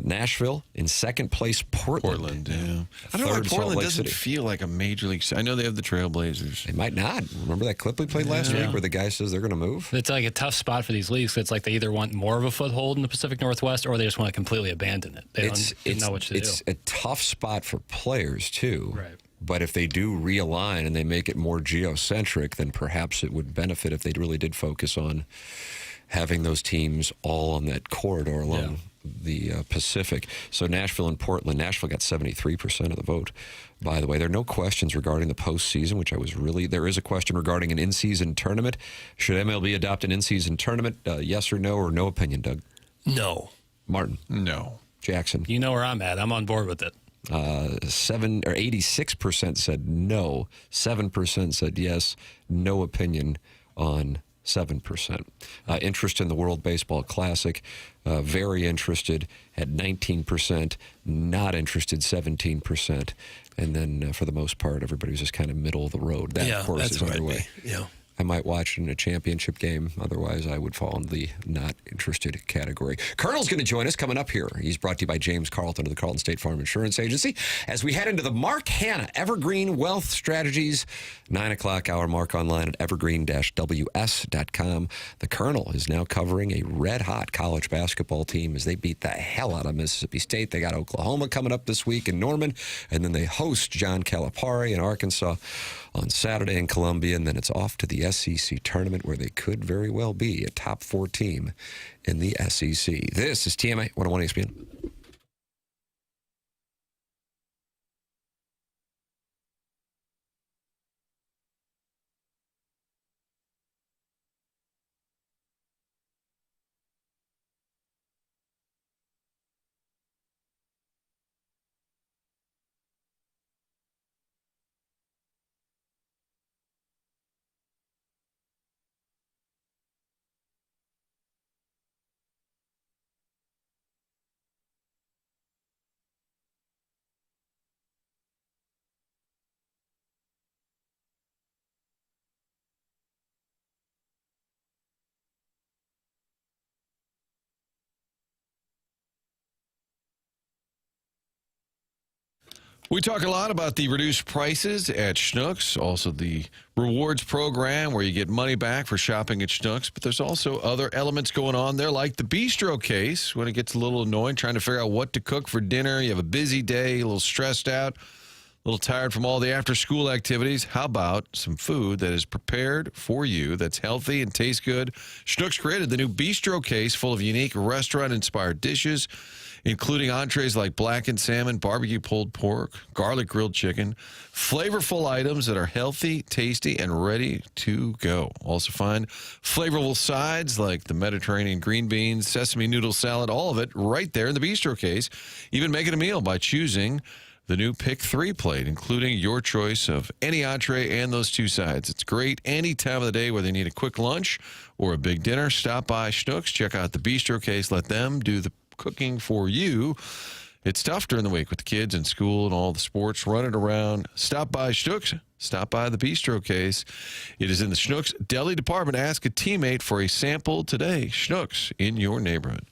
Nashville. In second place, Portland. Yeah. I don't know why Third, Salt Portland Lake doesn't City. feel like a major league. I know they have the Trailblazers. They might not. Remember that clip we played last week where the guy says they're going to move? It's like a tough spot for these leagues. It's like they either want more of a foothold in the Pacific Northwest or they just want to completely abandon it. They don't know what to do. It's a tough spot for players, too. Right. But if they do realign and they make it more geocentric, then perhaps it would benefit if they really did focus on having those teams all on that corridor along the Pacific. So Nashville and Portland. Nashville got 73% of the vote. By the way, there are no questions regarding the postseason, which there is a question regarding an in-season tournament. Should MLB adopt an in-season tournament? Yes or no, or no opinion, Doug? No. Martin? No. Jackson? You know where I'm at. I'm on board with it. 86% said no. 7% said yes. No opinion on 7%. Interest in the World Baseball Classic, very interested at 19%, not interested 17%. And then for the most part, everybody was just kind of middle of the road. That, of course, is underway. Yeah. I might watch it in a championship game. Otherwise, I would fall in the not interested category. Colonel's going to join us coming up here. He's brought to you by James Carlton of the Carlton State Farm Insurance Agency. As we head into the Mark Hanna Evergreen Wealth Strategies 9 o'clock hour, mark online at evergreen-ws.com. The Colonel is now covering a red-hot college basketball team as they beat the hell out of Mississippi State. They got Oklahoma coming up this week in Norman, and then they host John Calipari in Arkansas on Saturday in Columbia, and then it's off to the SEC tournament where they could very well be a top 4 team in the SEC. This is TMA 101 ESPN. We talk a lot about the reduced prices at Schnucks, also the rewards program where you get money back for shopping at Schnucks, but there's also other elements going on there like the bistro case when it gets a little annoying trying to figure out what to cook for dinner. You have a busy day, a little stressed out, a little tired from all the after-school activities. How about some food that is prepared for you that's healthy and tastes good? Schnucks created the new bistro case full of unique restaurant-inspired dishes, including entrees like blackened salmon, barbecue pulled pork, garlic grilled chicken, flavorful items that are healthy, tasty, and ready to go. Also find flavorful sides like the Mediterranean green beans, sesame noodle salad, all of it right there in the bistro case. Even make it a meal by choosing the new Pick 3 plate, including your choice of any entree and those 2 sides. It's great any time of the day, whether you need a quick lunch or a big dinner. Stop by Schnucks, check out the bistro case, let them do the cooking for you. It's tough during the week with the kids in school and all the sports running around. Stop by Schnucks. Stop by the bistro case. It is in the Schnucks deli department. Ask a teammate for a sample today. Schnucks in your neighborhood.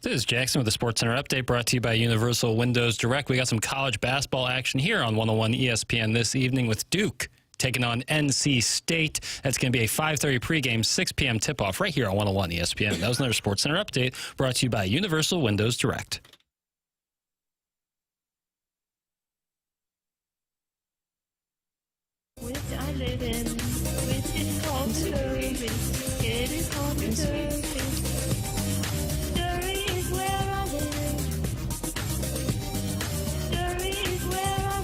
This is Jackson with the Sports Center update brought to you by Universal Windows Direct. We got some college basketball action here on 101 ESPN this evening with Duke taking on NC State. That's going to be a 5:30 pregame, 6 p.m. tip-off right here on 101 ESPN. That was another Sports Center update brought to you by Universal Windows Direct. Which I live in, which is called service. It is called service. Surrey is where I live. Surrey is where I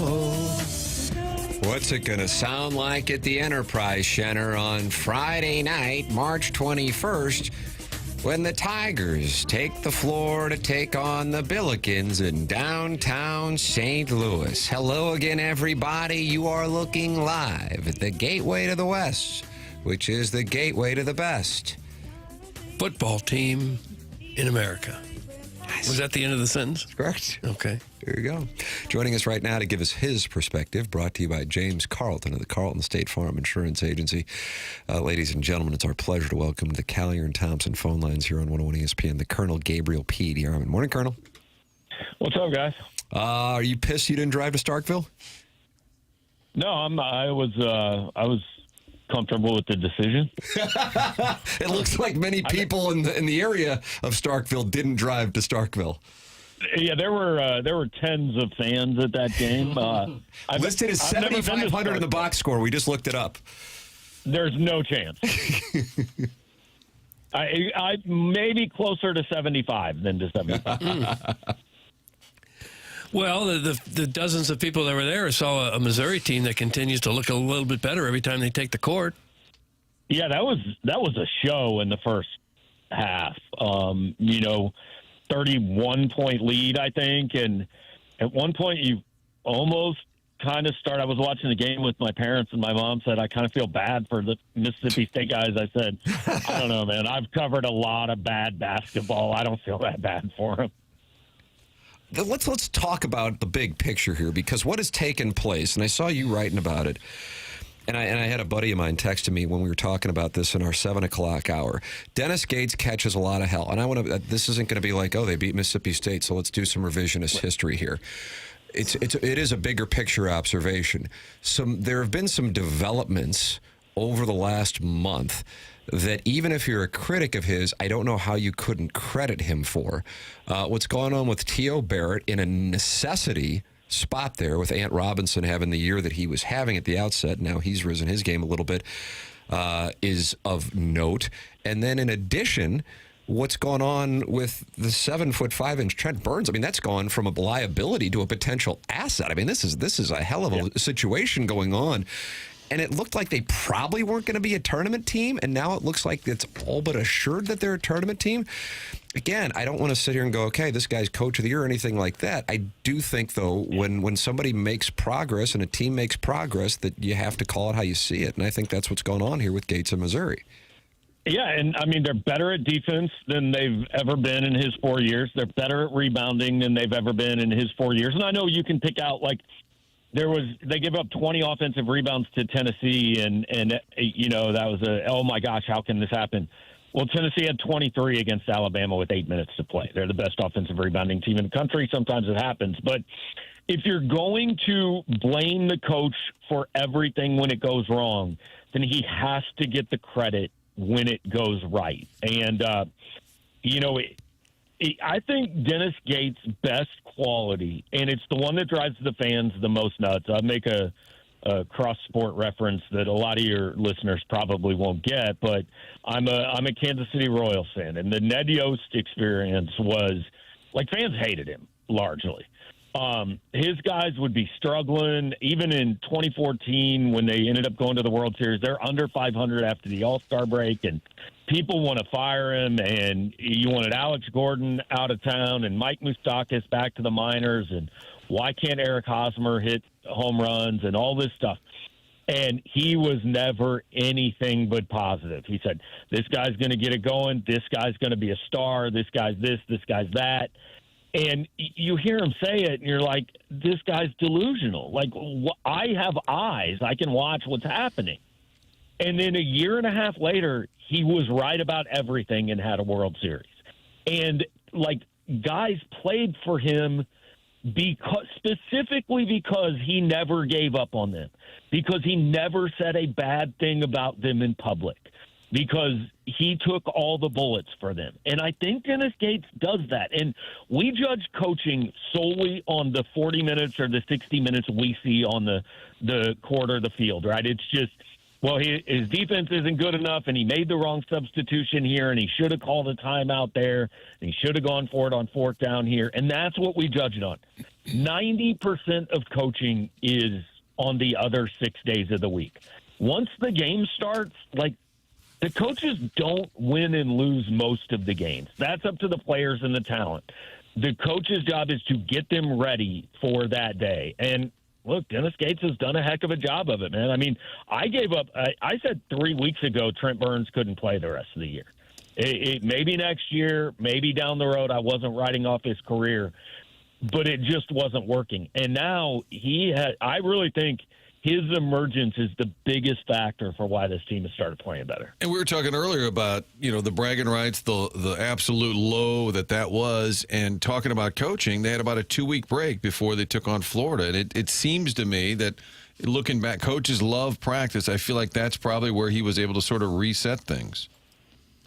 live. What's it going to sound like at the Enterprise Center on Friday night, March 21st, when the Tigers take the floor to take on the Billikens in downtown St. Louis? Hello again, everybody. You are looking live at the gateway to the West, which is the gateway to the best football team in America. Nice. Was that the end of the sentence? Correct. Okay. There you go. Joining us right now to give us his perspective, brought to you by James Carlton of the Carlton State Farm Insurance Agency. Ladies and gentlemen, it's our pleasure to welcome to the Callier and Thompson phone lines here on 101 ESPN, the Colonel Gabriel P. DeArmond. Morning, Colonel. What's up, guys? Are you pissed you didn't drive to Starkville? No, I was comfortable with the decision. It looks like many people in the area of Starkville didn't drive to Starkville. Yeah, there were tens of fans at that game. Listed as 7,500 in the box score. We just looked it up. There's no chance. I maybe closer to 75 than to 75. Well, the dozens of people that were there saw a Missouri team that continues to look a little bit better every time they take the court. Yeah, that was a show in the first half. 31-point lead, I think, and at one point you almost kind of start. I was watching the game with my parents, and my mom said, I kind of feel bad for the Mississippi State guys. I said, I don't know, man. I've covered a lot of bad basketball. I don't feel that bad for them. Let's talk about the big picture here, because what has taken place, and I saw you writing about it, and I had a buddy of mine texting me when we were talking about this in our 7 o'clock hour. Dennis Gates catches a lot of hell, and this isn't going to be like, oh, they beat Mississippi State, so let's do some revisionist history here. It is a bigger picture observation. There have been some developments over the last month that even if you're a critic of his, I don't know how you couldn't credit him for. What's going on with T.O. Barrett in a necessity spot there with Ant Robinson having the year that he was having at the outset. Now he's risen his game a little bit, is of note. And then in addition, what's going on with the 7'5" Trent Burns? I mean, that's gone from a liability to a potential asset. I mean, this is a hell of a situation going on. And it looked like they probably weren't going to be a tournament team, and now it looks like it's all but assured that they're a tournament team. Again, I don't want to sit here and go, okay, this guy's coach of the year or anything like that. I do think, though, when somebody makes progress and a team makes progress, that you have to call it how you see it. And I think that's what's going on here with Gates of Missouri. Yeah, and I mean, they're better at defense than they've ever been in his 4 years. They're better at rebounding than they've ever been in his 4 years. And I know you can pick out, like, they give up 20 offensive rebounds to Tennessee, and that was oh my gosh, how can this happen? Well, Tennessee had 23 against Alabama with 8 minutes to play. They're the best offensive rebounding team in the country. Sometimes it happens, but if you're going to blame the coach for everything when it goes wrong, then he has to get the credit when it goes right. And I think Dennis Gates' best quality, and it's the one that drives the fans the most nuts. I make a cross-sport reference that a lot of your listeners probably won't get, but I'm a Kansas City Royals fan, and the Ned Yost experience was like fans hated him largely. His guys would be struggling. Even in 2014, when they ended up going to the World Series, they're under 500 after the All-Star break, and people want to fire him, and you wanted Alex Gordon out of town and Mike Moustakas back to the minors, and why can't Eric Hosmer hit home runs and all this stuff? And he was never anything but positive. He said, this guy's going to get it going. This guy's going to be a star. This guy's this. This guy's that. And you hear him say it, and you're like, this guy's delusional. Like, I have eyes. I can watch what's happening. And then a year and a half later, he was right about everything and had a World Series. And, like, guys played for him specifically because he never gave up on them, because he never said a bad thing about them in public, because he took all the bullets for them. And I think Dennis Gates does that. And we judge coaching solely on the 40 minutes or the 60 minutes we see on the court or the field, right? It's just, well, his defense isn't good enough, and he made the wrong substitution here, and he should have called a timeout there, and he should have gone for it on fourth down here. And that's what we judged on. 90% of coaching is on the other 6 days of the week. Once the game starts, like, the coaches don't win and lose most of the games. That's up to the players and the talent. The coach's job is to get them ready for that day. And look, Dennis Gates has done a heck of a job of it, man. I mean, I gave up. I said 3 weeks ago Trent Burns couldn't play the rest of the year. Maybe next year, maybe down the road, I wasn't writing off his career, but it just wasn't working. And now I really think his emergence is the biggest factor for why this team has started playing better. And we were talking earlier about, the bragging rights, the absolute low that was, and talking about coaching. They had about a 2-week break before they took on Florida. And it seems to me that, looking back, coaches love practice. I feel like that's probably where he was able to sort of reset things.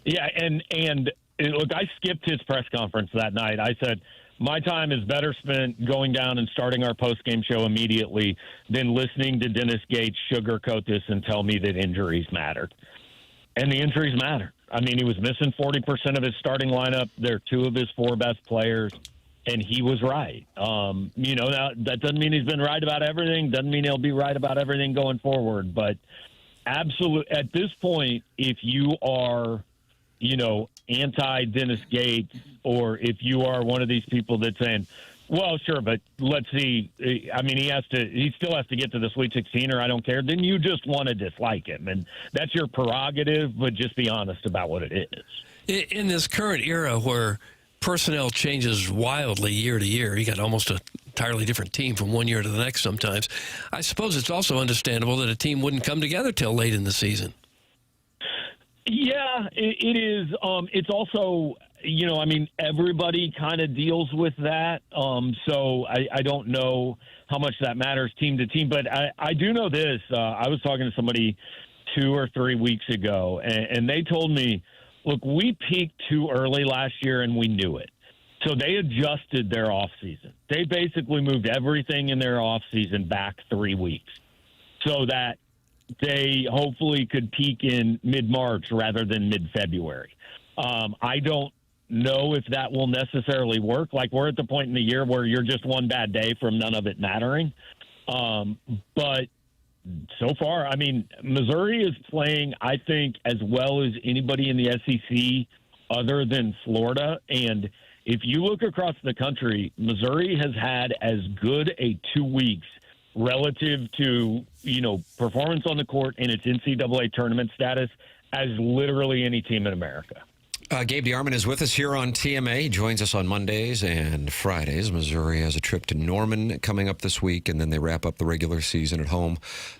Yeah, and look, I skipped his press conference that night. I said, my time is better spent going down and starting our post-game show immediately than listening to Dennis Gates sugarcoat this and tell me that injuries mattered. And the injuries matter. I mean, he was missing 40% of his starting lineup. They're 2 of his 4 best players, and he was right. Now, that doesn't mean he's been right about everything. Doesn't mean he'll be right about everything going forward. But absolute, at this point, if you are anti-Dennis Gates, or if you are one of these people that's saying, well, sure, but let's see. I mean, he still has to get to the Sweet 16, or I don't care. Then you just want to dislike him, and that's your prerogative. But just be honest about what it is. In this current era where personnel changes wildly year to year, you got almost an entirely different team from one year to the next. Sometimes, I suppose it's also understandable that a team wouldn't come together till late in the season. Yeah, it is. It's also, everybody kind of deals with that. So I don't know how much that matters team to team. But I do know this. I was talking to somebody 2 or 3 weeks ago, and they told me, look, we peaked too early last year, and we knew it. So they adjusted their offseason. They basically moved everything in their offseason back 3 weeks so that they hopefully could peak in mid-March rather than mid-February. I don't know if that will necessarily work. Like, we're at the point in the year where you're just one bad day from none of it mattering. But so far, I mean, Missouri is playing, I think, as well as anybody in the SEC other than Florida. And if you look across the country, Missouri has had as good a 2 weeks relative to, performance on the court and its NCAA tournament status as literally any team in America. Gabe DeArmond is with us here on TMA. He joins us on Mondays and Fridays. Missouri has a trip to Norman coming up this week, and then they wrap up the regular season at home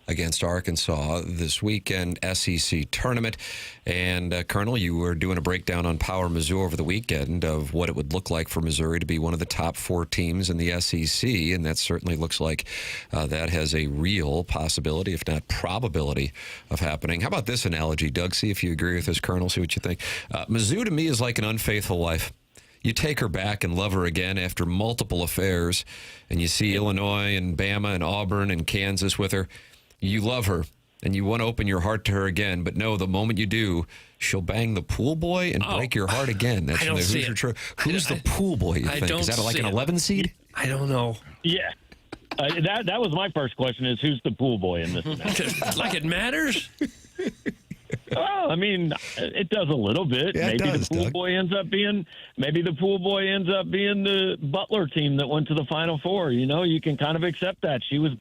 against Arkansas this weekend, SEC tournament. And, Colonel, you were doing a breakdown on Power Mizzou over the weekend of what it would look like for Missouri to be one of the top 4 teams in the SEC, and that certainly looks like that has a real possibility, if not probability, of happening. How about this analogy, Doug? See if you agree with this, Colonel. See what you think. Mizzou, to me, is like an unfaithful wife. You take her back and love her again after multiple affairs, and you see Illinois and Bama and Auburn and Kansas with her. You love her, and you want to open your heart to her again, but no, the moment you do, she'll bang the pool boy and break your heart again. That's who's the pool boy, you think? Is that like an 11 seed? I don't know. Yeah. That was my first question, is who's the pool boy in this? Like it matters? Well, I mean, it does a little bit. Yeah, maybe the pool boy ends up being the Butler team that went to the Final Four. You can kind of accept that. He was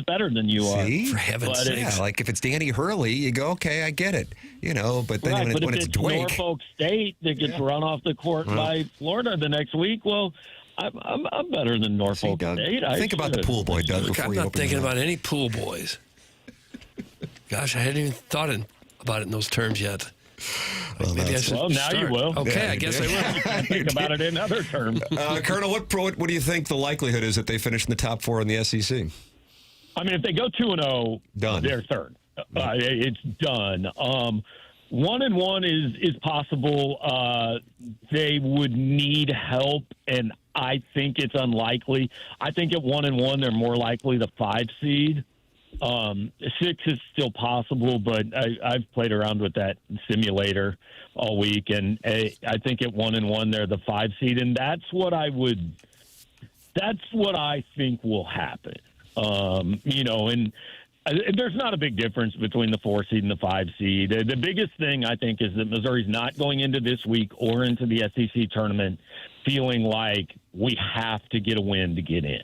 better than you are. For heaven's sake. Like if it's Danny Hurley, you go, okay, I get it. But then right, when if it's Drake, Norfolk State that gets run off the court by Florida the next week, well, I'm better than Norfolk State. Think about the pool boy, Doug. Look, I'm not thinking about any pool boys. Gosh, I hadn't even thought about it in those terms yet. Maybe I should Well, now start. you will. Okay, Yeah, I guess you I will. You can think about it in other terms. Colonel, what do you think the likelihood is that they finish in the top 4 in the SEC? I mean, if they go 2-0, Done. they're third. It's done. 1-1 is possible. They would need help, and I think it's unlikely. I think at 1-1, they're more likely the 5 seed. 6 is still possible, but I've played around with that simulator all week, and I think at 1-1 they're the 5 seed, and that's what I think will happen. And there's not a big difference between the 4 seed and the 5 seed. The biggest thing I think is that Missouri's not going into this week or into the SEC tournament feeling like we have to get a win to get in.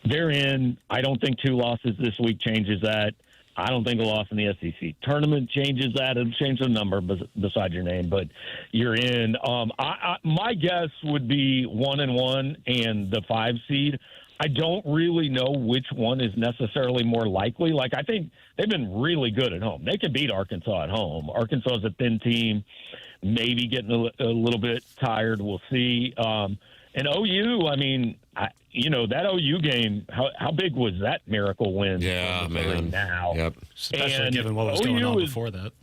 They're in. I don't think 2 losses this week changes that. I don't think a loss in the SEC tournament changes that. It'll change the number beside your name, but you're in. My guess would be 1-1 and the 5 seed. I don't really know which one is necessarily more likely. Like, I think they've been really good at home. They can beat Arkansas at home. Arkansas is a thin team, maybe getting a little bit tired. We'll see. And OU, I mean, that OU game, how big was that miracle win? Yeah, man. Now. Yep. Especially given what was going on before that.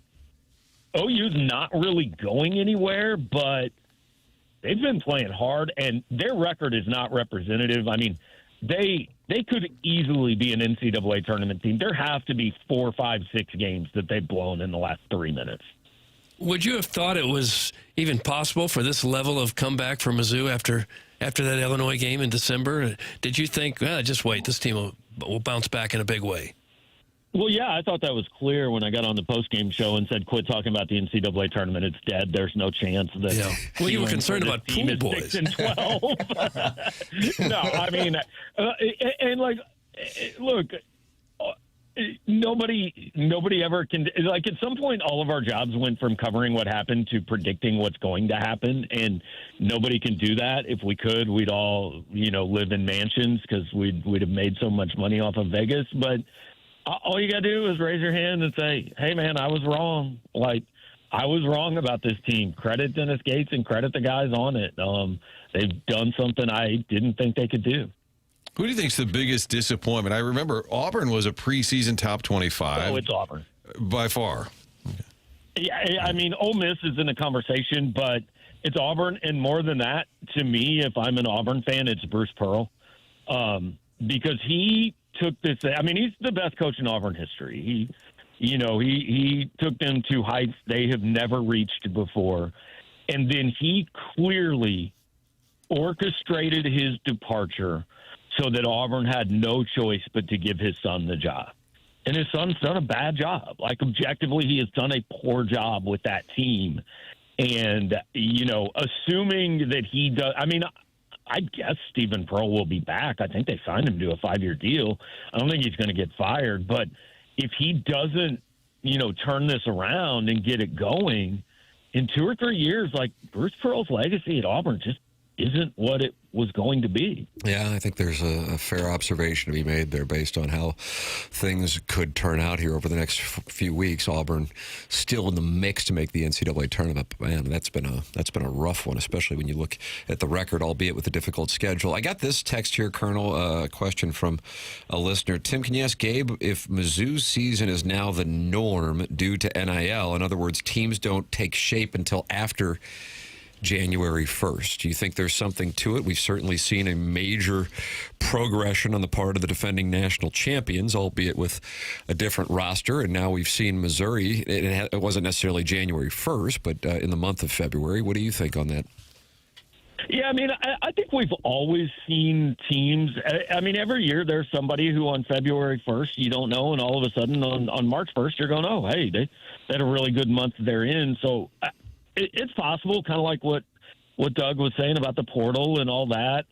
OU's not really going anywhere, but they've been playing hard, and their record is not representative. I mean, they could easily be an NCAA tournament team. There have to be 4, 5, 6 games that they've blown in the last 3 minutes. Would you have thought it was even possible for this level of comeback for Mizzou after that Illinois game in December? Did you think, just wait, this team will bounce back in a big way? Well, yeah, I thought that was clear when I got on the postgame show and said, quit talking about the NCAA tournament. It's dead. There's no chance that. Yeah. Well, you were concerned about pool boys. 6 and 12. No, I mean, look, nobody ever can. Like, at some point, all of our jobs went from covering what happened to predicting what's going to happen, and nobody can do that. If we could, we'd all, live in mansions because we'd have made so much money off of Vegas. But all you got to do is raise your hand and say, hey, man, I was wrong. Like, I was wrong about this team. Credit Dennis Gates and credit the guys on it. They've done something I didn't think they could do. Who do you think is the biggest disappointment? I remember Auburn was a preseason top 25. Oh, it's Auburn. By far. Yeah, I mean, Ole Miss is in the conversation, but it's Auburn. And more than that, to me, if I'm an Auburn fan, it's Bruce Pearl. Because he took this. I mean, he's the best coach in Auburn history. He took them to heights they have never reached before. And then he clearly orchestrated his departure so that Auburn had no choice but to give his son the job. And his son's done a bad job. Like, objectively, he has done a poor job with that team. And, assuming that he does, I mean, I guess Stephen Pearl will be back. I think they signed him to a 5-year deal. I don't think he's going to get fired. But if he doesn't, turn this around and get it going in 2 or 3 years, like, Bruce Pearl's legacy at Auburn just isn't what it was going to be. Yeah, I think there's a fair observation to be made there based on how things could turn out here over the next few weeks. Auburn still in the mix to make the NCAA tournament. But man, that's been a rough one, especially when you look at the record, albeit with a difficult schedule. I got this text here, Colonel, a question from a listener. Tim, can you ask Gabe if Mizzou's season is now the norm due to NIL? In other words, teams don't take shape until after January 1st. Do you think there's something to it? We've certainly seen a major progression on the part of the defending national champions, albeit with a different roster. And now we've seen Missouri. It wasn't necessarily January 1st, but in the month of February. What do you think on that? Yeah, I mean, I think we've always seen teams. I mean, every year there's somebody who on February 1st you don't know, and all of a sudden on March 1st you're going, oh, hey, they had a really good month they're in. So it's possible, kind of like what Doug was saying about the portal and all that.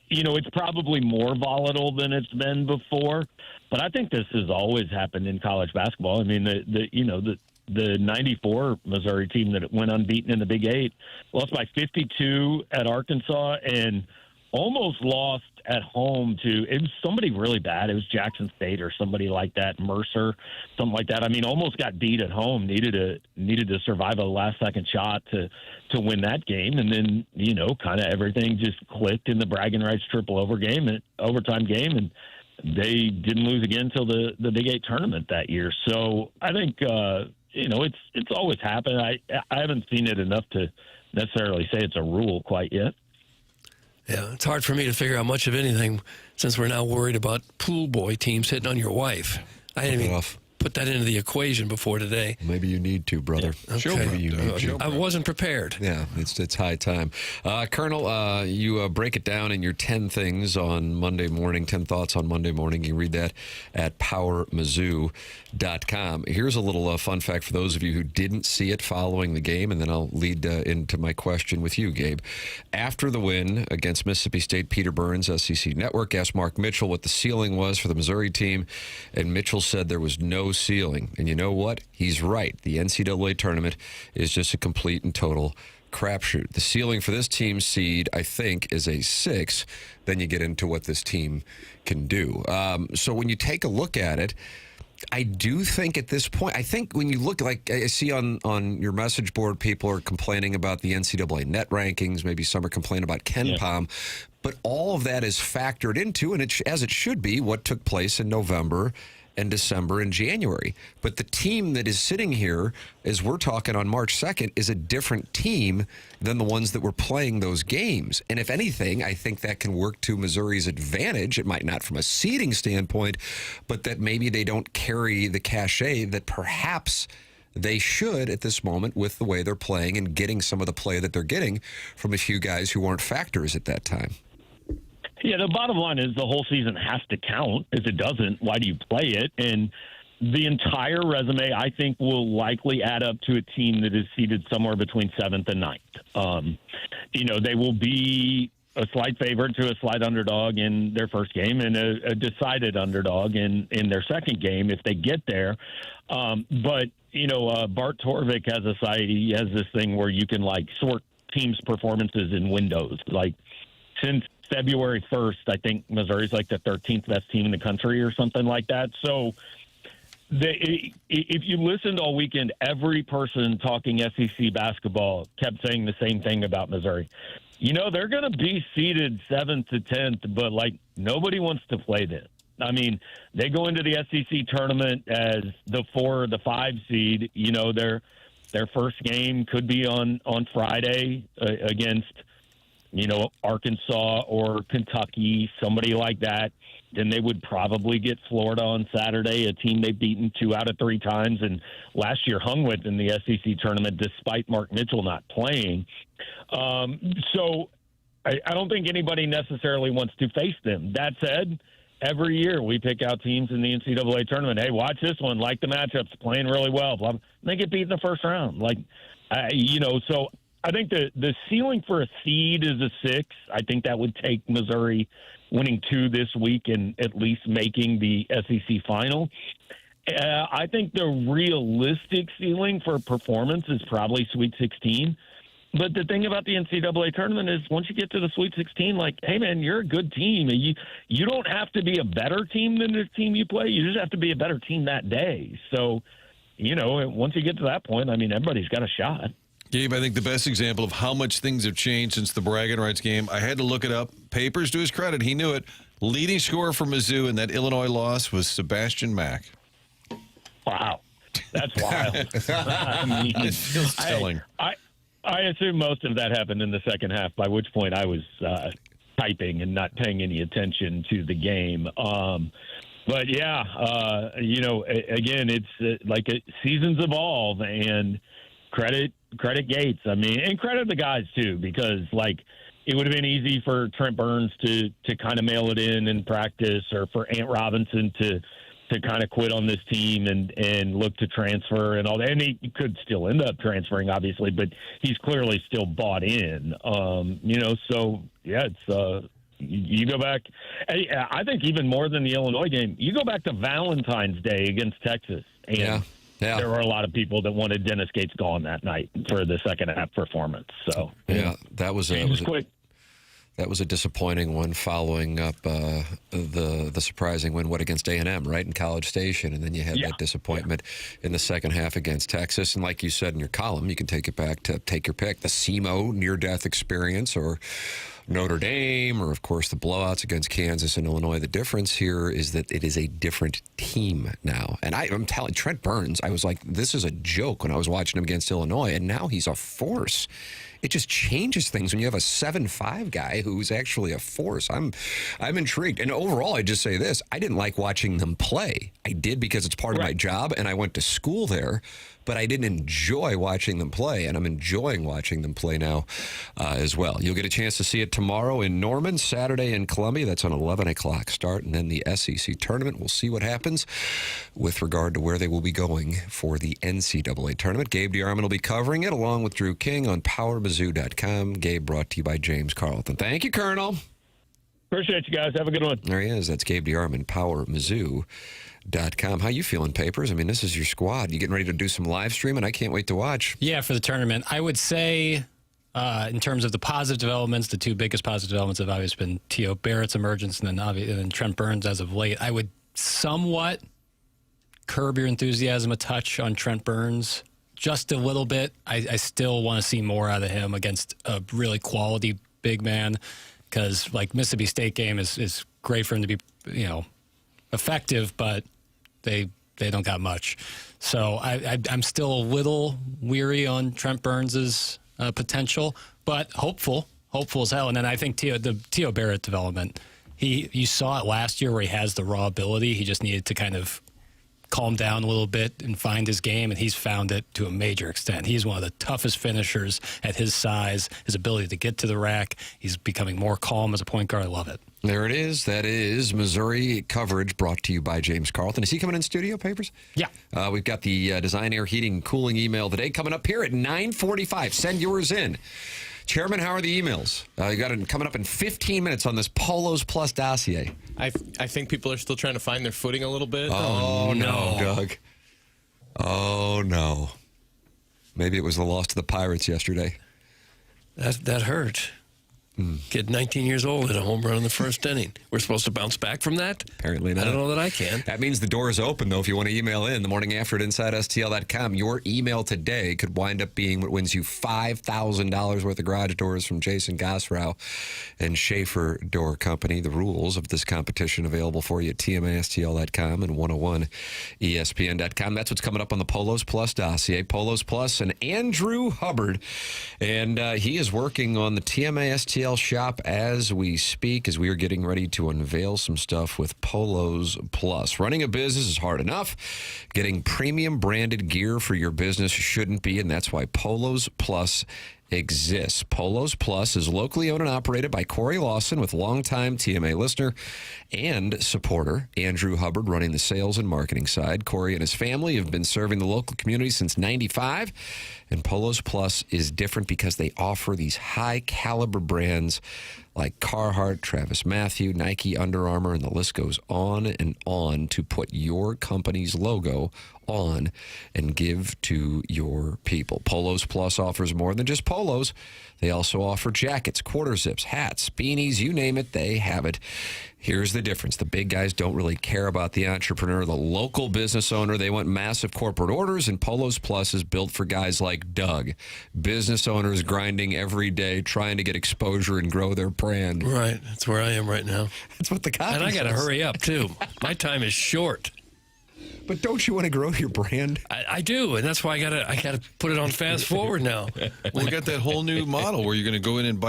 It's probably more volatile than it's been before, but I think this has always happened in college basketball. I mean, the 94 Missouri team that went unbeaten in the Big 8 lost by 52 at Arkansas and almost lost at home to, it was somebody really bad. It was Jackson State or somebody like that, Mercer, something like that. I mean, almost got beat at home, needed to survive a last-second shot to win that game. And then, kind of everything just clicked in the bragging rights overtime game, and they didn't lose again until the Big 8 tournament that year. So I think, it's always happened. I haven't seen it enough to necessarily say it's a rule quite yet. Yeah, it's hard for me to figure out much of anything since we're now worried about pool boy teams hitting on your wife. I didn't even put that into the equation before today. Maybe you need to, brother. Okay. Maybe you need to. I wasn't prepared. Yeah, it's high time. Colonel, you break it down in your 10 things on Monday morning, 10 thoughts on Monday morning. You can read that at powermizzou.com. Here's a little fun fact for those of you who didn't see it following the game, and then I'll lead into my question with you, Gabe. After the win against Mississippi State, Peter Burns, SEC Network, asked Mark Mitchell what the ceiling was for the Missouri team, and Mitchell said there was no ceiling. And you know what? He's right. The NCAA tournament is just a complete and total crapshoot. The ceiling for this team's seed, I think, is a 6. Then you get into what this team can do. So when you take a look at it, I do think at this point, I think when you look, like I see on your message board, people are complaining about the NCAA net rankings. Maybe some are complaining about KenPom. But all of that is factored into, and as it should be, what took place in November and December and January. But the team that is sitting here, as we're talking on March 2nd, is a different team than the ones that were playing those games. And if anything, I think that can work to Missouri's advantage. It might not from a seeding standpoint, but that maybe they don't carry the cachet that perhaps they should at this moment with the way they're playing and getting some of the play that they're getting from a few guys who weren't factors at that time. Yeah, the bottom line is the whole season has to count. If it doesn't, why do you play it? And the entire resume, I think, will likely add up to a team that is seeded somewhere between 7th and 9th. They will be a slight favorite to a slight underdog in their first game and a decided underdog in their second game if they get there. Bart Torvik has he has this thing where you can, sort teams' performances in windows. Since February 1st, I think Missouri's the 13th best team in the country or something like that. So if you listened all weekend, every person talking SEC basketball kept saying the same thing about Missouri. They're going to be seeded 7th to 10th, but nobody wants to play them. I mean, they go into the SEC tournament as the 4 or the 5 seed. Their first game could be on Friday against Arkansas or Kentucky, somebody like that. Then they would probably get Florida on Saturday, a team they've beaten 2 out of 3 times and last year hung with in the SEC tournament despite Mark Mitchell not playing. So I don't think anybody necessarily wants to face them. That said, every year we pick out teams in the NCAA tournament. Hey, watch this one. Like the matchups, playing really well. Blah, blah. They get beat in the first round. So I think the ceiling for a seed is a 6. I think that would take Missouri winning 2 this week and at least making the SEC final. I think the realistic ceiling for performance is probably Sweet 16. But the thing about the NCAA tournament is once you get to the Sweet 16, hey, man, you're a good team. You don't have to be a better team than the team you play. You just have to be a better team that day. So, once you get to that point, everybody's got a shot. Gabe, I think the best example of how much things have changed since the bragging rights game, I had to look it up. Papers, to his credit, he knew it. Leading scorer for Mizzou in that Illinois loss was Sebastian Mack. Wow. That's wild. It's telling. I assume most of that happened in the second half, by which point I was typing and not paying any attention to the game. But, yeah, again, it's seasons evolve, and credit Gates. And credit the guys, too, because, it would have been easy for Trent Burns to kind of mail it in practice or for Ant Robinson to kind of quit on this team and look to transfer and all that. And he could still end up transferring, obviously, but he's clearly still bought in. So, yeah, it's you go back. I think even more than the Illinois game, you go back to Valentine's Day against Texas. And yeah. There were a lot of people that wanted Dennis Gates gone that night for the second half performance. So yeah, that was quick. That was a disappointing one, following up the surprising win, against A&M, right, in College Station, and then you had that disappointment in the second half against Texas. And like you said in your column, you can take it back to take your pick: the SEMO near-death experience, or Notre Dame, or of course the blowouts against Kansas and Illinois. The difference here is that it is a different team now. And I'm telling Trent Burns, I was like, this is a joke when I was watching him against Illinois, and now he's a force. It just changes things when you have a 7'5" guy who's actually a force. I'm intrigued. And overall, I just say this: I didn't like watching them play. I did because it's part of my job, and I went to school there. But I didn't enjoy watching them play, and I'm enjoying watching them play now as well. You'll get a chance to see it tomorrow in Norman, Saturday in Columbia. That's an 11 o'clock start, and then the SEC tournament. We'll see what happens with regard to where they will be going for the NCAA tournament. Gabe DeArmond will be covering it along with Drew King on PowerMizzou.com. Gabe brought to you by James Carlton. Thank you, Colonel. Appreciate you guys. Have a good one. There he is. That's Gabe DeArmond, PowerMizzou.com. How you feeling, Papers? I mean, this is your squad. You getting ready to do some live streaming? I can't wait to watch. Yeah, for the tournament. I would say, in terms of the positive developments, the two biggest positive developments have obviously been T.O. Barrett's emergence and then Trent Burns as of late. I would somewhat curb your enthusiasm a touch on Trent Burns, just a little bit. I still want to see more out of him against a really quality big man, because like Mississippi State game is great for him to be, effective, but they don't got much. So I'm still a little weary on Trent Burns' potential, but hopeful as hell. And then I think the T.O. Barrett development, you saw it last year where he has the raw ability. He just needed to kind of calm down a little bit and find his game, and he's found it to a major extent. He's one of the toughest finishers at his size, his ability to get to the rack. He's becoming more calm as a point guard. I love it. There it is. That is Missouri coverage brought to you by James Carlton. Is he coming in studio, Papers? Yeah. We've got the Design Air Heating and Cooling email today coming up here at 9:45. Send yours in. Chairman, how are the emails? You got it coming up in 15 minutes on this Polos Plus dossier. I think people are still trying to find their footing a little bit. Oh, no, Doug. Oh, no. Maybe it was the loss to the Pirates yesterday. That hurt. Kid 19 years old hit a home run in the first inning. We're supposed to bounce back from that? Apparently not. I don't know that I can. That means the door is open, though, if you want to email in the morning after at InsideSTL.com. Your email today could wind up being what wins you $5,000 worth of garage doors from Jason Gosrow and Schaefer Door Company. The rules of this competition available for you at TMASTL.com and 101ESPN.com. That's what's coming up on the Polos Plus dossier. Polos Plus and Andrew Hubbard. And he is working on the TMASTL shop as we speak, as we are getting ready to unveil some stuff with Polos Plus. Running a business is hard enough. Getting premium branded gear for your business shouldn't be, and that's why Polos Plus exists. Polos Plus is locally owned and operated by Corey Lawson, with longtime TMA listener and supporter Andrew Hubbard running the sales and marketing side. Corey and his family have been serving the local community since '95, and Polos Plus is different because they offer these high caliber brands like Carhartt, Travis Mathew, Nike, Under Armour, and the list goes on and on to put your company's logo on and give to your people. Polos Plus offers more than just polos. They also offer jackets, quarter zips, hats, beanies, you name it, they have it. Here's the difference. The big guys don't really care about the entrepreneur, the local business owner. They want massive corporate orders, and Polos Plus is built for guys like Doug, business owners grinding every day, trying to get exposure and grow their brand. Right. That's where I am right now. That's what the copy And I got to says. hurry up, too. My time is short. But don't you want to grow your brand? I do, and that's why I gotta put it on fast forward now. Well, we got that whole new model where you're going to go in and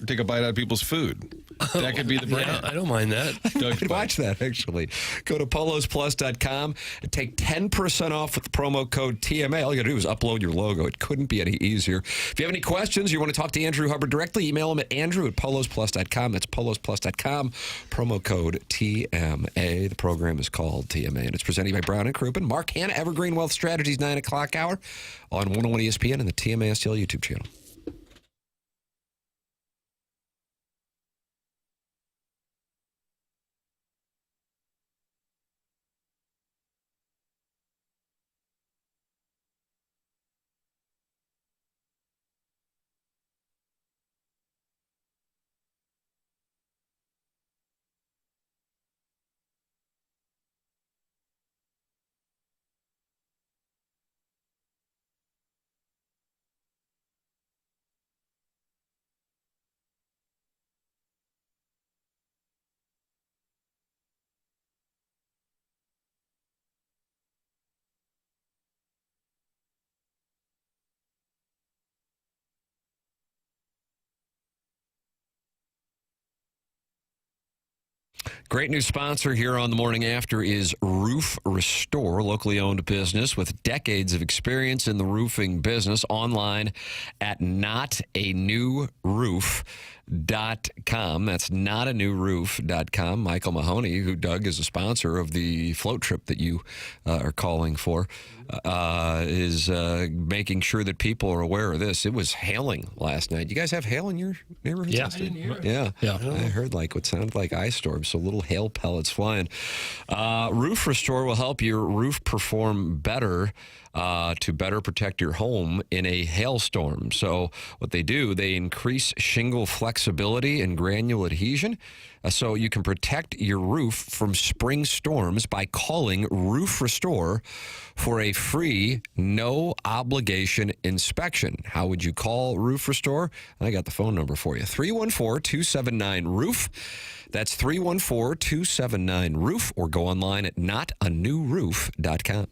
take a bite out of people's food. That could be the brand. Yeah, I don't mind that. I'd watch that, actually. Go to polosplus.com and take 10% off with the promo code TMA. All you got to do is upload your logo. It couldn't be any easier. If you have any questions, you want to talk to Andrew Hubbard directly, email him at andrew@polosplus.com. That's polosplus.com. Promo code TMA. The program is called TMA, and it's presented by Brown & Crouppen. Mark Hanna, Evergreen Wealth Strategies, 9 o'clock hour on 101 ESPN and the TMA STL YouTube channel. Great new sponsor here on the Morning After is Roof Restore, locally owned business with decades of experience in the roofing business. Online at notanewroof.com. That's notanewroof.com. Michael Mahoney, who Doug is a sponsor of the float trip that you are calling for, is making sure that people are aware of this. It was hailing last night. You guys have hail in your neighborhood? Yeah. I didn't hear it. Yeah. Yeah. I heard like what sounded like ice storms, so little hail pellets flying. Roof Restore will help your roof perform better to better protect your home in a hailstorm. So what they do, they increase shingle flexibility and granule adhesion, so you can protect your roof from spring storms by calling Roof Restore for a free, no obligation inspection. How would you call Roof Restore? I got the phone number for you, 314-279-ROOF. That's 314-279-ROOF, or go online at notanewroof.com.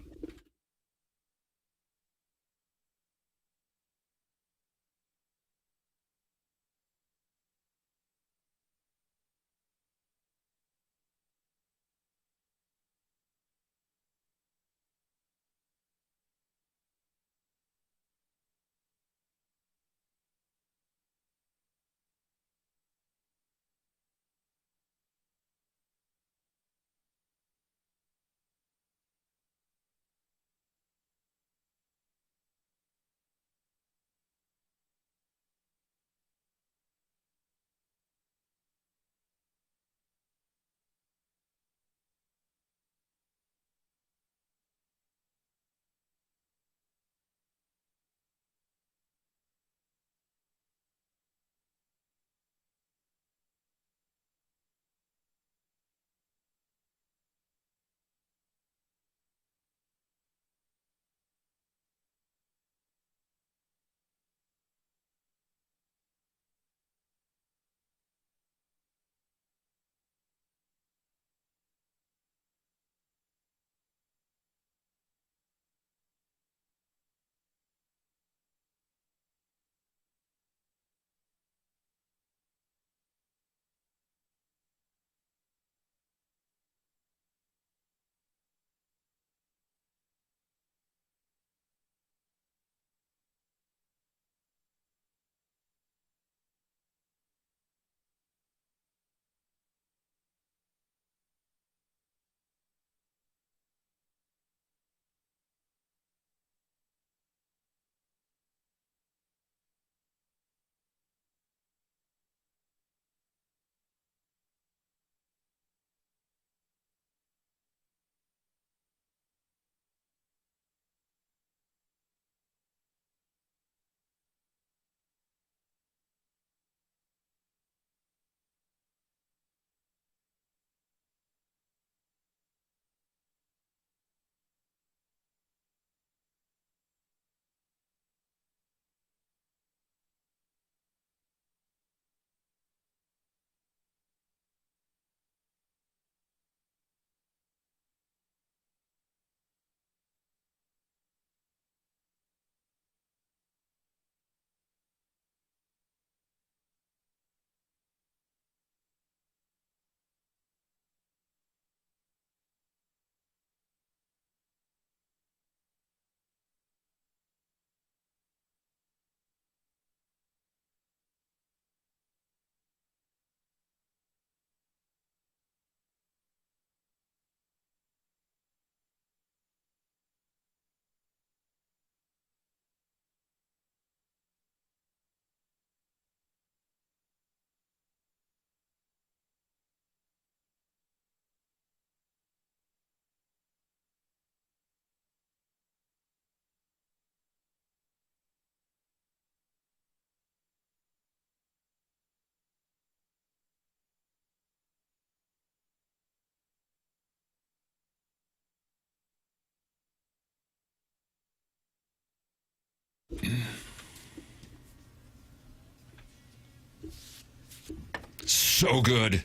So good.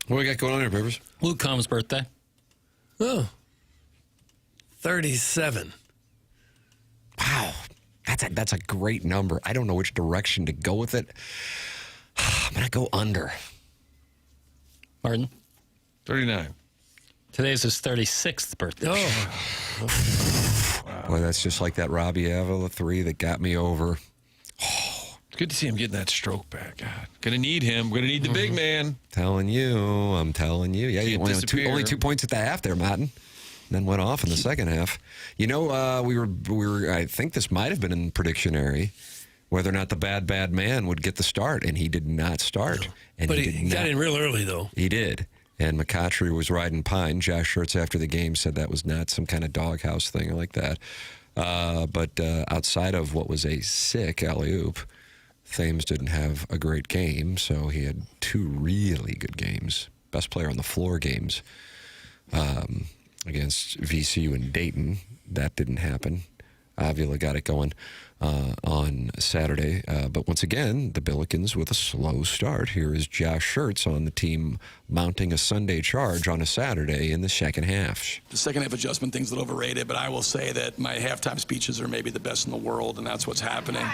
What we got going on here, Rivers? Luke Combs' birthday. Oh, 37. Wow. That's a great number. I don't know which direction to go with it. I'm going to go under. Martin? 39. Today's his 36th birthday. Oh. Boy, that's just like that Robbie Avila 3 that got me over. It's good to see him getting that stroke back. God, gonna need him. Gonna need the big man. I'm telling you. Yeah, you Can't only 2 points at the half there, Martin. And then went off in the second half. You know, we were. I think this might have been in Predictionary, whether or not the bad man would get the start, and he did not start. And But he got in real early, though. He did. And McCautry was riding pine. Josh Schertz after the game said that was not some kind of doghouse thing like that. But outside of what was a sick alley-oop, Thames didn't have a great game, so he had 2 really good games. Best player on the floor games against VCU and Dayton. That didn't happen. Avila got it going on Saturday. But once again, the Billikens with a slow start. Here is Josh Schertz on the team mounting a Sunday charge on a Saturday in the second half. The second half adjustment thing's a little overrated, but I will say that my halftime speeches are maybe the best in the world, and that's what's happening.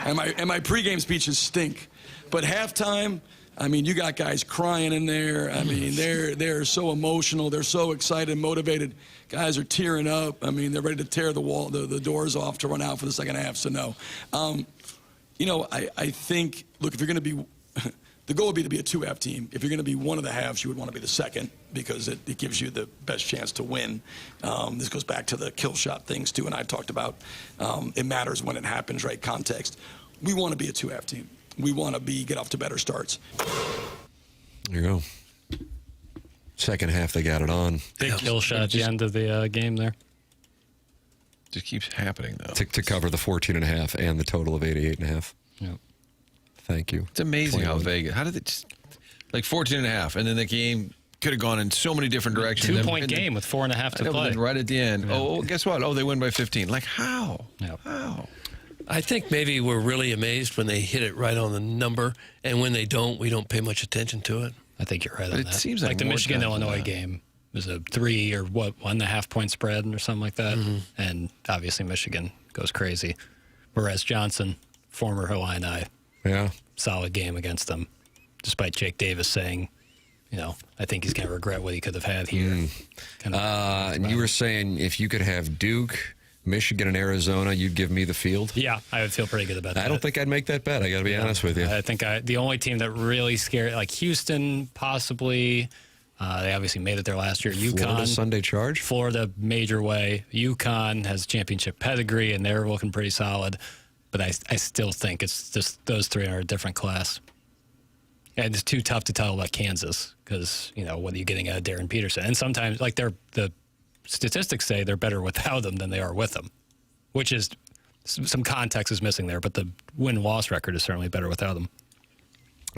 And my pregame speeches stink. But halftime, I mean, you got guys crying in there. I mean, they're so emotional. They're so excited and motivated. Guys are tearing up. I mean, they're ready to tear the doors off to run out for the second half. So, no. You know, I think, look, if you're going to be – the goal would be to be a 2-half team. If you're going to be one of the halves, you would want to be the second because it gives you the best chance to win. This goes back to the kill shot things, too, and I talked about it matters when it happens, right, context. We want to be a 2-half team. We want to get off to better starts. There you go. Second half, they got it on. Big kill shot at the end of the game there. Just keeps happening, though. To cover the 14.5 and the total of 88.5. Yep. Thank you. It's amazing 21. how Vegas, how did it just, like 14.5, and then the game could have gone in so many different directions. 2-point game with 4.5 to play. Right at the end. Yeah. Oh, guess what? Oh, they win by 15. Like, how? Yep. How? I think maybe we're really amazed when they hit it right on the number, and when they don't, we don't pay much attention to it. I think you're right But on it that. seems like the more Michigan-Illinois times than game was a 3 or 1.5 point spread or something like that. And obviously Michigan goes crazy. Whereas Johnson, former Illini, solid game against them, despite Jake Davis saying, you know, I think he's going to regret what he could have had here. And you were saying if you could have Duke, Michigan, and Arizona, you'd give me the field? Yeah, I would feel pretty good about that. I don't think I'd make that bet. I got to be honest with you. I think the only team that really scared, like Houston, possibly. They obviously made it there last year. Florida Sunday charge? Florida, major way. UConn has championship pedigree, and they're looking pretty solid. But I still think it's just those 3 are a different class. And it's too tough to tell about Kansas because, you know, what are you getting out of Darren Peterson? And sometimes, like, the statistics say they're better without them than they are with them, which is some context is missing there, but the win-loss record is certainly better without them.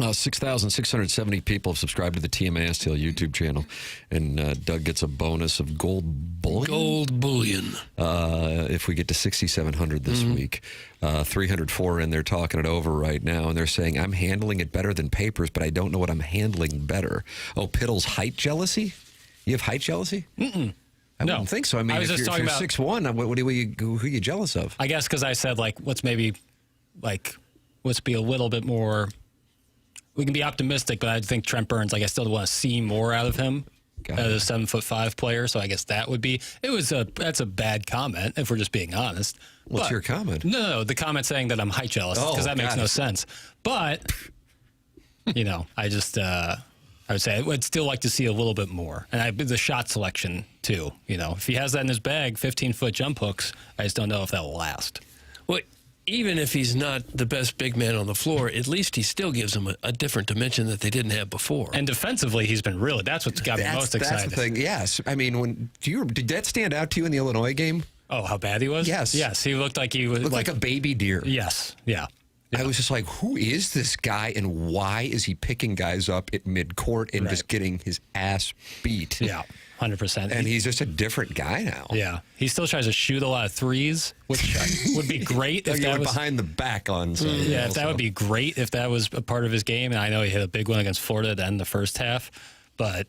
6,670 people have subscribed to the TMA STL YouTube channel, and Doug gets a bonus of gold bullion. Gold bullion. If we get to 6,700 this week. 304 in there talking it over right now, and they're saying, I'm handling it better than Papers, but I don't know what I'm handling better. Oh, Piddle's height jealousy? You have height jealousy? Mm-mm. I wouldn't think so. I mean, I was if just you're, talking if about 6'1", who are you jealous of? I guess because I said, like, let's be a little bit more. We can be optimistic, but I think Trent Burns, like, I still want to see more out of him as a 7'5" player. So I guess that would be. That's a bad comment if we're just being honest. What's your comment? No, the comment saying that I'm height jealous because that makes no sense. But you know, I just I would say I would still like to see a little bit more, and the shot selection too. You know, if he has that in his bag, 15-foot jump hooks, I just don't know if that will last. Well, even if he's not the best big man on the floor, at least he still gives them a different dimension that they didn't have before. And defensively, he's been really, that's what's got me most excited. That's the thing, yes. I mean, did that stand out to you in the Illinois game? Oh, how bad he was? Yes. Yes, he looked like he was. Looked like a baby deer. Yes, yeah. I was just like, who is this guy and why is he picking guys up at midcourt and just getting his ass beat? Yeah, 100%. And he's just a different guy now. Yeah. He still tries to shoot a lot of threes, which would be great if that was behind the back on Sunday. Yeah, if that would be great if that was a part of his game. And I know he hit a big one against Florida to end the first half. but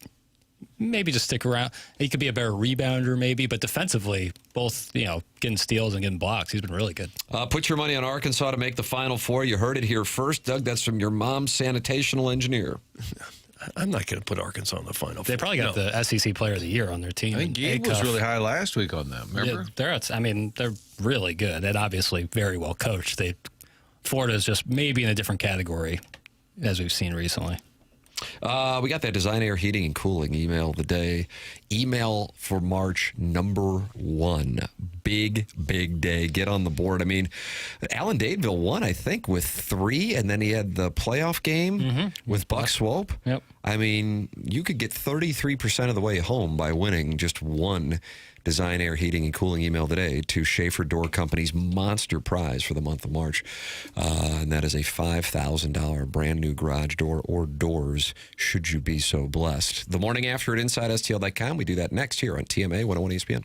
maybe just stick around. He could be a better rebounder, maybe, but defensively, both getting steals and getting blocks, he's been really good. Put your money on Arkansas to make the Final Four. You heard it here first, Doug. That's from your mom's sanitational engineer. I'm not going to put Arkansas in the Final Four. They probably got the SEC Player of the Year on their team. I think Gabe was really high last week on them. Remember? Yeah, they're really good and obviously very well coached. Florida is just maybe in a different category, as we've seen recently. We got that Design Air Heating and Cooling email of the day. Email for March #1. Big day. Get on the board. I mean, Allen Dadeville won, I think, with 3, and then he had the playoff game with Buck Swope. Yep. I mean, you could get 33% of the way home by winning just one Design Air Heating and Cooling email today to Schaefer Door Company's monster prize for the month of March. And that is a $5,000 brand new garage door or doors, should you be so blessed. The morning after at InsideSTL.com. We do that next here on TMA 101 ESPN.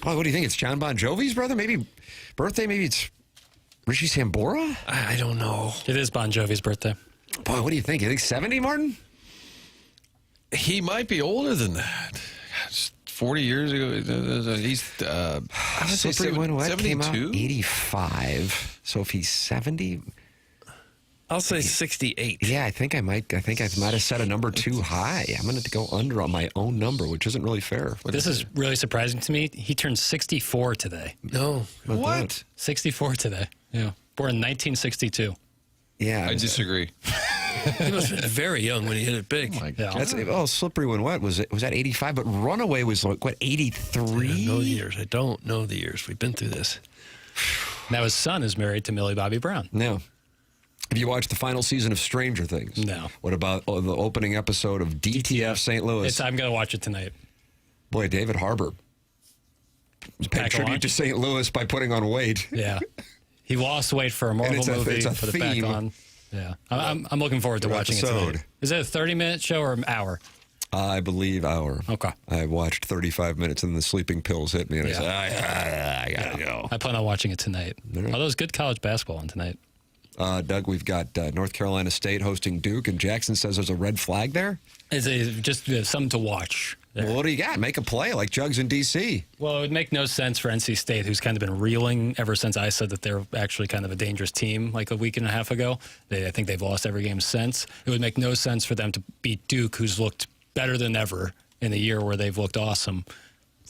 Boy, what do you think? It's John Bon Jovi's brother? Maybe birthday? Maybe it's Richie Sambora? I don't know. It is Bon Jovi's birthday. Boy, what do you think? You think 70, Martin? He might be older than that. 40 years ago, he's I would say Slippery When Wet came out 72. 85. So if he's 70, I'll say 68. yeah, I think I might have set a number too high. I'm going to go under on my own number, which isn't really fair. This is really surprising to me. He turned 64 today. No. What? 64 today. Yeah. Born in 1962. Yeah. I disagree. He must have been very young when he hit it big. Slippery When Wet was that 85, but Runaway was like, what, 83? I don't know the years. I don't know the years. We've been through this. Now his son is married to Millie Bobby Brown. No. Have you watched the final season of Stranger Things? No. What about the opening episode of DTF St. Louis? I'm going to watch it tonight. Boy, David Harbour paid tribute to St. Louis by putting on weight. Yeah. He lost weight for a Marvel movie. It's a put it back theme. on. Yeah. I'm looking forward to watching it tonight. Is it a 30-minute show or an hour? I believe hour. Okay. I watched 35 minutes and the sleeping pills hit me and I said, I got to go. I plan on watching it tonight. Although there's good college basketball on tonight. Doug, we've got North Carolina State hosting Duke, and Jackson says there's a red flag there? Is it just something to watch? Well, what do you got? Make a play like Jugs in D.C. Well, it would make no sense for NC State, who's kind of been reeling ever since I said that they're actually kind of a dangerous team like a week and a half ago. I think they've lost every game since. It would make no sense for them to beat Duke, who's looked better than ever in a year where they've looked awesome,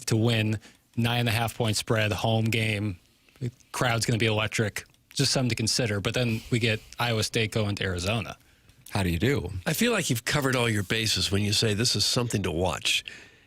to win 9.5-point spread, home game. The crowd's going to be electric. Just something to consider. But then we get Iowa State going to Arizona. How do you do? I feel like you've covered all your bases when you say this is something to watch.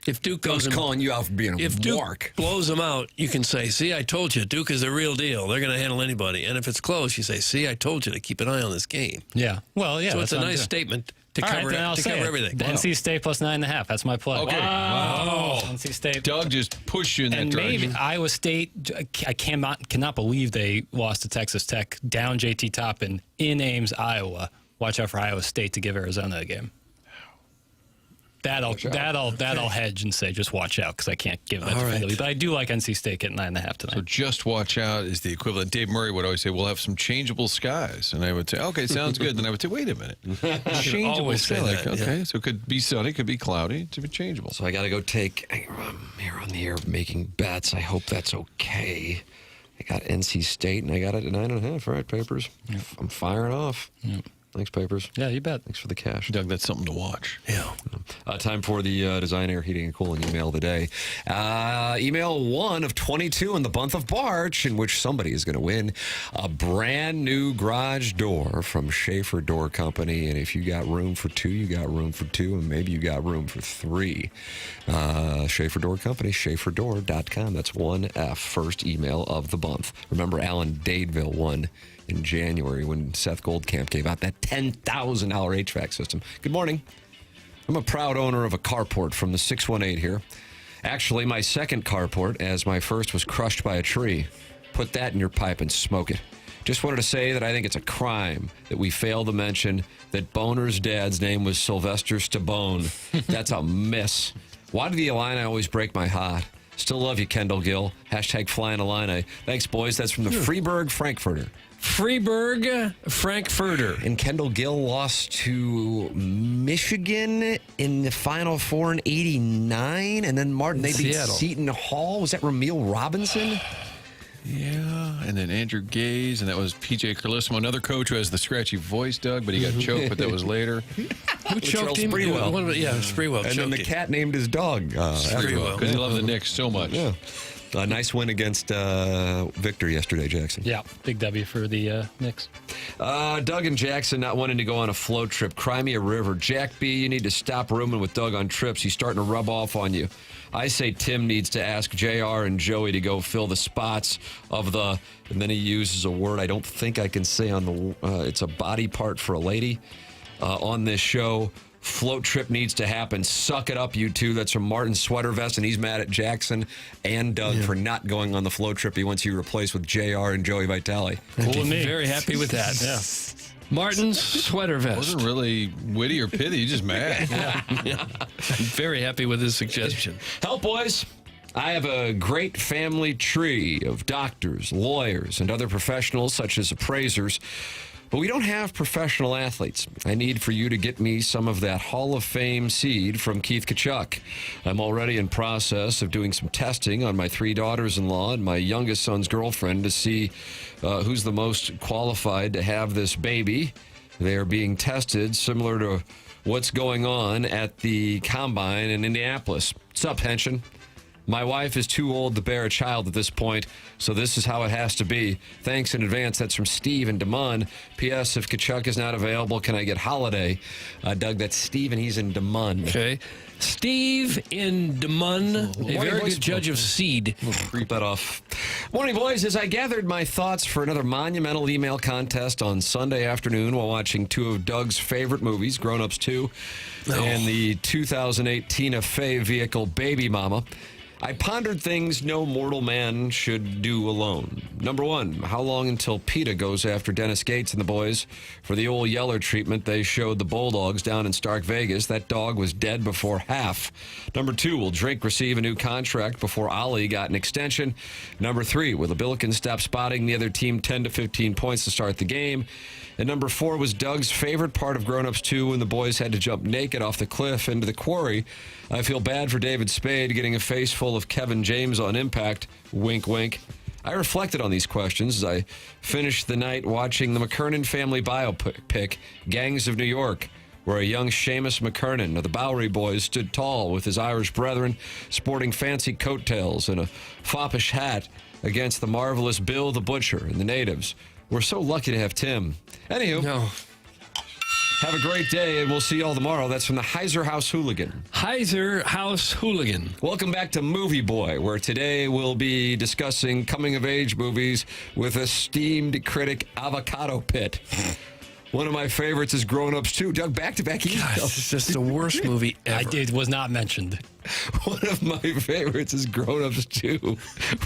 If Duke goes calling you out for being a if Duke mark. blows them out, you can say, see, I told you, Duke is the real deal. They're going to handle anybody. And if it's close, you say, see, I told you to keep an eye on this game. Yeah. Well, yeah. So it's that's a what I'm nice doing. statement to All right, cover, then I'll to say cover it. everything. NC State plus 9.5. That's my play. Okay. Wow. NC State. Doug just pushed you in that And direction. maybe Iowa State, I cannot believe they lost to Texas Tech down JT Toppin in Ames, Iowa. Watch out for Iowa State to give Arizona a game. That'll hedge and say just watch out because I can't give that definitively. But I do like NC State getting 9.5 tonight. So just watch out is the equivalent. Dave Murray would always say, we'll have some changeable skies. And I would say, okay, sounds good. Then I would say, wait a minute. Changeable always sky. say Like, that, okay, yeah. so it could be sunny, could be cloudy, to be changeable. So I got to go take, I'm here on the air making bets. I hope that's okay. I got NC State and I got it at 9.5. All right, Papers. Yep. I'm firing off. Yep. Thanks, Papers. Yeah, you bet. Thanks for the cash. Doug, that's something to watch. Yeah. Time for the Design Air Heating and Cooling email of the day. Email 1 of 22 in the month of March, in which somebody is going to win a brand new garage door from Schaefer Door Company. And if you got room for 2, you got room for 2, and maybe you got room for 3. Schaefer Door Company, schaeferdoor.com. That's 1F, first email of the month. Remember, Alan Dadeville won in January when Seth Goldcamp gave out that $10,000 HVAC system. Good morning. I'm a proud owner of a carport from the 618 here. Actually, my second carport, as my first was crushed by a tree. Put that in your pipe and smoke it. Just wanted to say that I think it's a crime that we fail to mention that Boner's dad's name was Sylvester Stallone. That's a miss. Why do the Illini always break my heart? Still love you, Kendall Gill. Hashtag flying Illini. Thanks, boys. That's from the Freiburg Frankfurter. Freiburg Frankfurter. And Kendall Gill lost to Michigan in the Final Four in '89. And then, Martin, they beat Seattle. Seton Hall. Was that Ramil Robinson? Yeah, and then Andrew Gaze, and that was PJ Carlissimo, another coach who has the scratchy voice, Doug, but he got choked, but that was later. Who choked him? Sprewell. Yeah, Sprewell. And then the cat named his dog. Sprewell. Because he loved the Knicks so much. Yeah. A nice win against Victor yesterday, Jackson. Yeah, big W for the Knicks. Doug and Jackson not wanting to go on a float trip. Cry me a river. Jack B, you need to stop rooming with Doug on trips. He's starting to rub off on you. I say Tim needs to ask JR and Joey to go fill the spots of the, and then he uses a word I don't think I can say on the, it's a body part for a lady on this show. Float trip needs to happen. Suck it up, you two. That's from Martin Sweater Vest, and he's mad at Jackson and Doug for not going on the float trip. He wants you replaced with JR and Joey Vitale. Cool with me. Very happy with that. Yeah. Martin's Sweater Vest. Wasn't really witty or pithy, he's just mad. Yeah. I'm very happy with his suggestion. Help, boys. I have a great family tree of doctors, lawyers, and other professionals such as appraisers, but we don't have professional athletes. I need for you to get me some of that Hall of Fame seed from Keith Kachuk. I'm already in process of doing some testing on my 3 daughters-in-law and my youngest son's girlfriend to see who's the most qualified to have this baby. They are being tested similar to what's going on at the Combine in Indianapolis. What's up, Henshin? My wife is too old to bear a child at this point, so this is how it has to be. Thanks in advance. That's from Steve in Des Moines. P.S. If Kachuk is not available, can I get Holiday? Doug, that's Steve, and he's in Des Moines. Okay. Steve in Des Moines, a very good judge of seed. We'll creep that off. Morning, boys. As I gathered my thoughts for another monumental email contest on Sunday afternoon while watching 2 of Doug's favorite movies, Grown Ups 2 and the 2008 Tina Fey vehicle, Baby Mama, I pondered things no mortal man should do alone. Number 1, how long until PETA goes after Dennis Gates and the boys for the old Yeller treatment they showed the Bulldogs down in Stark Vegas? That dog was dead before half. Number 2, will Drake receive a new contract before Oli got an extension? Number 3, will the Billikens stop spotting the other team 10 to 15 points to start the game? And number 4 was Doug's favorite part of Grown Ups 2 when the boys had to jump naked off the cliff into the quarry. I feel bad for David Spade getting a face full of Kevin James on Impact. Wink, wink. I reflected on these questions as I finished the night watching the McKernan family biopic, Gangs of New York, where a young Seamus McKernan of the Bowery Boys stood tall with his Irish brethren, sporting fancy coattails and a foppish hat against the marvelous Bill the Butcher and the natives. We're so lucky to have Tim. Anywho, have a great day, and we'll see you all tomorrow. That's from the Heiser House Hooligan. Heiser House Hooligan. Welcome back to Movie Boy, where today we'll be discussing coming-of-age movies with esteemed critic Avocado Pit. One of my favorites is Grown Ups 2. Doug, back-to-back emails. It's just the worst movie ever. It was not mentioned. One of my favorites is Grown Ups 2,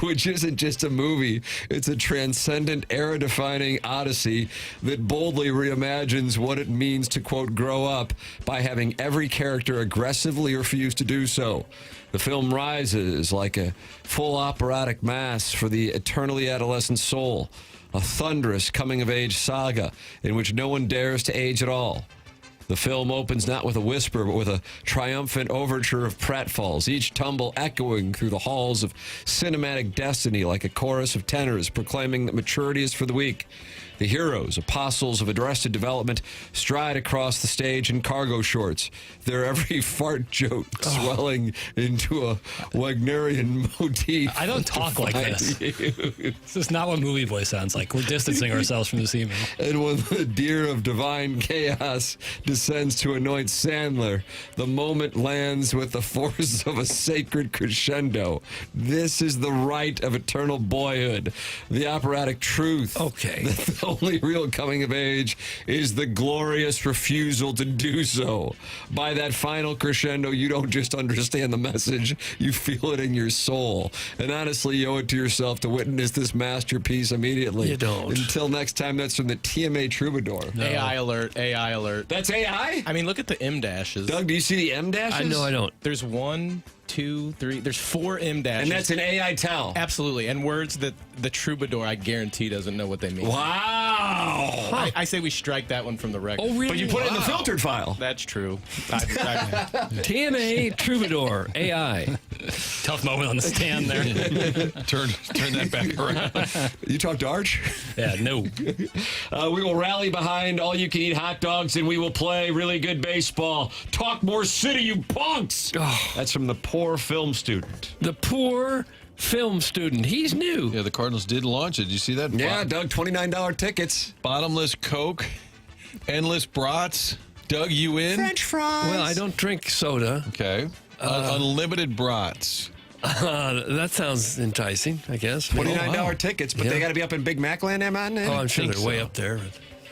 which isn't just a movie. It's a transcendent, era-defining odyssey that boldly reimagines what it means to, quote, grow up by having every character aggressively refuse to do so. The film rises like a full operatic mass for the eternally adolescent soul, a thunderous coming-of-age saga in which no one dares to age at all. The film opens not with a whisper, but with a triumphant overture of pratfalls, each tumble echoing through the halls of cinematic destiny like a chorus of tenors proclaiming that maturity is for the weak. The heroes, apostles of arrested development, stride across the stage in cargo shorts, their every fart joke swelling into a Wagnerian motif. I don't talk like this. This is not what Movie Boy sounds like. We're distancing ourselves from this email. And when the deer of divine chaos descends to anoint Sandler, the moment lands with the force of a sacred crescendo. This is the rite of eternal boyhood, the operatic truth. Okay. The only real coming of age is the glorious refusal to do so. By that final crescendo, you don't just understand the message, you feel it in your soul. And honestly, you owe it to yourself to witness this masterpiece immediately. You don't. Until next time, that's from the TMA Troubadour. No. AI alert, AI alert. That's AI? I mean, look at the M dashes. Doug, do you see the M dashes? I know I don't. There's 1, 2, 3. There's 4 M dashes. And that's an AI tell. Absolutely. And words that the troubadour, I guarantee, doesn't know what they mean. Wow. I say we strike that one from the record. Oh, really? But you put it in the filtered file. That's true. TMA Troubadour AI. Tough moment on the stand there. Turn that back around. You talk to Arch? Yeah, no. We will rally behind all-you-can-eat hot dogs, and we will play really good baseball. Talk more city, you punks! That's from the poor film student. The poor film student. He's new. Yeah, the Cardinals did launch it. Did you see that? Yeah, Doug, $29 tickets. Bottomless Coke, endless brats. Doug, you in? French fries. Well, I don't drink soda. Okay. Unlimited brats. That sounds enticing, I guess. $29 tickets, but they got to be up in Big Mac land, am I? Oh, I'm sure they're way up there.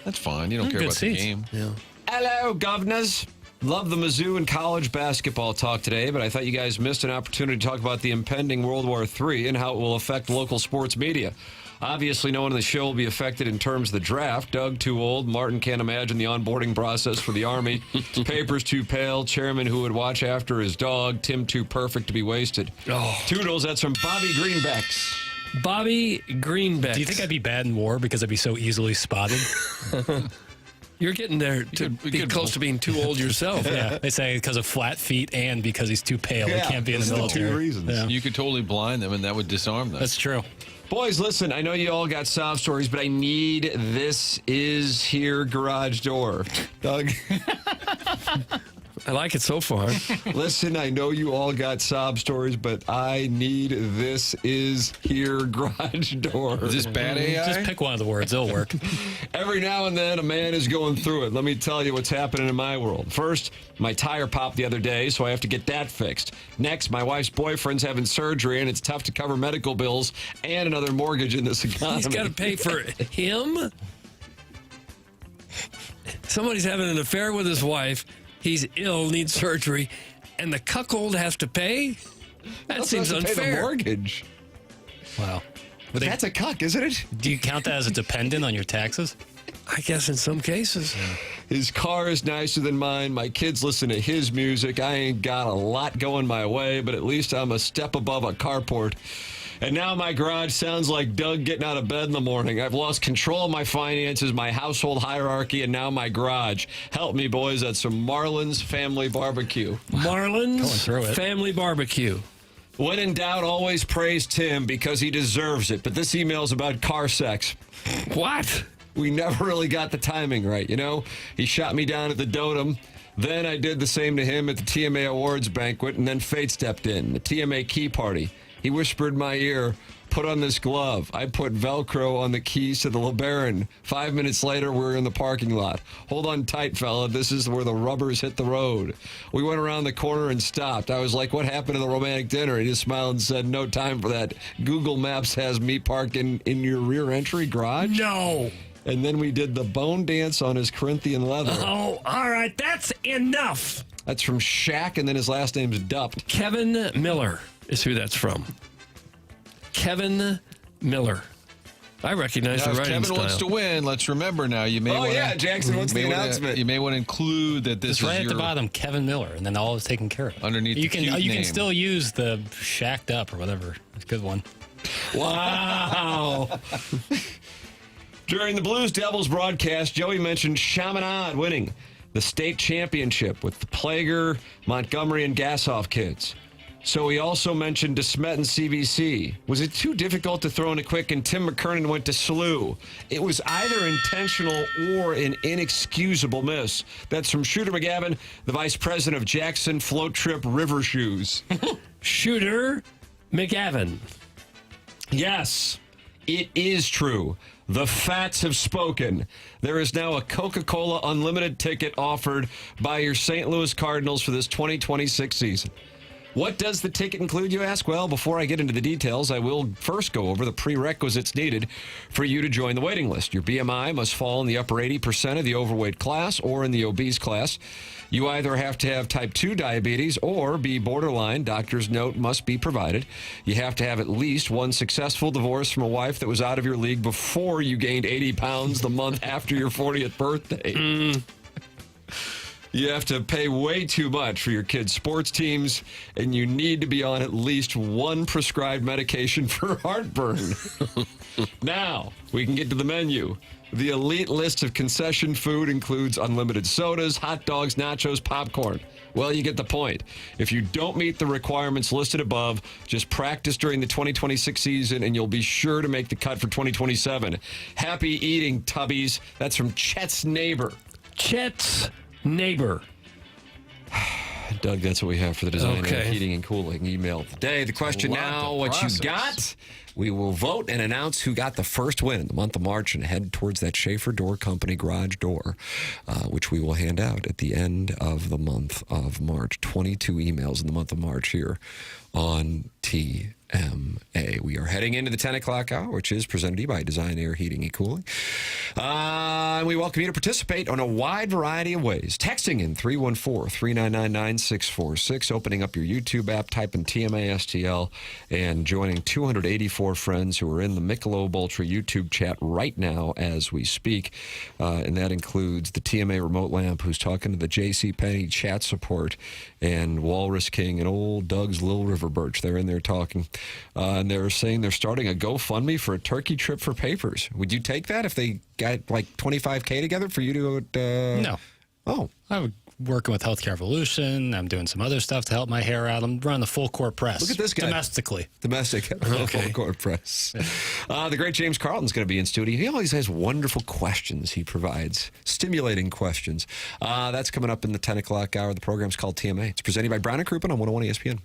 That's fine. You don't care good about seats. the game. Yeah. Hello, governors. Love the Mizzou and college basketball talk today, but I thought you guys missed an opportunity to talk about the impending World War III and how it will affect local sports media. Obviously, no one in the show will be affected in terms of the draft. Doug, too old. Martin can't imagine the onboarding process for the Army. Papers, too pale. Chairman, who would watch after his dog. Tim, too perfect to be wasted. Toodles, that's from Bobby Greenbacks. Bobby Greenbacks. Do you think I'd be bad in war because I'd be so easily spotted? You're getting there to be close to being too old yourself. Yeah, they say because of flat feet and because he's too pale, he can't be in the military. Two reasons. Yeah. You could totally blind them, and that would disarm them. That's true. Boys, listen, I know you all got sob stories, but I need This Is Here garage door. Doug? I like it so far. Listen, I know you all got sob stories, but I need This Is Here garage door. Is this bad AI? Just pick one of the words. It'll work. Every now and then, a man is going through it. Let me tell you what's happening in my world. First, my tire popped the other day, so I have to get that fixed. Next, my wife's boyfriend's having surgery, and it's tough to cover medical bills and another mortgage in this economy. He's got to pay for him? Somebody's having an affair with his wife. He's ill, needs surgery, and the cuckold has to pay? That seems unfair. Pay the mortgage. Wow. But that's a cuck, isn't it? Do you count that as a dependent on your taxes? I guess in some cases. Yeah. His car is nicer than mine. My kids listen to his music. I ain't got a lot going my way, but at least I'm a step above a carport. And now my garage sounds like Doug getting out of bed in the morning. I've lost control of my finances, my household hierarchy, and now my garage. Help me, boys. That's from Marlin's Family Barbecue. Marlin's Family Barbecue. When in doubt, always praise Tim because he deserves it. But this email's about car sex. What? We never really got the timing right, you know? He shot me down at the Dotem. Then I did the same to him at the TMA Awards banquet, and then fate stepped in, the TMA key party. He whispered in my ear, put on this glove. I put Velcro on the keys to the LeBaron. 5 minutes later, we're in the parking lot. Hold on tight, fella. This is where the rubbers hit the road. We went around the corner and stopped. I was like, what happened to the romantic dinner? He just smiled and said, no time for that. Google Maps has me parking in your rear entry garage. No. And then we did the bone dance on his Corinthian leather. Oh, all right. That's enough. That's from Shaq, and then his last name's Dupt. Kevin Miller is who that's from. Kevin Miller. I recognize Now, the if writing Kevin wants to win, let's remember now. You may want Jackson, what's the announcement? You may want to include that this It's is right at your the bottom, Kevin Miller, and then all is taken care of. underneath You the can cute you name. can still use the shacked up or whatever. It's a good one. Wow. During the Blues Devils broadcast, Joey mentioned Chaminade winning the state championship with the Plager, Montgomery, and Gassoff kids. So he also mentioned DeSmet and CVC. Was it too difficult to throw in a quick and Tim McKernan went to SLU? It was either intentional or an inexcusable miss. That's from Shooter McGavin, the vice president of Jackson Float Trip River Shoes. Shooter McGavin. Yes, it is true. The Fats have spoken. There is now a Coca-Cola Unlimited ticket offered by your St. Louis Cardinals for this 2026 season. What does the ticket include, you ask? Well, before I get into the details, I will first go over the prerequisites needed for you to join the waiting list. Your BMI must fall in the upper 80% of the overweight class or in the obese class. You either have to have type 2 diabetes or be borderline. Doctor's note must be provided. You have to have at least one successful divorce from a wife that was out of your league before you gained 80 pounds the month after your 40th birthday. You have to pay way too much for your kids' sports teams, and you need to be on at least one prescribed medication for heartburn. Now, we can get to the menu. The elite list of concession food includes unlimited sodas, hot dogs, nachos, popcorn. Well, you get the point. If you don't meet the requirements listed above, just practice during the 2026 season, and you'll be sure to make the cut for 2027. Happy eating, tubbies. That's from Chet's neighbor. Chet's neighbor. Doug, that's what we have for the design Okay. of heating and cooling email today. The question A lot now, to what process. you got? We will vote and announce who got the first win in the month of March and head towards that Schaefer Door Company garage door, which we will hand out at the end of the month of March. 22 emails in the month of March here on TSN. We are heading into the 10 o'clock hour, which is presented to you by Design Air Heating and Cooling. And we welcome you to participate on a wide variety of ways. Texting in 314-399-9646, opening up your YouTube app, type in TMA STL, and joining 284 friends who are in the Michelob Ultra YouTube chat right now as we speak. And that includes the TMA Remote Lamp, who's talking to the JCPenney chat support, and Walrus King and old Doug's Little River Birch. They're in there talking. And they're saying they're starting a GoFundMe for a turkey trip for Papers. Would you take that if they got like $25K together for you to? No. Oh, I'm working with Healthcare Evolution. I'm doing some other stuff to help my hair out. I'm running the full court press. Look at this guy. Domestic. Full court press. The great James Carlton's going to be in studio. He always has wonderful questions he provides, stimulating questions. That's coming up in the 10 o'clock hour. The program's called TMA. It's presented by Brown & Crouppen on 101 ESPN.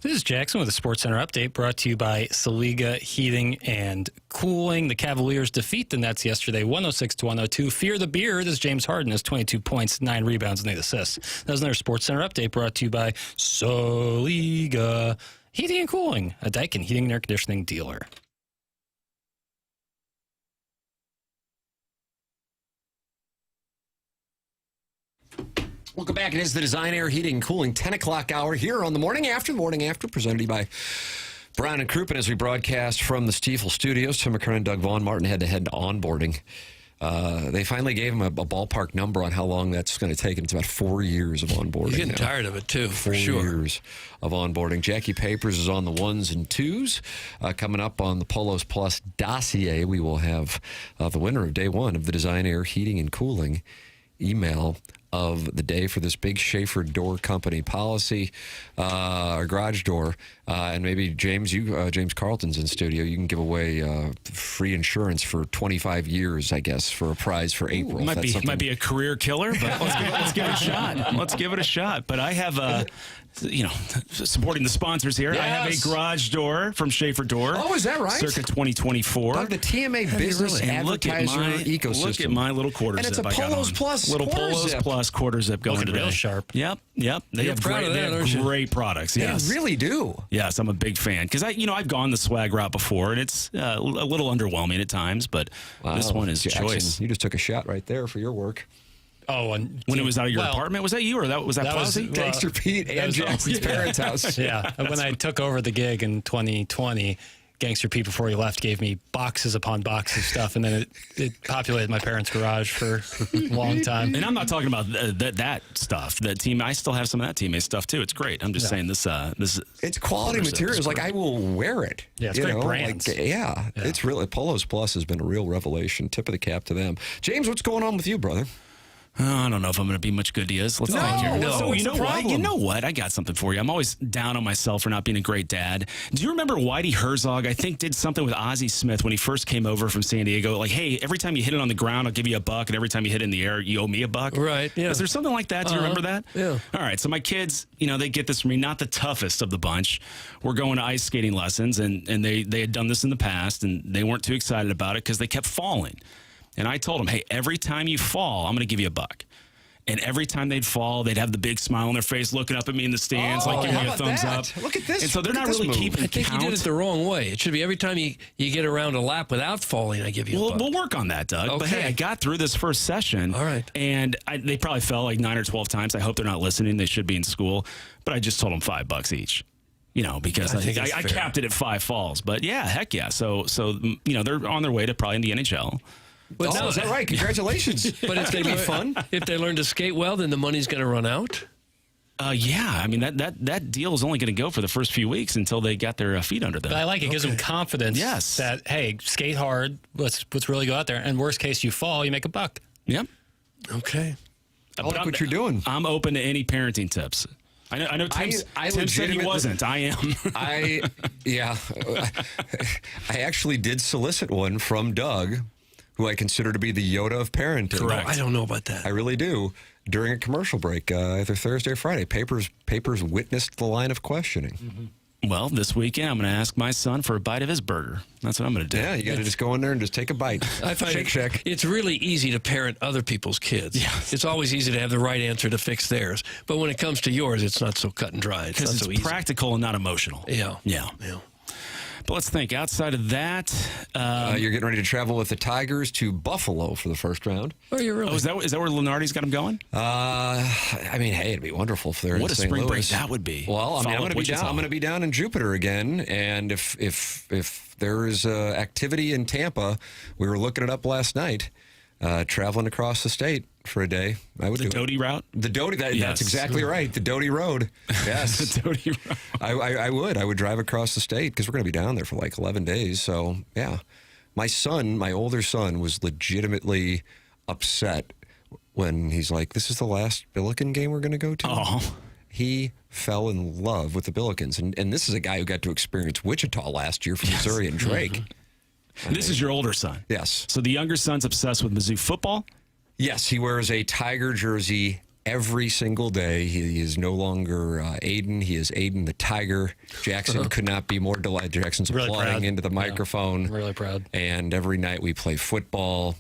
This is Jackson with a Sports Center update brought to you by Saliga Heating and Cooling. The Cavaliers defeat the Nets yesterday, 106-102. Fear the beer. This is James Harden has 22 points, 9 rebounds, and 8 assists. That was another Sports Center update brought to you by Saliga Heating and Cooling, a Daikin heating and air conditioning dealer. Welcome back. It is the Design Air Heating and Cooling 10 o'clock hour here on the Morning After. The Morning After presented to you by Brown and Crouppen as we broadcast from the Stiefel Studios. Tim McKernan, Doug Vaughn, Martin head-to-head to onboarding. They finally gave him a ballpark number on how long that's going to take, and it's about 4 years of onboarding. He's getting tired of it, too, for sure. 4 years of onboarding. Jackie Papers is on the ones and twos. Coming up on the Polos Plus dossier, we will have the winner of day one of the Design Air Heating and Cooling email of the day for this big Schaefer door company policy, our garage door, and maybe James Carlton's in studio. You can give away free insurance for 25 years, I guess, for a prize for April. Might be a career killer, but let's give it a shot. Let's give it a shot. But I have supporting the sponsors here. Yes. I have a garage door from Schaefer Door. Oh, is that right? Circa 2024. Doug, the TMA business advertiser ecosystem. Look at my little quarter zip. And it's a Polos Plus little quarter Polos zip. Plus quarter zip going today. Real sharp. Yep. They have great products. Yes, they really do. Yes, I'm a big fan because I've gone the swag route before, and it's a little underwhelming at times. But this one is Jackson, choice. You just took a shot right there for your work. Oh, and when it was out of your apartment, was that you or was that Plowsy? Gangster Pete and Jackson's parents' house. Yeah, when I took over the gig in 2020, Gangster Pete, before he left, gave me boxes upon boxes of stuff, and then it populated my parents' garage for a long time. And I'm not talking about that stuff. That team, I still have some of that teammate stuff too. It's great. I'm just saying this. It's quality materials. Like I will wear it. Yeah, it's great brands. It's really Polos Plus has been a real revelation. Tip of the cap to them. James, what's going on with you, brother? I don't know if I'm going to be much good to you. Let's thank you. No, you know what? You know what? I got something for you. I'm always down on myself for not being a great dad. Do you remember Whitey Herzog? I think did something with Ozzie Smith when he first came over from San Diego. Like, hey, every time you hit it on the ground, I'll give you $1, and every time you hit it in the air, you owe me $1. Right. Yeah. Is there something like that? Do you remember that? Yeah. All right. So my kids, they get this from me. Not the toughest of the bunch. We're going to ice skating lessons, and they had done this in the past, and they weren't too excited about it because they kept falling. And I told them, hey, every time you fall, I'm going to give you $1. And every time they'd fall, they'd have the big smile on their face, looking up at me in the stands, giving me a thumbs up. Look at this. And so they're not really keeping count. I think you did it the wrong way. It should be every time you get around a lap without falling, I give you $1. We'll work on that, Doug. Okay. But hey, I got through this first session. All right. And they probably fell like 9 or 12 times. I hope they're not listening. They should be in school. But I just told them $5 each. Because I capped it at 5 falls. But yeah, heck yeah. So they're on their way to probably in the NHL. But is that right? Congratulations. But if they be fun, if they learn to skate well, then the money's going to run out. Yeah, I mean that deal is only going to go for the first few weeks until they got their feet under them. But I like it. Gives them confidence. Yes. That hey, skate hard. Let's really go out there. And worst case, you fall, you make $1. Yep. Okay. I like what you're doing. I'm open to any parenting tips. I know Tim said he wasn't. I am. I actually did solicit one from Doug, who I consider to be the Yoda of parenting. Correct. I don't know about that. I really do. During a commercial break, either Thursday or Friday, Papers witnessed the line of questioning. Mm-hmm. Well, this weekend, I'm going to ask my son for a bite of his burger. That's what I'm going to do. Yeah, you got to just go in there and just take a bite. I find Shake. It's really easy to parent other people's kids. Yeah. It's always easy to have the right answer to fix theirs. But when it comes to yours, it's not so cut and dry. Because it's so easy. Practical and not emotional. Yeah. But let's think. Outside of that, you're getting ready to travel with the Tigers to Buffalo for the first round. Oh, you're really? Is that where Lenardi's got him going? I mean, hey, it'd be wonderful if they're in What a St. spring Louis. break that would be. Well, I mean, I'm going to be down in Jupiter again, and if there is activity in Tampa, we were looking it up last night. Traveling across the state for a day, I would do the Doty route. The Doty, that's exactly right. The Doty Road. Yes, the Doty Road. I would drive across the state because we're going to be down there for like 11 days. So yeah, my older son, was legitimately upset when he's like, "This is the last Billiken game we're going to go to." Oh. He fell in love with the Billikens, and this is a guy who got to experience Wichita last year from Missouri and Drake. This is your older son. Yes. So the younger son's obsessed with Mizzou football? Yes, he wears a Tiger jersey every single day. He is no longer Aiden. He is Aiden the Tiger. Jackson could not be more delighted. Jackson's Really applauding proud. into the microphone. I'm really proud. And every night we play football.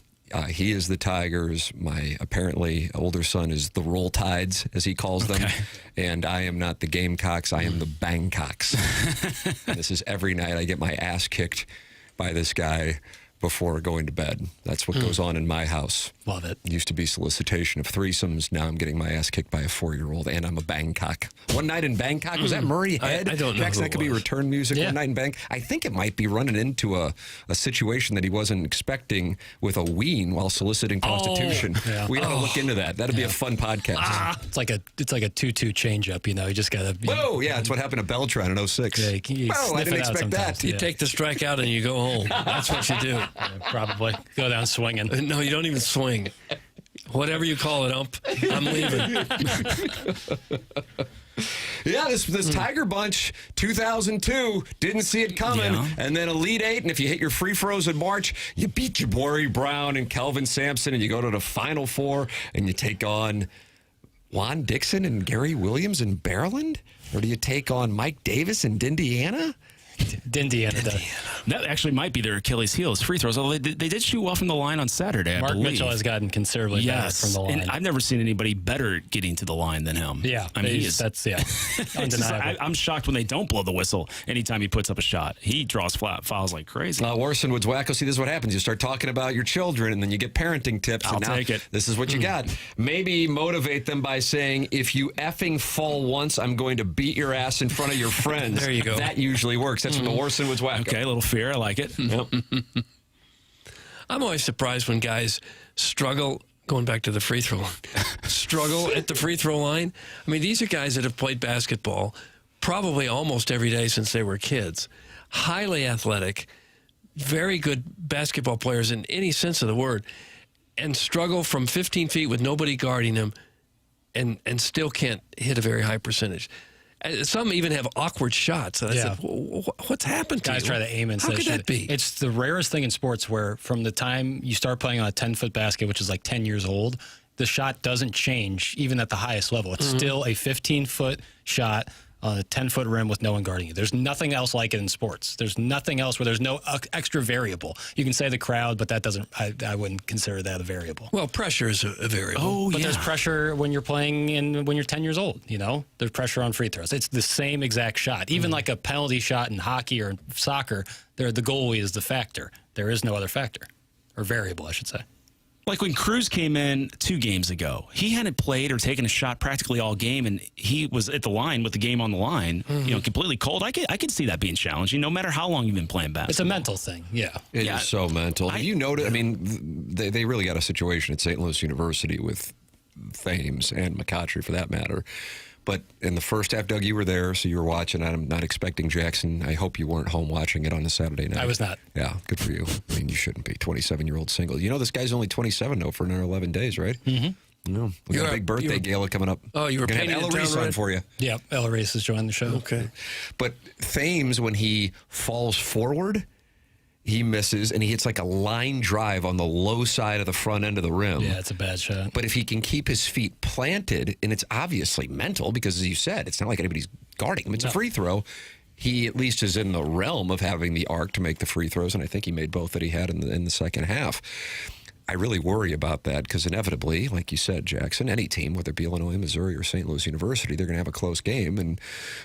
He is the Tigers. My apparently older son is the Roll Tides, as he calls them. And I am not the Gamecocks. I am the Bangcocks. And this is every night I get my ass kicked by this guy before going to bed. That's what goes on in my house. Love it. Used to be solicitation of threesomes. Now I'm getting my ass kicked by a 4-year-old, and I'm a Bangkok. One night in Bangkok, was that Murray Head? I don't know. Jackson, that could be return music. Yeah. One night in Bangkok. I think it might be running into a situation that he wasn't expecting with a ween while soliciting prostitution. yeah. We ought to look into that. That'd be a fun podcast. It's like a 2-2 changeup. You know, you just gotta. Whoa, yeah, that's what happened to Beltran in 06. Yeah, you Whoa, I sniff didn't it out expect that. sometimes. You Yeah. take the strikeout and you go home. That's what you do. Yeah, probably go down swinging. No, you don't even swing. Whatever you call it, ump, I'm leaving. Yeah, this Tiger Bunch, 2002, didn't see it coming. Yeah. And then Elite Eight, and if you hit your free throws in March, you beat Jabari Brown and Kelvin Sampson, and you go to the Final Four, and you take on Juan Dixon and Gary Williams in Maryland? Or do you take on Mike Davis in Indiana? Indiana. That actually might be their Achilles heel is free throws. Although they did shoot well from the line on Saturday, I Mark believe. Mitchell has gotten considerably better from the line. And I've never seen anybody better getting to the line than him. Yeah, I mean, that's undeniable. I'm shocked when they don't blow the whistle anytime he puts up a shot. He draws fouls like crazy. Warson Woods Wacko, see, this is what happens. You start talking about your children, and then you get parenting tips. I'll and now take it. This is what you got. Maybe motivate them by saying, if you effing fall once, I'm going to beat your ass in front of your friends. There you go. That usually works. That's from the Warson Woods Wacko. Okay, a little fear. I like it. Yep. I'm always surprised when guys struggle, going back to the free throw line, struggle at the free throw line. I mean, these are guys that have played basketball probably almost every day since they were kids. Highly athletic, very good basketball players in any sense of the word, and struggle from 15 feet with nobody guarding them and still can't hit a very high percentage. Some even have awkward shots. And I said, what's happened to Guys you? try to aim and How could that be? It's the rarest thing in sports where from the time you start playing on a 10-foot basket, which is like 10 years old, the shot doesn't change even at the highest level. It's still a 15-foot shot on a 10-foot rim with no one guarding you. There's nothing else like it in sports. There's nothing else where there's no extra variable. You can say the crowd, but that doesn't. I wouldn't consider that a variable. Well, pressure is a variable. Oh, But there's pressure when you're playing when you're 10 years old, you know? There's pressure on free throws. It's the same exact shot. Even like a penalty shot in hockey or soccer, the goalie is the factor. There is no other factor. Or variable, I should say. Like when Cruz came in 2 games ago, he hadn't played or taken a shot practically all game, and he was at the line with the game on the line, completely cold. I could see that being challenging, no matter how long you've been playing basketball. It's a mental thing, yeah. It is so mental. You notice, I mean, they really got a situation at St. Louis University with Thames and McCautry for that matter. But in the first half, Doug, you were there, so you were watching. I'm not expecting Jackson. I hope you weren't home watching it on a Saturday night. I was not. Yeah, good for you. I mean, you shouldn't be. 27-year-old single. You know this guy's only 27, though, for another 11 days, right? Mm-hmm. No. We got a big birthday gala coming up. Oh, you were gonna painting have it Ella down Reese on red? for you. Yeah, Ella Reese has joined the show. Okay. But Thames, when he falls forward, he misses, and he hits like a line drive on the low side of the front end of the rim. Yeah, it's a bad shot. But if he can keep his feet planted, and it's obviously mental, because as you said, it's not like anybody's guarding him. It's a free throw. He at least is in the realm of having the arc to make the free throws, and I think he made both that he had in the second half. I really worry about that because inevitably, like you said, Jackson, any team, whether it be Illinois, Missouri, or St. Louis University, they're going to have a close game. And,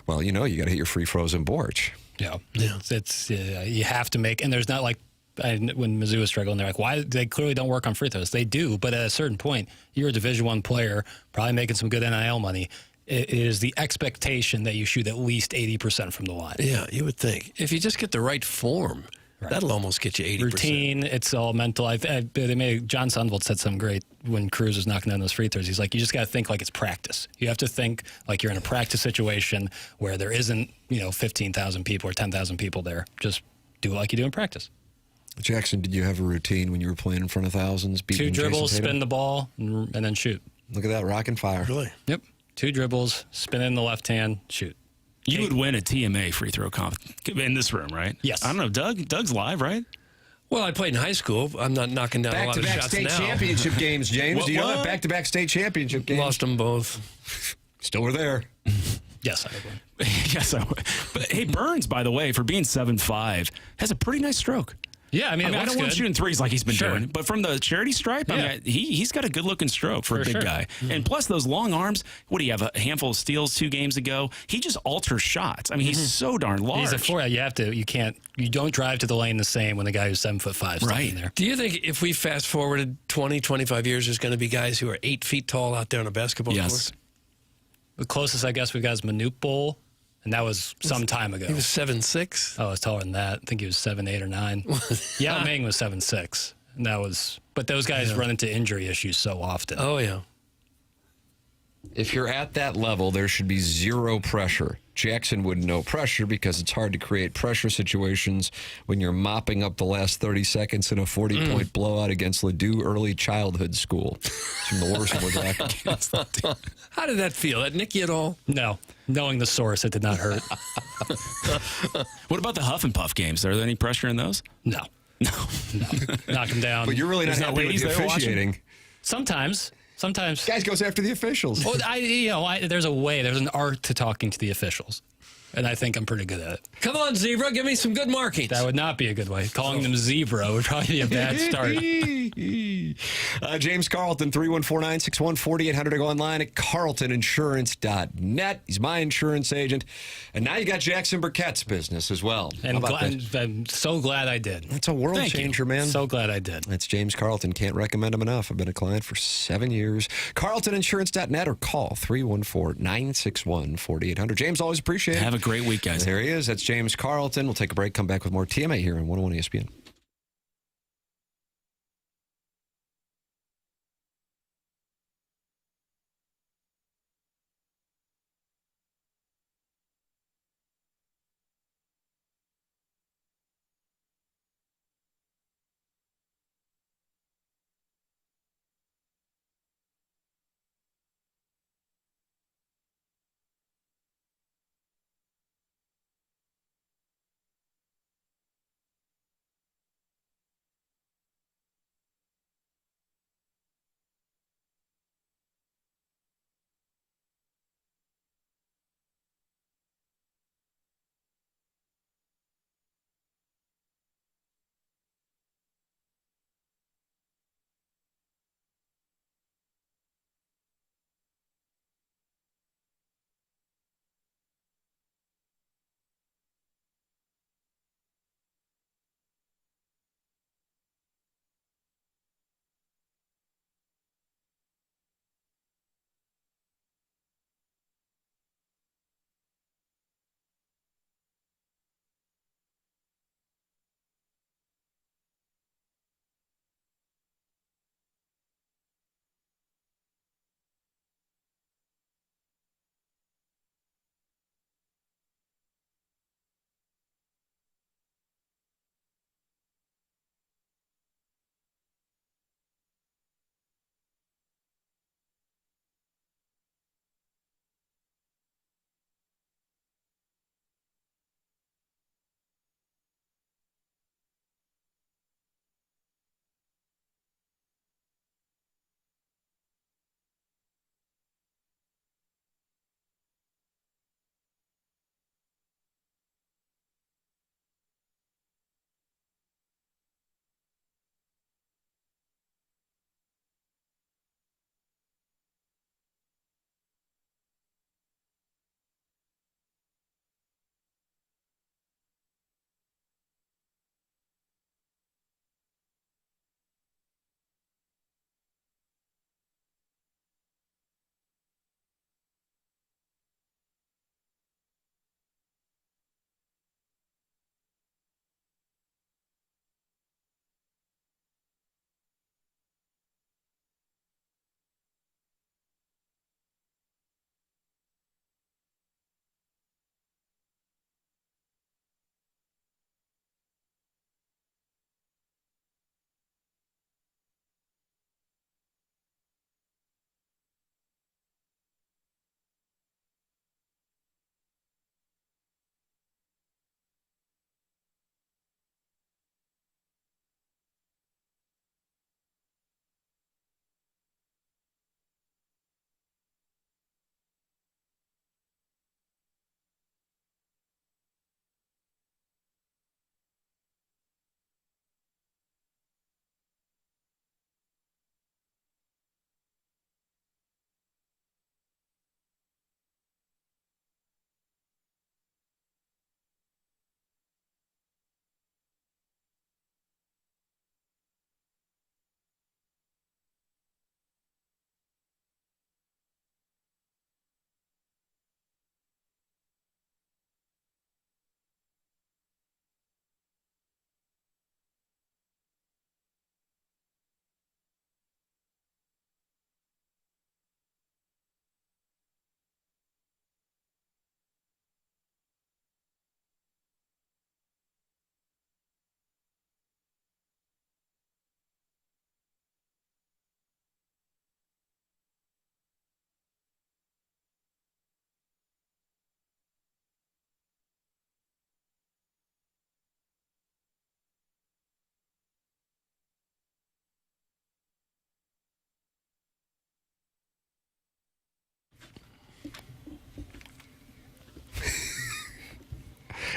well, you got to hit your free throws in Borch. Yeah. It's you have to make, and there's not like when Mizzou was struggling, they're like, why? They clearly don't work on free throws. They do, but at a certain point, you're a Division I player, probably making some good NIL money. It is the expectation that you shoot at least 80% from the line. Yeah, you would think. If you just get the right form, that'll almost get you 80%. Routine, it's all mental. John Sundvold said something great when Cruz was knocking down those free throws. He's like, you just got to think like it's practice. You have to think like you're in a practice situation where there isn't, 15,000 people or 10,000 people there. Just do it like you do in practice. Jackson, did you have a routine when you were playing in front of thousands? 2 dribbles, spin the ball, and then shoot. Look at that, rock and fire. Really? Yep. 2 dribbles, spin in the left hand, shoot. You would win a TMA free throw comp in this room, right? Yes. I don't know. Doug's live, right? Well, I played in high school. I'm not knocking down a lot of Back-to-back shots state now. championship games, James. Do you know that back-to-back state championship games? Lost them both. Still were there. Yes, I would. Yes, I would. But hey, Burns, by the way, for being 7'5", has a pretty nice stroke. Yeah, I mean, I don't want him shooting threes like he's been doing, but from the charity stripe, I mean, he's got a good-looking stroke for a big guy. And plus, those long arms, what do you have, a handful of steals 2 games ago? He just alters shots. I mean, he's so darn large. He's a 4. You don't drive to the lane the same when the guy who's 7'5" is standing there. Do you think if we fast forwarded 20, 25 years, there's going to be guys who are 8 feet tall out there on a basketball court? The closest I guess we got is Manute Bol, and that was some time ago. He was 7'6". Oh, I was taller than that. I think he was 7'8" or 9. Yao Ming was 7'6", and that was. But those guys run into injury issues so often. Oh yeah. If you're at that level, there should be zero pressure. Jackson wouldn't know pressure because it's hard to create pressure situations when you're mopping up the last 30 seconds in a 40-point blowout against Ladue Early Childhood School. It's from the worst we're back against. How did that feel? That nick you at all? No. Knowing the source, it did not hurt. What about the Huff and Puff games? Are there any pressure in those? No. Knock him down. But you're really not happy with the officiating. Sometimes. Guys goes after the officials. Well, there's an art to talking to the officials, and I think I'm pretty good at it. Come on, Zebra, give me some good markings. That would not be a good way. Calling them Zebra would probably be a bad start. James Carlton, 314-961-4800 to go online at carltoninsurance.net. He's my insurance agent. And now you got Jackson Burkett's business as well. And I'm so glad I did. That's a world changer, man. So glad I did. That's James Carlton. Can't recommend him enough. I've been a client for 7 years. carltoninsurance.net or call 314-961-4800. James, always appreciate it. Have a great week, guys. There he is. That's James Carlton. We'll take a break, come back with more TMA here on 101 ESPN.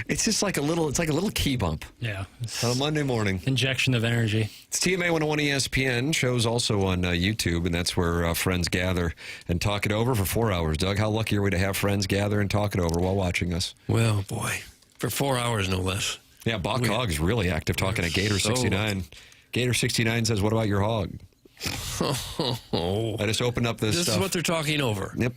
It's just like a little key bump. Yeah. On a Monday morning. Injection of energy. It's TMA 101 ESPN. Shows also on YouTube, and that's where friends gather and talk it over for 4 hours. Doug, how lucky are we to have friends gather and talk it over while watching us? Well, boy, for 4 hours, no less. Yeah, Bach Hogg's really active talking to Gator 69. Gator 69 says, "What about your hog?" I just opened up this This stuff. is what they're talking over. Yep.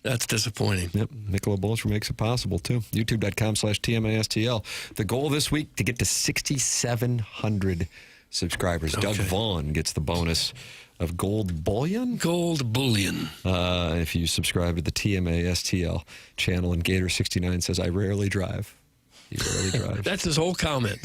That's disappointing. Yep. Michelob Ultra makes it possible, too. YouTube.com/TMASTL. The goal this week to get to 6,700 subscribers. Okay. Doug Vaughn gets the bonus of gold bullion. Gold bullion. If you subscribe to the TMASTL channel, and Gator 69 says, "I rarely drive." He rarely drives. That's his whole comment.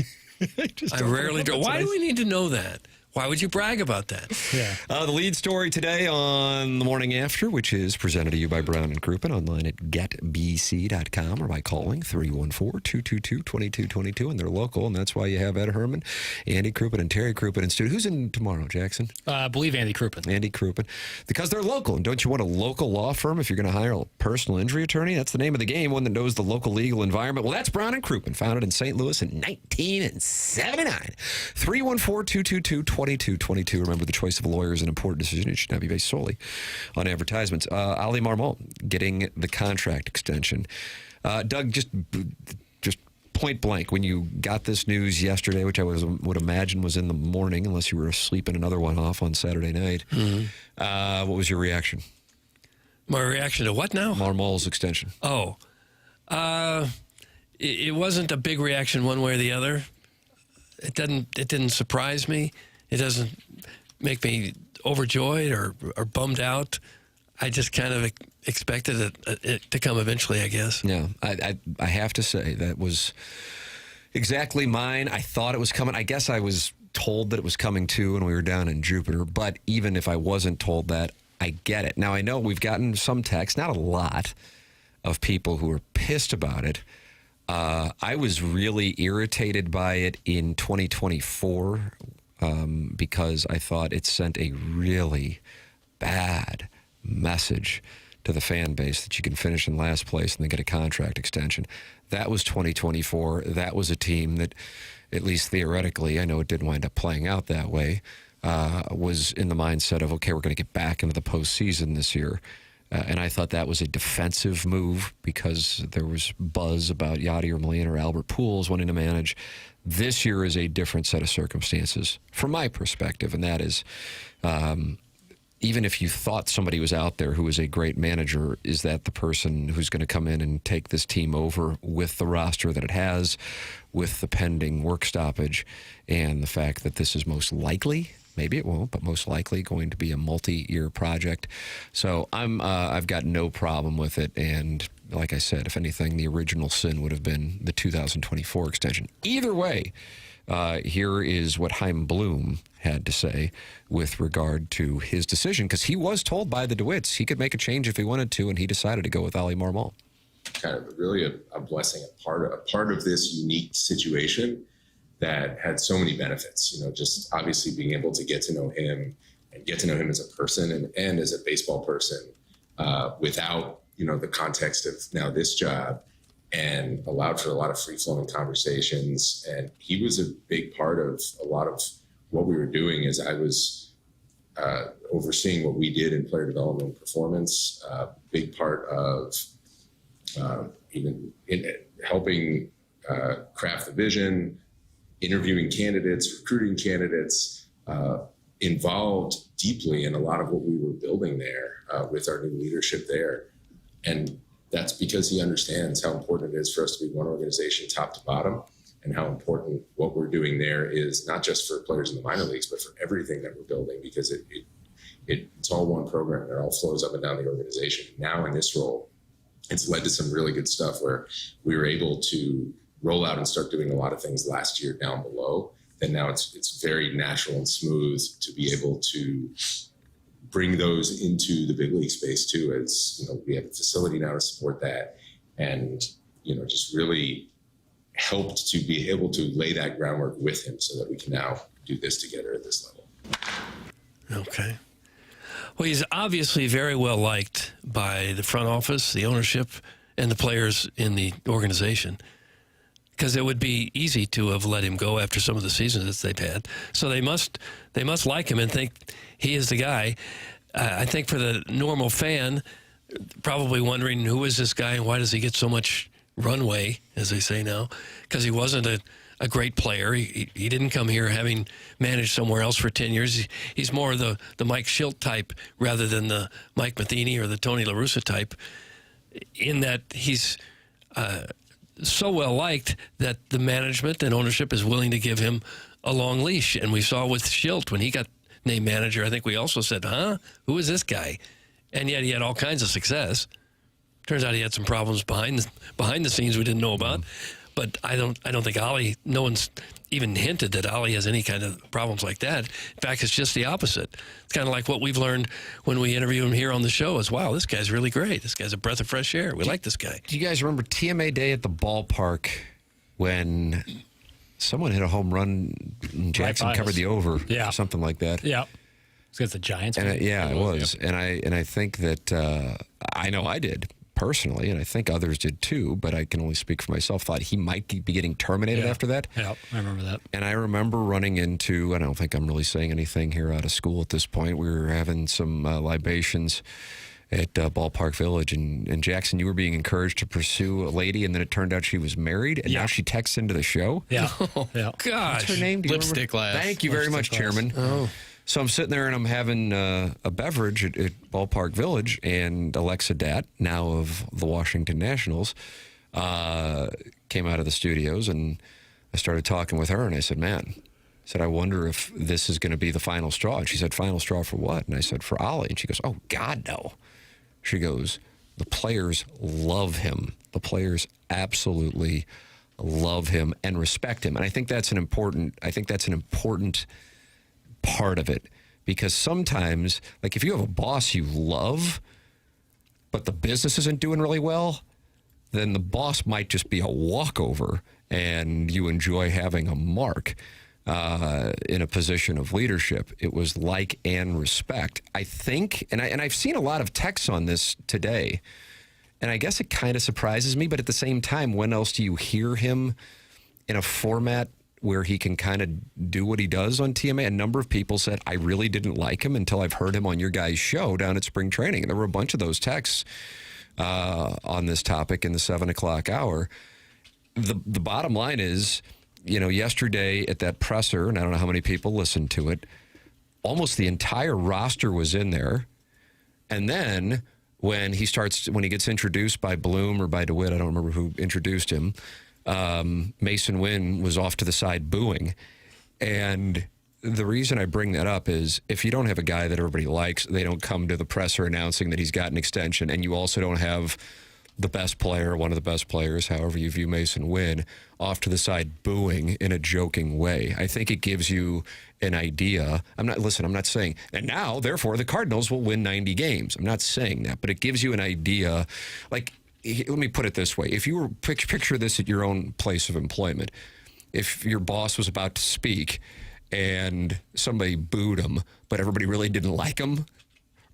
I rarely drive. Why do we need to know that? Why would you brag about that? Yeah. The lead story today on The Morning After, which is presented to you by Brown & Crouppen, online at getbc.com or by calling 314-222-2222, and they're local, and that's why you have Ed Herman, Andy Crouppen, and Terry Crouppen in studio. Who's in tomorrow, Jackson? I believe Andy Crouppen. Andy Crouppen. Because they're local, and don't you want a local law firm if you're going to hire a personal injury attorney? That's the name of the game, one that knows the local legal environment. Well, that's Brown & Crouppen, founded in St. Louis in 1979. 314-222-2222. Remember, the choice of a lawyer is an important decision. It should not be based solely on advertisements. Oli Marmol getting the contract extension. Doug, just point blank, when you got this news yesterday, which I would imagine was in the morning, unless you were sleeping another one off on Saturday night, what was your reaction? My reaction to what now? Marmol's extension. Oh. It wasn't a big reaction one way or the other. It didn't surprise me. It doesn't make me overjoyed or bummed out. I just kind of expected it to come eventually, I guess. Yeah, I have to say that was exactly mine. I thought it was coming. I guess I was told that it was coming too when we were down in Jupiter. But even if I wasn't told that, I get it. Now, I know we've gotten some texts, not a lot, of people who are pissed about it. I was really irritated by it in 2024 because I thought it sent a really bad message to the fan base that you can finish in last place and then get a contract extension. That was 2024. That was a team that, at least theoretically, I know it didn't wind up playing out that way, was in the mindset of, okay, we're going to get back into the postseason this year. And I thought that was a defensive move because there was buzz about Yadier Molina or Albert Pujols wanting to manage. This year is a different set of circumstances from my perspective, and that is even if you thought somebody was out there who was a great manager, is that the person who's going to come in and take this team over with the roster that it has, with the pending work stoppage, and the fact that this is most likely, maybe it won't, but most likely going to be a multi-year project. So I've got no problem with it. And like I said, if anything, the original sin would have been the 2024 extension. Either way, here is what Chaim Bloom had to say with regard to his decision, because he was told by the DeWitts he could make a change if he wanted to, and he decided to go with Oli Marmol. Kind of really a blessing, a part of this unique situation that had so many benefits, you know, just obviously being able to get to know him and get to know him as a person and as a baseball person without, you know, the context of now this job, and allowed for a lot of free-flowing conversations. And he was a big part of a lot of what we were doing as I was overseeing what we did in player development and performance, big part of even in helping craft the vision, interviewing candidates, recruiting candidates, involved deeply in a lot of what we were building there with our new leadership there. And that's because he understands how important it is for us to be one organization top to bottom, and how important what we're doing there is not just for players in the minor leagues, but for everything that we're building, because it's all one program and it all flows up and down the organization. Now in this role, it's led to some really good stuff where we were able to roll out and start doing a lot of things last year down below. And now it's very natural and smooth to be able to bring those into the big league space too, as, you know, we have a facility now to support that, and, you know, just really helped to be able to lay that groundwork with him so that we can now do this together at this level. Okay. Well, he's obviously very well liked by the front office, the ownership, and the players in the organization. because it would be easy to have let him go after some of the seasons that they've had. So they must like him and think he is the guy. I think for the normal fan, probably wondering who is this guy and why does he get so much runway, as they say now, because he wasn't a great player. He didn't come here having managed somewhere else for 10 years. He's more the Mike Schilt type rather than the Mike Matheny or the Tony La Russa type, in that he's so well liked that the management and ownership is willing to give him a long leash. And we saw with Schilt when he got named manager, I think we also said, who is this guy? And yet he had all kinds of success. Turns out he had some problems behind the scenes we didn't know about. But I don't think Oli, no one's even hinted that Oli has any kind of problems like that. In fact, it's just the opposite. It's kind of like what we've learned when we interview him here on the show is, wow, this guy's really great. This guy's a breath of fresh air. We like this guy. Do you guys remember TMA Day at the ballpark when someone hit a home run and Jackson covered the over? Yeah. Or something like that. Yeah. It's against the Giants. And it was. Yeah. And I think that I know I did personally, and I think others did too, but I can only speak for myself, thought he might be getting terminated after that. Yeah, I remember that. And I remember running into, I don't think I'm really saying anything here out of school at this point, we were having some libations at Ballpark Village, and Jackson, you were being encouraged to pursue a lady, and then it turned out she was married, and now she texts into the show. Yeah. Yeah. Gosh. What's her name? Do you Lipstick remember? lass. Thank you very much, Chairman. Oh. So I'm sitting there and I'm having a beverage at Ballpark Village, and Alexa Datt, now of the Washington Nationals, came out of the studios, and I started talking with her, and I said, I wonder if this is going to be the final straw. And she said, final straw for what? And I said, for Oli. And she goes, oh, God, no. She goes, the players love him. The players absolutely love him and respect him. And I think that's an important part of it, because sometimes, like, if you have a boss you love but the business isn't doing really well, then the boss might just be a walkover and you enjoy having a mark in a position of leadership. It was like and respect, I think, and I've seen a lot of texts on this today, and I guess it kind of surprises me, but at the same time, when else do you hear him in a format where he can kind of do what he does on TMA? A number of people said, I really didn't like him until I've heard him on your guys' show down at spring training. And there were a bunch of those texts on this topic in the 7 o'clock hour. The bottom line is, yesterday at that presser, and I don't know how many people listened to it, almost the entire roster was in there. And then when he gets introduced by Bloom or by DeWitt, I don't remember who introduced him, Mason Wynn was off to the side booing. And the reason I bring that up is if you don't have a guy that everybody likes, they don't come to the presser announcing that he's got an extension, and you also don't have the best player, one of the best players, however you view Mason Wynn, off to the side booing in a joking way. I think it gives you an idea. I'm not saying, and now, therefore, the Cardinals will win 90 games. I'm not saying that, but it gives you an idea. Like, let me put it this way. If you were picture this at your own place of employment, if your boss was about to speak and somebody booed him, but everybody really didn't like him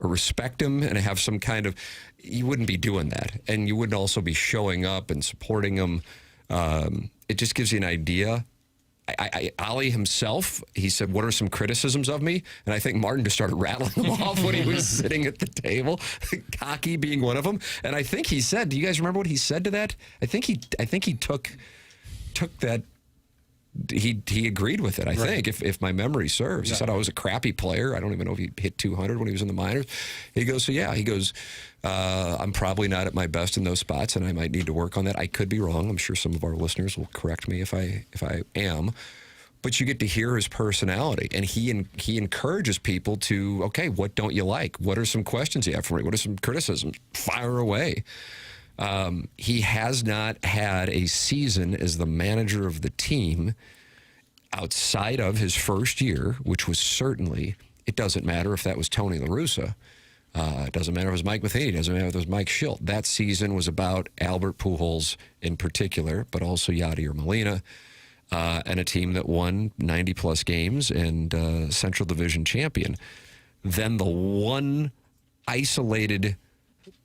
or respect him and have some kind of, you wouldn't be doing that. And you wouldn't also be showing up and supporting him. It just gives you an idea. Oli himself, he said, what are some criticisms of me? And I think Martin just started rattling them off when he was sitting at the table, cocky being one of them. And I think he said, do you guys remember what he said to that? I think he took that. He agreed with it, I think, if my memory serves. He said I was a crappy player. I don't even know if he hit 200 when he was in the minors. He goes, I'm probably not at my best in those spots, and I might need to work on that. I could be wrong. I'm sure some of our listeners will correct me if I am. But you get to hear his personality, and he encourages people to, okay, what don't you like? What are some questions you have for me? What are some criticisms? Fire away. He has not had a season as the manager of the team outside of his first year, which was certainly, it doesn't matter if that was Tony La Russa. It doesn't matter if it was Mike Matheny. It doesn't matter if it was Mike Schilt. That season was about Albert Pujols in particular, but also Yadier Molina, and a team that won 90-plus games and Central Division champion. Then the one isolated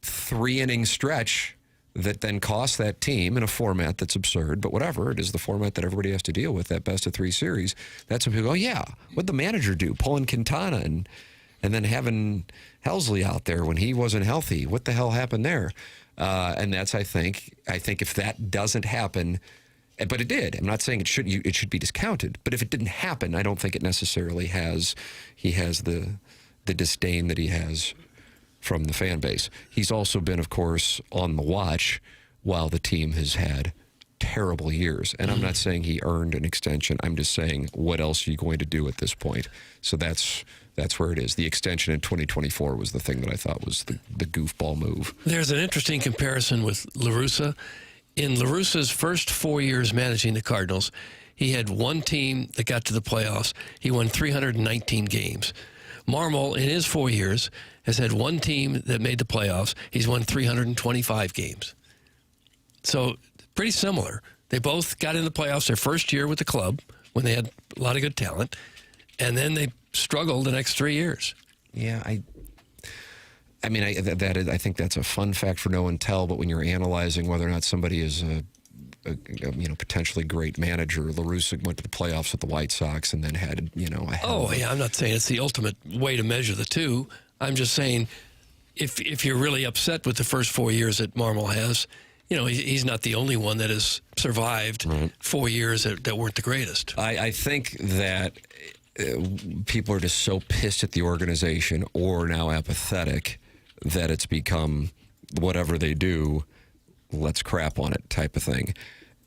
3-inning stretch that then costs that team in a format that's absurd, but whatever, it is the format that everybody has to deal with, that best-of-3 series. That's when people go, yeah, what'd the manager do? Pulling Quintana and then having Helsley out there when he wasn't healthy. What the hell happened there? And that's, I think if that doesn't happen, but it did. I'm not saying it should be discounted, but if it didn't happen, I don't think it necessarily he has the disdain that he has from the fan base. He's also been, of course, on the watch while the team has had terrible years. And I'm not saying he earned an extension. I'm just saying, what else are you going to do at this point? So that's where it is. The extension in 2024 was the thing that I thought was the goofball move. There's an interesting comparison with La Russa. In La Russa's first 4 years managing the Cardinals, he had one team that got to the playoffs. He won 319 games. Marmol, in his 4 years, has had one team that made the playoffs. He's won 325 games. So pretty similar. They both got in the playoffs their first year with the club when they had a lot of good talent, and then they struggled the next 3 years. Yeah, I think that's a fun fact for no one tell. But when you're analyzing whether or not somebody is a potentially great manager, La Russa went to the playoffs with the White Sox and then had I'm not saying it's the ultimate way to measure the two. I'm just saying if you're really upset with the first 4 years that Marmol has, he's not the only one that has survived 4 years that weren't the greatest. I think that people are just so pissed at the organization or now apathetic that it's become whatever they do, let's crap on it type of thing.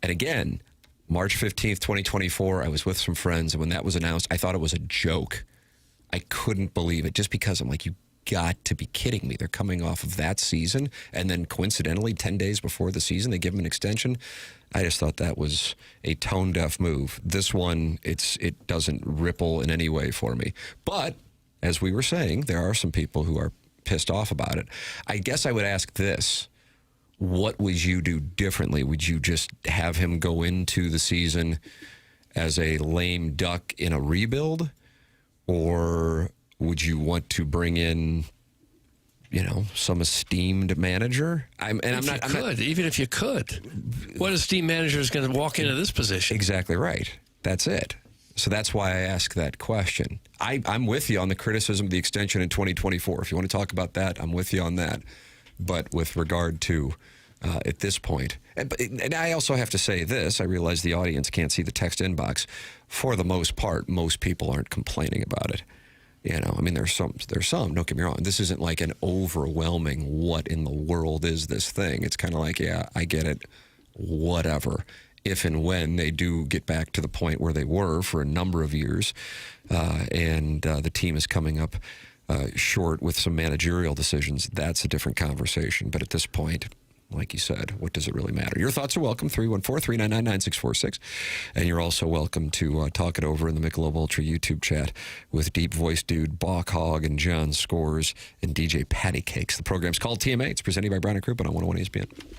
And again, March 15th, 2024, I was with some friends, and when that was announced, I thought it was a joke. I couldn't believe it, just because I'm like, you got to be kidding me. They're coming off of that season, and then coincidentally, 10 days before the season, they give him an extension. I just thought that was a tone-deaf move. This one, it doesn't ripple in any way for me. But, as we were saying, there are some people who are pissed off about it. I guess I would ask this. What would you do differently? Would you just have him go into the season as a lame duck in a rebuild? Or would you want to bring in, some esteemed manager? Even if you could. What esteemed manager is going to walk into this position? Exactly right. That's it. So that's why I ask that question. I'm with you on the criticism of the extension in 2024. If you want to talk about that, I'm with you on that. But with regard to at this point, and I also have to say this, I realize the audience can't see the text inbox. For the most part, most people aren't complaining about it. There's some, don't get me wrong. This isn't like an overwhelming, what in the world is this thing? It's kind of like, yeah, I get it, whatever. If and when they do get back to the point where they were for a number of years, and the team is coming up short with some managerial decisions, that's a different conversation. But at this point, like you said, what does it really matter? Your thoughts are welcome, 314-399-9646. And you're also welcome to talk it over in the Michelob Ultra YouTube chat with Deep Voice Dude, Bach Hog, and John Scores, and DJ Patty Cakes. The program's called TMA. It's presented by Brown and Crouppen on 101 ESPN.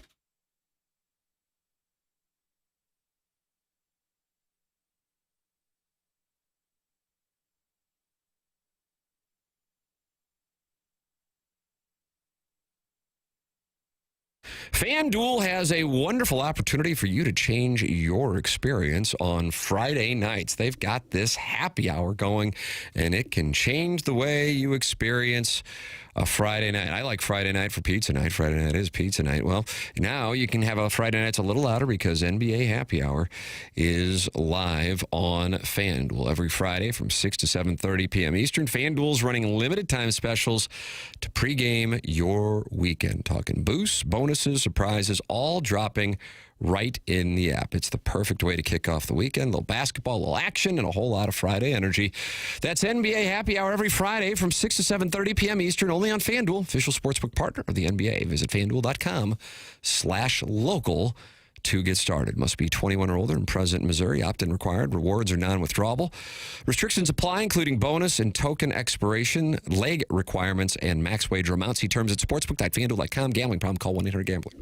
FanDuel has a wonderful opportunity for you to change your experience on Friday nights. They've got this happy hour going, and it can change the way you experience a Friday night. I like Friday night for pizza night. Friday night is pizza night. Well, now you can have a Friday night that's a little louder because NBA Happy Hour is live on FanDuel every Friday from 6 to 7:30 p.m. Eastern. FanDuel's running limited time specials to pregame your weekend. Talking boosts, bonuses, surprises, all dropping right in the app. It's the perfect way to kick off the weekend. A little basketball, a little action, and a whole lot of Friday energy. That's NBA Happy Hour every Friday from 6 to 7:30 p.m. Eastern, only on FanDuel, official sportsbook partner of the NBA. Visit FanDuel.com/local to get started. Must be 21 or older and present in Missouri. Opt-in required. Rewards are non-withdrawable. Restrictions apply, including bonus and token expiration, leg requirements, and max wager amounts. See terms at sportsbook.fanduel.com. Gambling problem? Call 1-800-GAMBLER.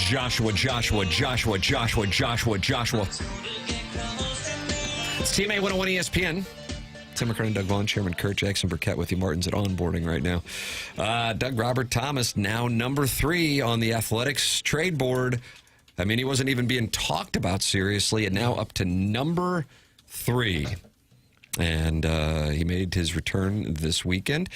Joshua. It's TMA 101 ESPN. Tim McKernan, Doug Vaughn, Chairman Kurt, Jackson Burkett with you. Martin's at onboarding right now. Doug Robert Thomas, now number 3 on the Athletics trade board. I mean, he wasn't even being talked about seriously, and now up to number 3. And he made his return this weekend.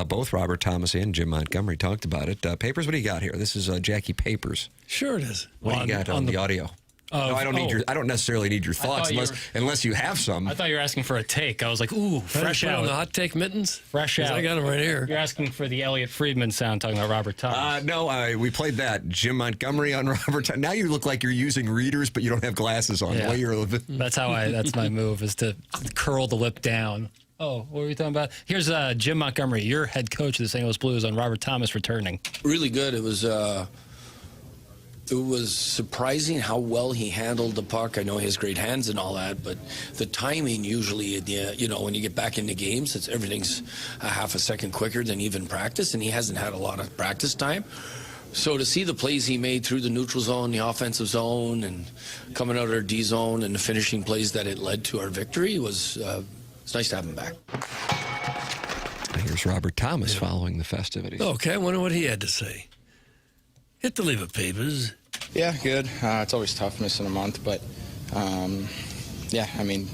Both Robert Thomas and Jim Montgomery talked about it. Papers, what do you got here? This is Jackie Papers. Sure it is. What do you got on the audio? No, I don't need I don't necessarily need your thoughts unless you have some. I thought you were asking for a take. I was like, ooh, fresh out. On the hot take mittens? Fresh out. I got them right here. You're asking for the Elliot Friedman sound talking about Robert Thomas. No, we played that. Jim Montgomery on Robert Thomas. Now you look like you're using readers, but you don't have glasses on. Yeah. The way you're living. That's my move, is to curl the lip down. Oh, what were we talking about? Here's Jim Montgomery, your head coach of the St. Louis Blues, on Robert Thomas returning. Really good. It was surprising how well he handled the puck. I know he has great hands and all that, but the timing usually, when you get back into games, everything's a half a second quicker than even practice, and he hasn't had a lot of practice time. So to see the plays he made through the neutral zone, the offensive zone, and coming out of our D zone, and the finishing plays that it led to our victory was it's nice to have him back. Here's Robert Thomas following the festivities. Okay, I wonder what he had to say. Hit the leave of papers. Yeah, good. It's always tough missing a month, but yeah, I mean,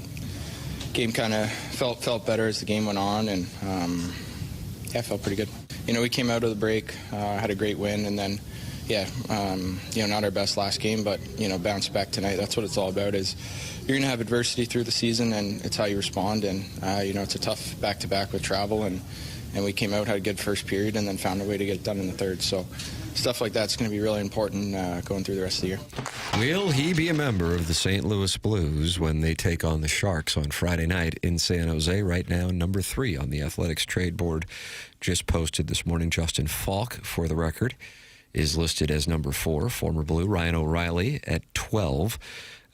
game kind of felt better as the game went on, and yeah, felt pretty good. We came out of the break, had a great win, and then not our best last game, but bounced back tonight. That's what it's all about. Is you're going to have adversity through the season, and it's how you respond. And it's a tough back-to-back with travel, and we came out, had a good first period, and then found a way to get it done in the third. So stuff like that's going to be really important going through the rest of the year. Will he be a member of the St. Louis Blues when they take on the Sharks on Friday night in San Jose? Right now, number 3 on the Athletics trade board, just posted this morning. Justin Falk, for the record, is listed as number 4. Former Blue Ryan O'Reilly at 12.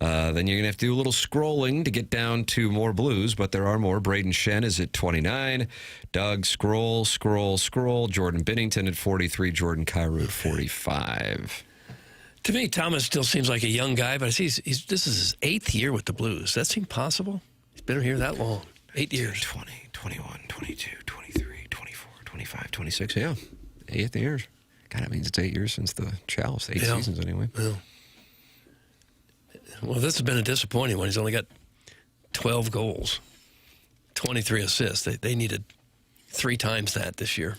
Then you're going to have to do a little scrolling to get down to more Blues, but there are more. Braden Shen is at 29. Doug, scroll. Jordan Binnington at 43. Jordan Kyrou at 45. To me, Thomas still seems like a young guy, but this is his 8th year with the Blues. Does that seem possible? He's been here that long. 8 years. 20, 21, 22, 23, 24, 25, 26. Yeah, 8 years. God, that means it's 8 years since the Chalice. 8 seasons anyway. Yeah. Well, this has been a disappointing one. He's only got 12 goals, 23 assists. They needed 3 times that this year.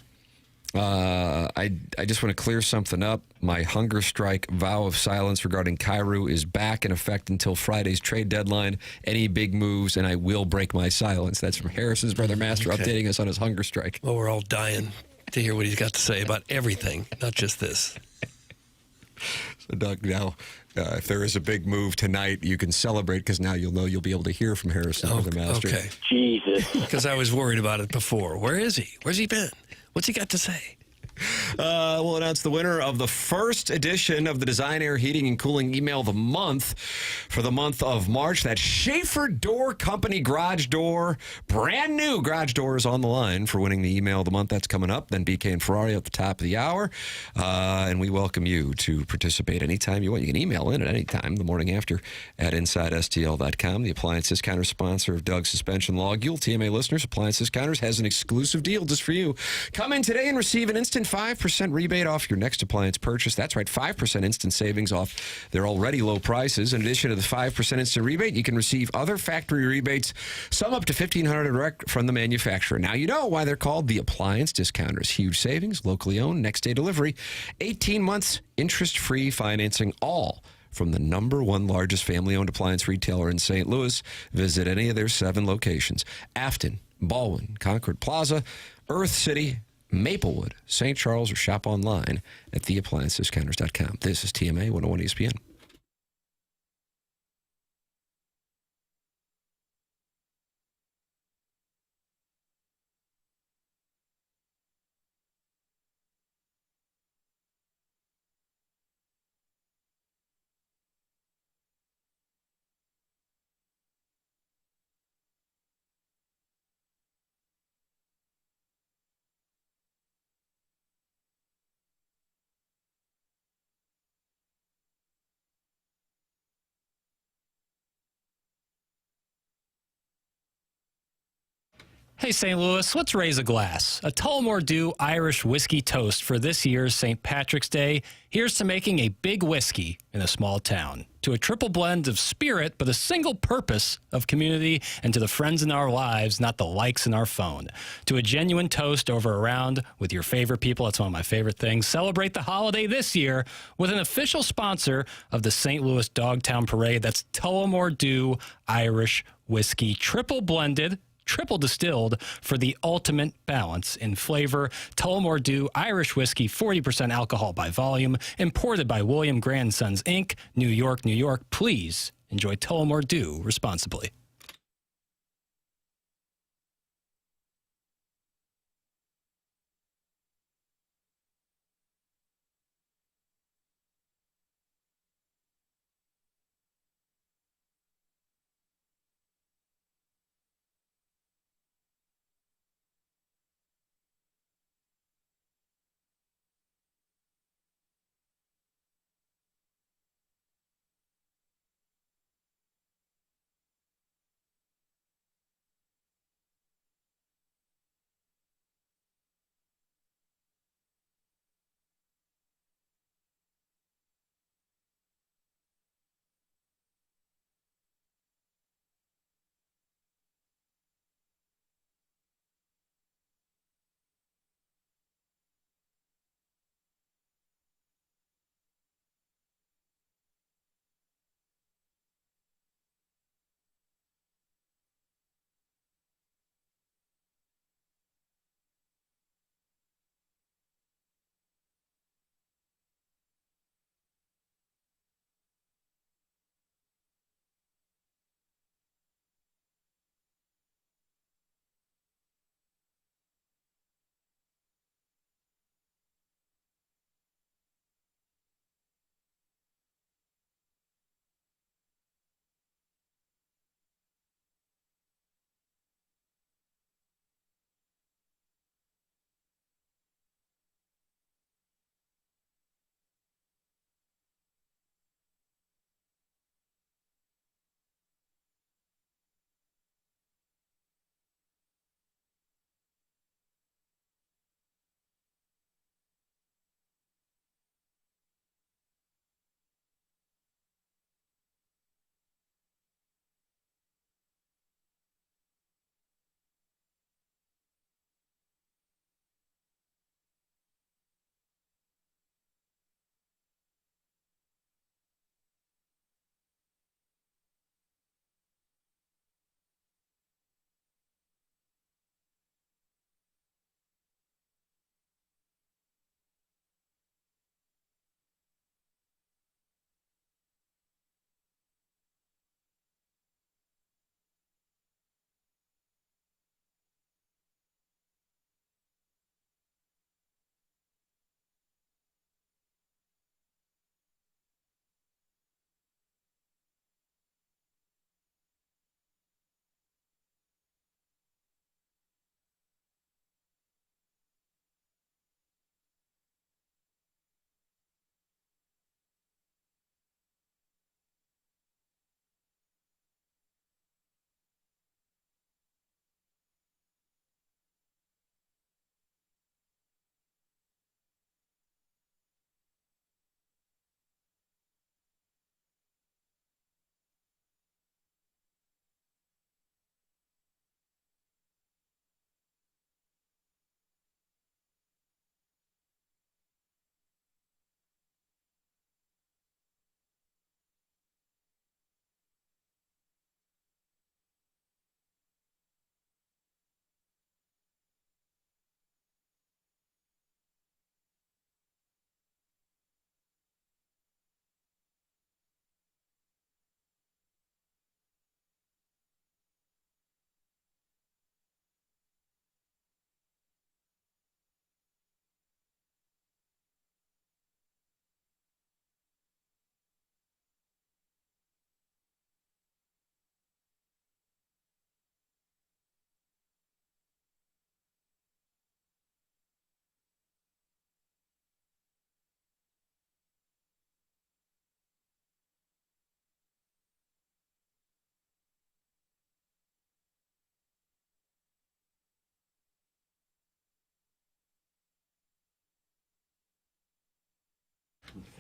I just want to clear something up. My hunger strike vow of silence regarding Kyrou is back in effect until Friday's trade deadline. Any big moves, and I will break my silence. That's from Harrison's brother Master updating us on his hunger strike. Well, we're all dying to hear what he's got to say about everything, not just this. So, Doug, now, if there is a big move tonight, you can celebrate because now you'll know you'll be able to hear from Harrison or the Master. Okay. Jesus. Because I was worried about it before. Where is he? Where's he been? What's he got to say? We'll announce the winner of the first edition of the Design Air Heating and Cooling Email of the Month for the month of March. That Schaefer Door Company garage door, brand new garage door, is on the line for winning the Email of the Month. That's coming up. Then BK and Ferrari at the top of the hour. And we welcome you to participate anytime you want. You can email in at any time, the morning after, at InsideSTL.com. The Appliance Discounter, sponsor of Doug's Suspension Logule. TMA listeners, Appliance Discounters has an exclusive deal just for you. Come in today and receive an instant 5% rebate off your next appliance purchase. That's right, 5% instant savings off their already low prices. In addition to the 5% instant rebate, you can receive other factory rebates, some up to $1,500 direct from the manufacturer. Now you know why they're called the Appliance Discounters. Huge savings, locally owned, next day delivery, 18 months interest-free financing, all from the #1 largest family-owned appliance retailer in St. Louis. Visit any of their 7 locations: Afton, Baldwin, Concord Plaza, Earth City, Maplewood, St. Charles, or shop online at theappliancediscounters.com. This is TMA 101 ESPN. Hey, St. Louis, let's raise a glass. A Tullamore Dew Irish whiskey toast for this year's St. Patrick's Day. Here's to making a big whiskey in a small town. To a triple blend of spirit, but a single purpose of community, and to the friends in our lives, not the likes in our phone. To a genuine toast over a round with your favorite people. That's one of my favorite things. Celebrate the holiday this year with an official sponsor of the St. Louis Dogtown Parade. That's Tullamore Dew Irish whiskey, triple blended, triple distilled for the ultimate balance in flavor. Tullamore Dew Irish Whiskey, 40% alcohol by volume, imported by William Grand Sons, Inc., New York, New York. Please enjoy Tullamore Dew responsibly.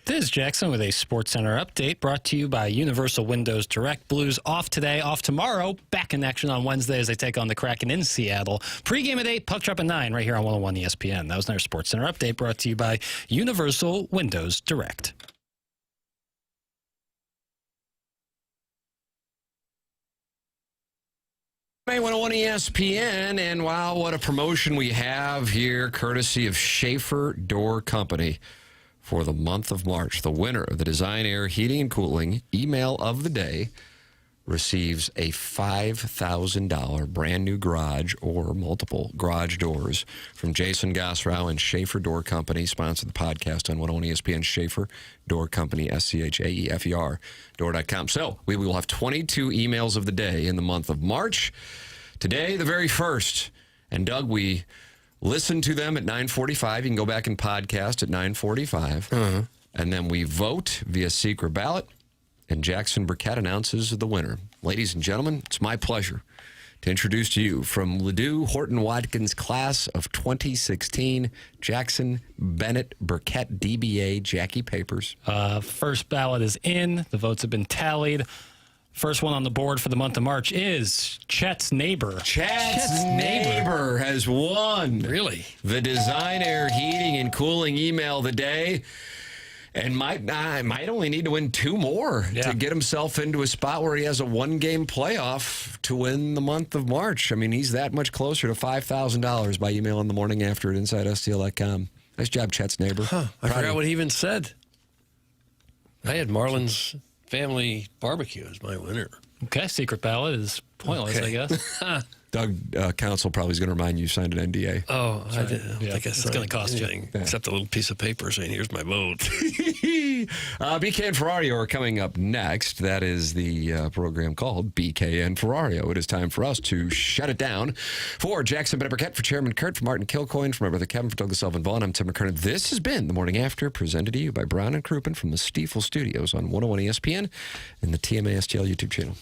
This is Jackson with a Sports Center update brought to you by Universal Windows Direct. Blues off today, off tomorrow. Back in action on Wednesday as they take on the Kraken in Seattle. Pre-game at 8, puck drop at 9 right here on 101 ESPN. That was our Sports Center update brought to you by Universal Windows Direct. Hey, 101 ESPN, and wow, what a promotion we have here, courtesy of Schaefer Door Company for the month of March. The winner of the Design Air Heating and Cooling Email of the Day receives a $5,000 brand new garage or multiple garage doors from Jason Gosrow and Schaefer Door Company, sponsored the podcast on 101 ESPN, Schaefer Door Company, SCHAEFER, door.com. So we will have 22 emails of the day in the month of March. Today, the very first. And Doug, we listen to them at 9:45. You can go back and podcast at 9:45. And then we vote via secret ballot. And Jackson Burkett announces the winner. Ladies and gentlemen, it's my pleasure to introduce to you from Ladue Horton Watkins class of 2016, Jackson Bennett Burkett, DBA, Jackie Papers. First ballot is in. The votes have been tallied. First one on the board for the month of March is Chet's neighbor. Chet's neighbor has won. Really? The Design Air Heating and Cooling Email of the Day. And might only need to win 2 more to get himself into a spot where he has a 1-game playoff to win the month of March. I mean, he's that much closer to $5,000 by emailing the morning after at InsideSTL.com. Nice job, Chet's neighbor. I forgot what he even said. I had Marlon's family barbecue as my winner. Okay, secret ballot is pointless, I guess. Doug Council probably is going to remind you signed an NDA. Oh, I think it's going to cost you. Except a little piece of paper saying, here's my vote. BK and Ferrario are coming up next. That is the program called BK and Ferrario. It is time for us to shut it down. For Jackson Burkett, for Chairman Kurt, for Martin Kilcoyne, for my brother Kevin, for Douglas Elvin Vaughn, I'm Tim McKernan. This has been The Morning After, presented to you by Brown and Crouppen from the Stiefel Studios on 101 ESPN and the TMA STL YouTube channel.